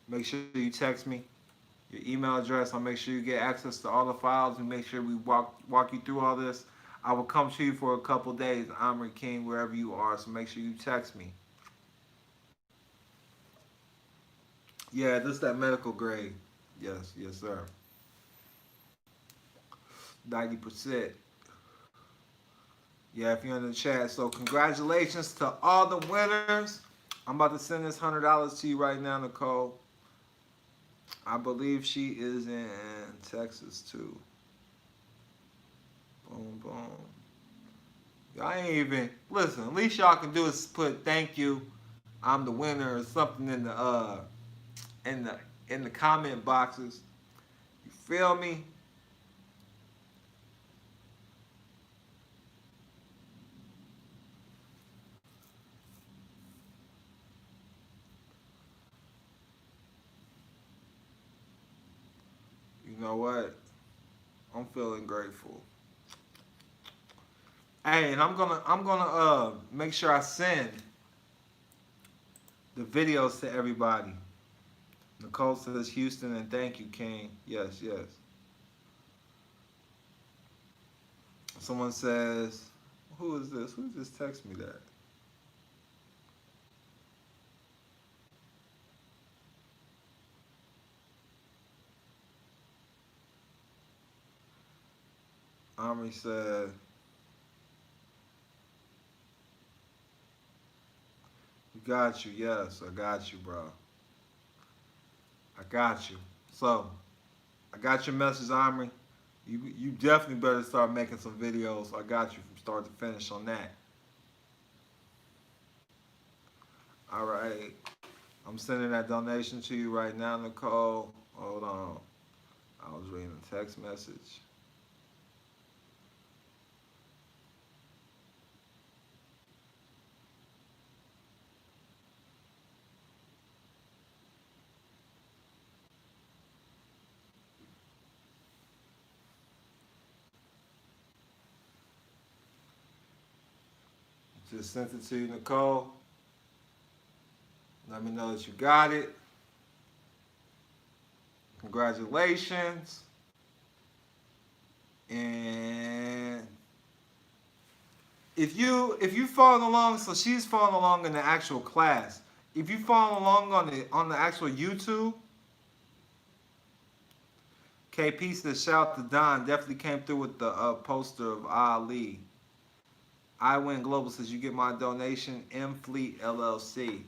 Make sure you text me your email address. I'll make sure you get access to all the files and make sure we walk you through all this. I will come to you for a couple days, Omri King, wherever you are. So make sure you text me. Yeah, this is that medical grade. Yes, yes, sir. 90%. Yeah, if you're in the chat. So congratulations to all the winners. I'm about to send this $100 to you right now, Nicole. I believe she is in Texas too. Boom, boom. Y'all ain't even listen. At least y'all can do is put thank you. I'm the winner or something in the comment boxes. You feel me? You know what? I'm feeling grateful. Hey, and I'm gonna make sure I send the videos to everybody. Nicole says Houston and thank you, King. Yes, yes. Someone says, who is this? Who just texted me that? Omri said, "We got you." Yes, I got you, bro. I got you. So, I got your message, Omri. You definitely better start making some videos. I got you from start to finish on that. All right. I'm sending that donation to you right now, Nicole. Hold on. I was reading a text message. Just sent it to you, Nicole. Let me know that you got it. Congratulations. And if you following along, so she's following along in the actual class. If you following along on the actual YouTube, KP says shout to Don. Definitely came through with the poster of Ali. I Win Global says you get my donation. M Fleet LLC.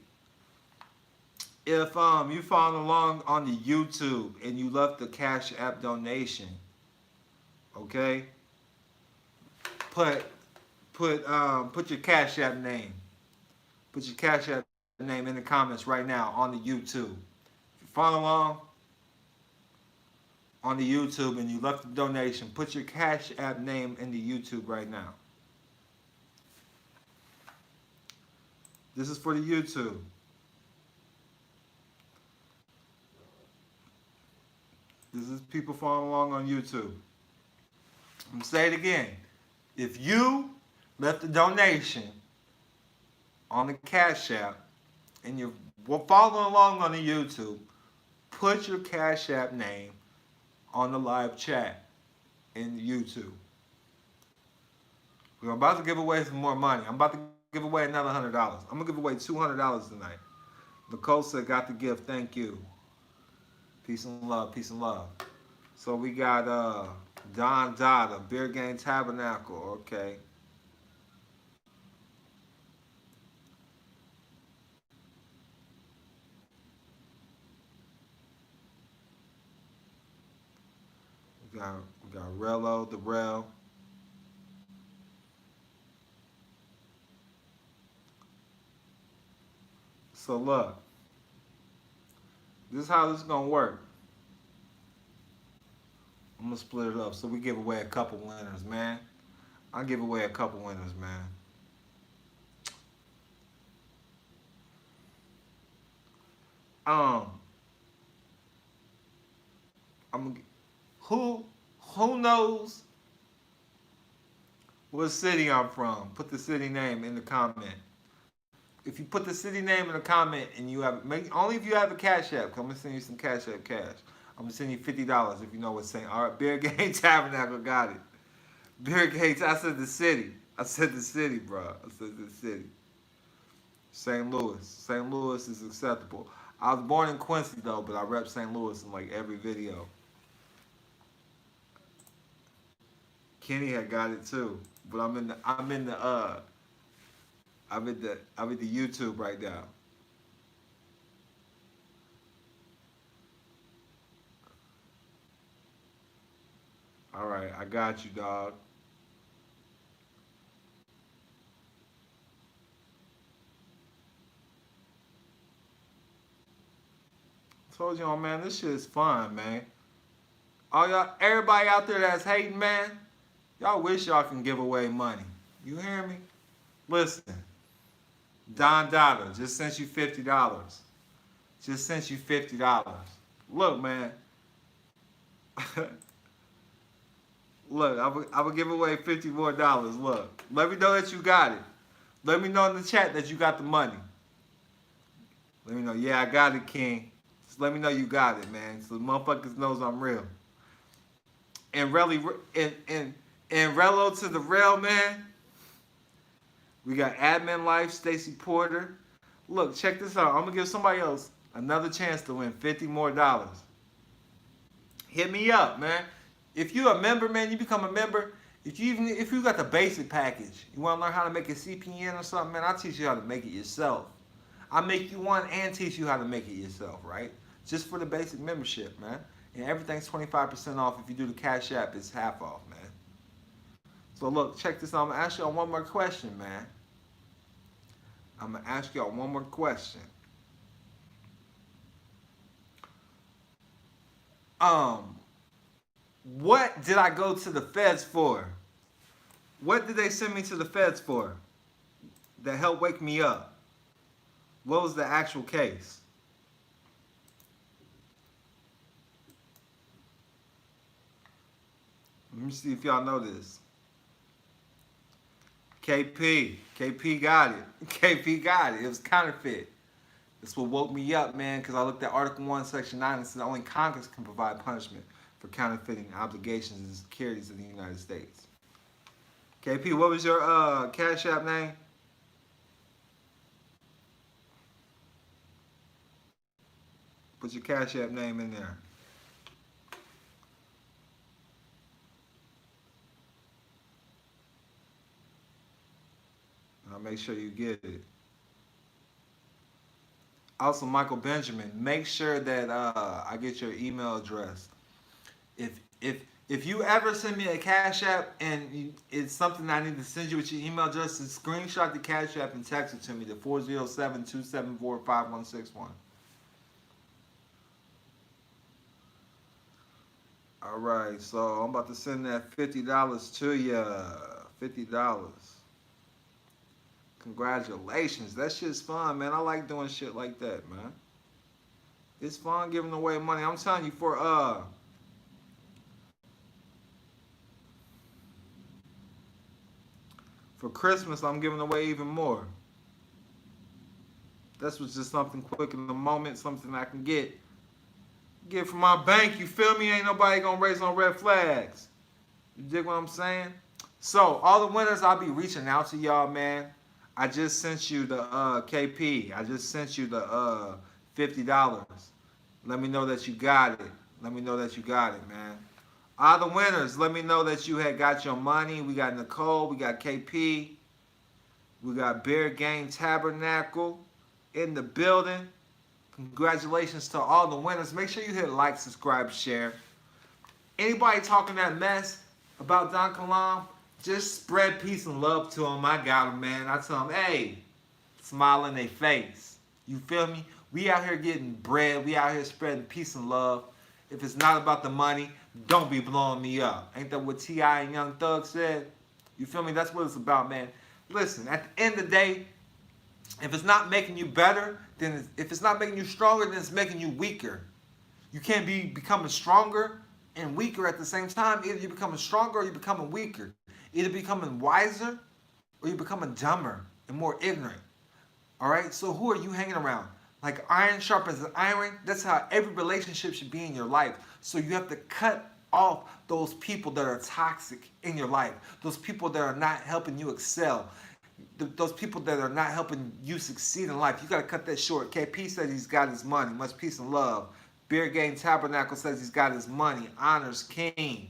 If you following along on the YouTube and you left the Cash App donation, okay, put your Cash App name. Put your Cash App name in the comments right now on the YouTube. If you follow along on the YouTube and you left the donation, put your Cash App name in the YouTube right now. This is for the YouTube. This is people following along on YouTube. I'm going to say it again. If you left a donation on the Cash App and you're following along on the YouTube, put your Cash App name on the live chat in YouTube. We're about to give away some more money. I'm about to give away another $100. I'm going to give away $200 tonight. Nicole said, got the gift. Thank you. Peace and love. Peace and love. So we got Don Dada, Beer Gang Tabernacle. Okay. We got Rello, the Rel. So look, this is how this is gonna work. I'm gonna split it up so we give away a couple winners, man. I'll give away a couple winners, man. I'm who knows what city I'm from? Put the city name in the comment. If you put the city name in the comment and you have only if you have a Cash App, I'm gonna send you some Cash App cash. I'm gonna send you $50 if you know what's saying. All right, Beer Game Tabernacle got it. Beer Gates, I said the city. I said the city, bro. I said the city. St. Louis. St. Louis is acceptable. I was born in Quincy though, but I rep St. Louis in like every video. Kenny had got it too, but I'm in the YouTube right now. All right, I got you, dog. Told y'all, man, this shit is fun, man. All y'all, everybody out there that's hating, man, y'all wish y'all can give away money. You hear me? Listen, Don Dada just sent you $50. Just sent you $50. Look, man. Look, I would give away $50 more. Look, let me know that you got it. Let me know in the chat that you got the money. Let me know. Yeah, I got it, King. Just let me know you got it, man. So the motherfuckers knows I'm real. And really, and Relo to the rail, man. We got Admin Life, Stacy Porter. Look, check this out. I'm gonna give somebody else another chance to win $50 more. Hit me up, man. If you a member, man, you become a member. If you got the basic package, you want to learn how to make a CPN or something, man, I'll teach you how to make it yourself. I'll make you one and teach you how to make it yourself, right? Just for the basic membership, man. And everything's 25% off. If you do the Cash App, it's half off, man. So look, check this out. I'm going to ask y'all one more question, man. I'm going to ask y'all one more question. What did I go to the feds for? What did they send me to the feds for that helped wake me up? What was the actual case? Let me see if y'all know this. KP got it. KP got it. It was counterfeit. That's what woke me up, man, because I looked at Article 1, Section 9, and said only Congress can provide punishment for counterfeiting obligations and securities of the United States. KP, what was your Cash App name? Put your Cash App name in there. I'll make sure you get it. Also, Michael Benjamin, make sure that I get your email address. If you ever send me a Cash App and it's something I need to send you with your email address, just screenshot the Cash App and text it to me to 407-274-5161. All right, so I'm about to send that $50 to you. $50. Congratulations. That shit's fun, man. I like doing shit like that, man. It's fun giving away money. I'm telling you, for Christmas, I'm giving away even more. This was just something quick in the moment, something I can get from my bank. You feel me? Ain't nobody gonna raise no red flags. You dig what I'm saying? So all the winners, I'll be reaching out to y'all, man. I just sent you the KP. I just sent you the $50. Let me know that you got it. Let me know that you got it, man. All the winners, let me know that you had got your money. We got Nicole. We got KP. We got Bear Game Tabernacle in the building. Congratulations to all the winners. Make sure you hit like, subscribe, share. Anybody talking that mess about Don Kilam, just spread peace and love to them. I got them, man. I tell them, hey, smile in their face. You feel me? We out here getting bread. We out here spreading peace and love. If it's not about the money, don't be blowing me up. Ain't that what T.I. and Young Thug said? You feel me? That's what it's about, man. Listen, at the end of the day, if it's not making you better, then if it's not making you stronger, then it's making you weaker. You can't be becoming stronger and weaker at the same time. Either you're becoming stronger or you're becoming weaker. Either becoming wiser or you're becoming dumber and more ignorant. All right? So who are you hanging around? Like iron sharpens iron. That's how every relationship should be in your life. So you have to cut off those people that are toxic in your life. Those people that are not helping you excel. Those people that are not helping you succeed in life. You got to cut that short. KP says he's got his money. Much peace and love. Beer Game Tabernacle says he's got his money. Honors King.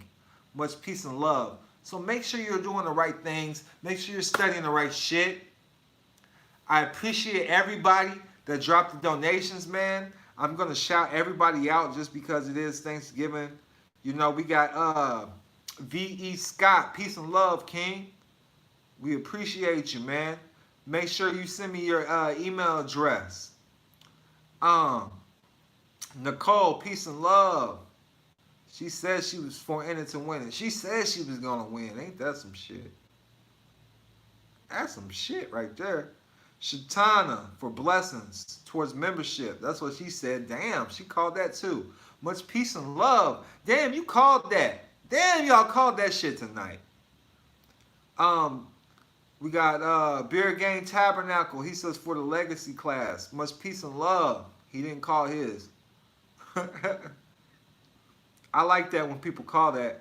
Much peace and love. So make sure you're doing the right things. Make sure you're studying the right shit. I appreciate everybody that dropped the donations, man. I'm going to shout everybody out just because it is Thanksgiving. You know, we got V.E. Scott. Peace and love, King. We appreciate you, man. Make sure you send me your email address. Nicole, peace and love. She said she was for in it to win it. She said she was going to win. Ain't that some shit? That's some shit right there. Shatana for blessings towards membership. That's what she said. Damn, she called that too. Much peace and love. Damn, you called that. Damn, y'all called that shit tonight. We got Beer Game Tabernacle. He says for the legacy class. Much peace and love. He didn't call his. I like that when people call that.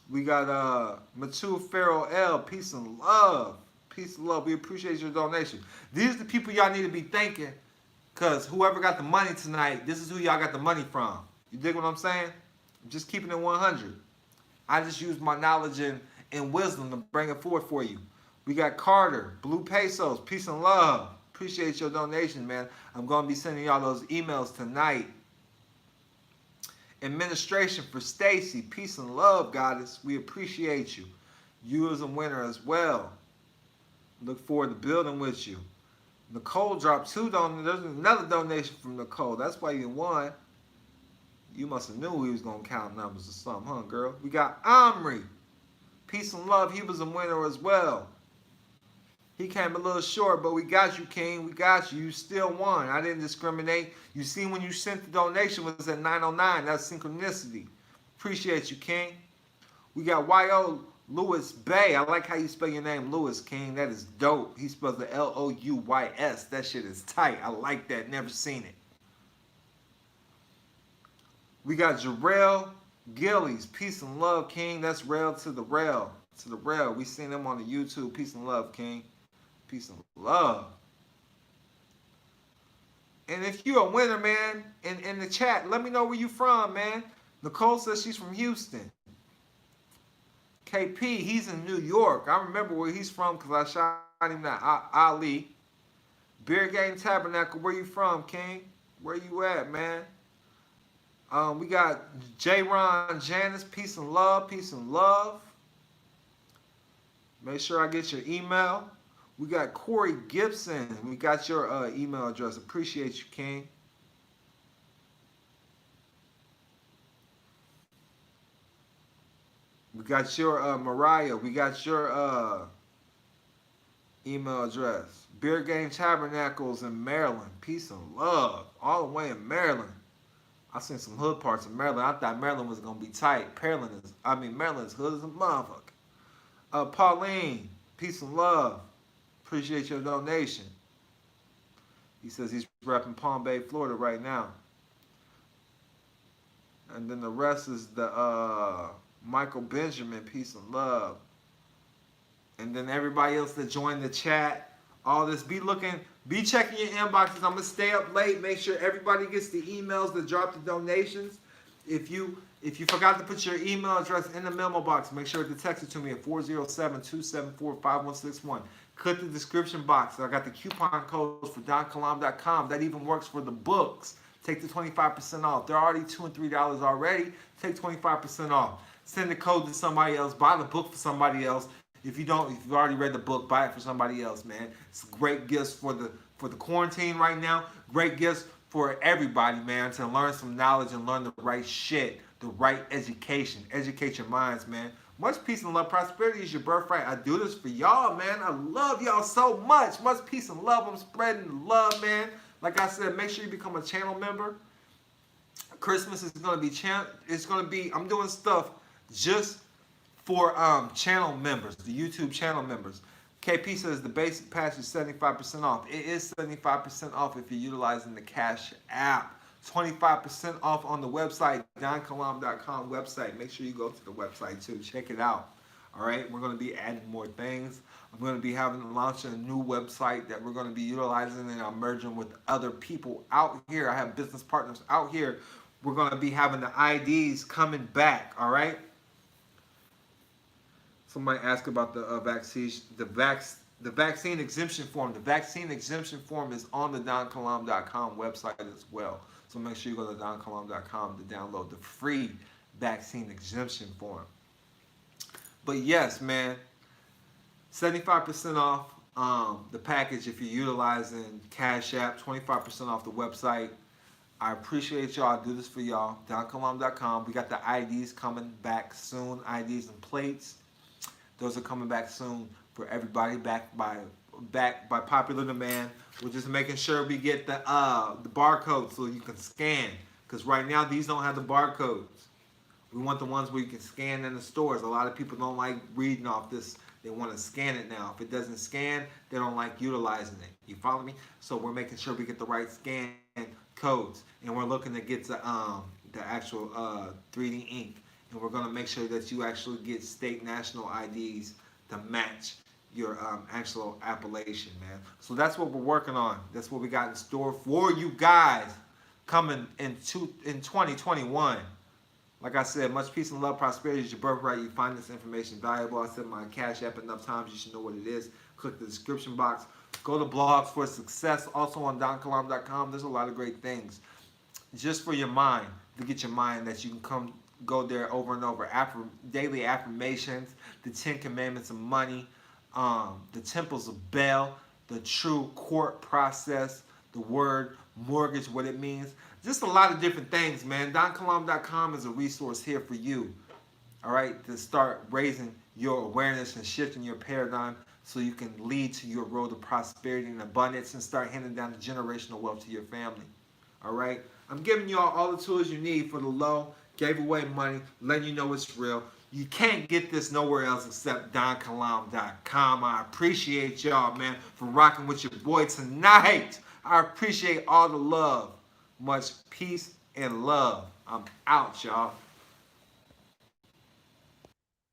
We got Matu Farrell L. Peace and love. Peace and love. We appreciate your donation. These are the people y'all need to be thanking. Because whoever got the money tonight, this is who y'all got the money from. You dig what I'm saying? I'm just keeping it 100. I just use my knowledge and wisdom to bring it forward for you. We got Carter, Blue Pesos, peace and love. Appreciate your donation, man. I'm going to be sending y'all those emails tonight. Administration for Stacy, peace and love, goddess. We appreciate you. You as a winner as well. Look forward to building with you. Nicole dropped 2 donations. There's another donation from Nicole. That's why you won. You must have knew he was going to count numbers or something, huh, girl? We got Omri. Peace and love. He was a winner as well. He came a little short, but we got you, King. We got you. You still won. I didn't discriminate. You see, when you sent the donation, it was at 909. That's synchronicity. Appreciate you, King. We got Y.O. Lewis Bay. I like how you spell your name, Lewis, King. That is dope. He spells the L-O-U-Y-S. That shit is tight. I like that. Never seen it. We got Jarrell Gillies. Peace and love, King. That's rail to the rail. To the rail. We seen them on the YouTube. Peace and love, King. Peace and love. And if you're a winner, man, in the chat, let me know where you from, man. Nicole says she's from Houston. KP, he's in New York. I remember where he's from because I shot him that Ali. Beer Game Tabernacle, where you from, King? Where you at, man? We got J-Ron Janice, peace and love, peace and love. Make sure I get your email. We got Corey Gibson. We got your email address. Appreciate you, King. We got your Mariah. We got your email address. Beer Game Tabernacles in Maryland. Peace and love. All the way in Maryland. I seen some hood parts of Maryland. I thought Maryland was gonna be tight. Maryland's hood as a motherfucker. Pauline, peace and love. Appreciate your donation. He says he's repping Palm Bay, Florida right now. And then the rest is the Michael Benjamin, peace and love. And then everybody else that joined the chat, all this, be checking your inboxes. I'm gonna stay up late, make sure everybody gets the emails that drop the donations. If you forgot to put your email address in the memo box, make sure to text it to me at 407-274-5161. Click the description box. I got the coupon codes for donkalam.com. That even works for the books. Take the 25% off. They're already $2 and $3 already. Take 25% off. Send the code to somebody else. Buy the book for somebody else. If you've already read the book, buy it for somebody else, man. It's great gifts for the quarantine right now. Great gifts for everybody, man, to learn some knowledge and learn the right shit, the right education. Educate your minds, man. Much peace and love. Prosperity is your birthright. I do this for y'all, man. I love y'all so much. Much peace and love. I'm spreading the love, man. Like I said, make sure you become a channel member. Christmas is gonna be I'm doing stuff just for channel members, the YouTube channel members. KP says the basic pass is 75% off. It is 75% off if you're utilizing the Cash App. 25% off on the website, donkalam.com website. Make sure you go to the website too. Check it out. All right, we're going to be adding more things. I'm going to be launching a new website that we're going to be utilizing, and I'm merging with other people out here. I have business partners out here. We're going to be having the IDs coming back. All right. Somebody asked about the vaccine exemption form. The vaccine exemption form is on the donkalam.com website as well. So make sure you go to donkalam.com to download the free vaccine exemption form. But yes, man, 75% off the package if you're utilizing Cash App, 25% off the website. I appreciate y'all. I do this for y'all. donkalam.com. We got the IDs coming back soon. IDs and plates. Those are coming back soon for everybody, back by popular demand. We're just making sure we get the barcode so you can scan. Because right now these don't have the barcodes. We want the ones where you can scan in the stores. A lot of people don't like reading off this. They want to scan it now. If it doesn't scan, they don't like utilizing it. You follow me? So we're making sure we get the right scan codes. And we're looking to get the actual 3D ink. And we're going to make sure that you actually get state national IDs to match your actual appellation, man. So that's what we're working on. That's what we got in store for you guys coming in 2021. Like I said, much peace and love, prosperity is your birthright. You find this information valuable. I said my Cash App enough times, you should know what it is. Click the description box. Go to Blogs for Success. Also on donkalam.com. There's a lot of great things. Just for your mind, to get your mind that you can go there over and over. Daily affirmations, the 10 commandments of money, the temples of Bel, the true court process, the word mortgage, what it means. Just a lot of different things, man. donkalam.com is a resource here for you, all right, to start raising your awareness and shifting your paradigm so you can lead to your road of prosperity and abundance and start handing down the generational wealth to your family, all right? I'm giving you all the tools you need for the low, gave away money, letting you know it's real. You can't get this nowhere else except donkalam.com. I appreciate y'all, man, for rocking with your boy tonight. I appreciate all the love. Much peace and love. I'm out, y'all.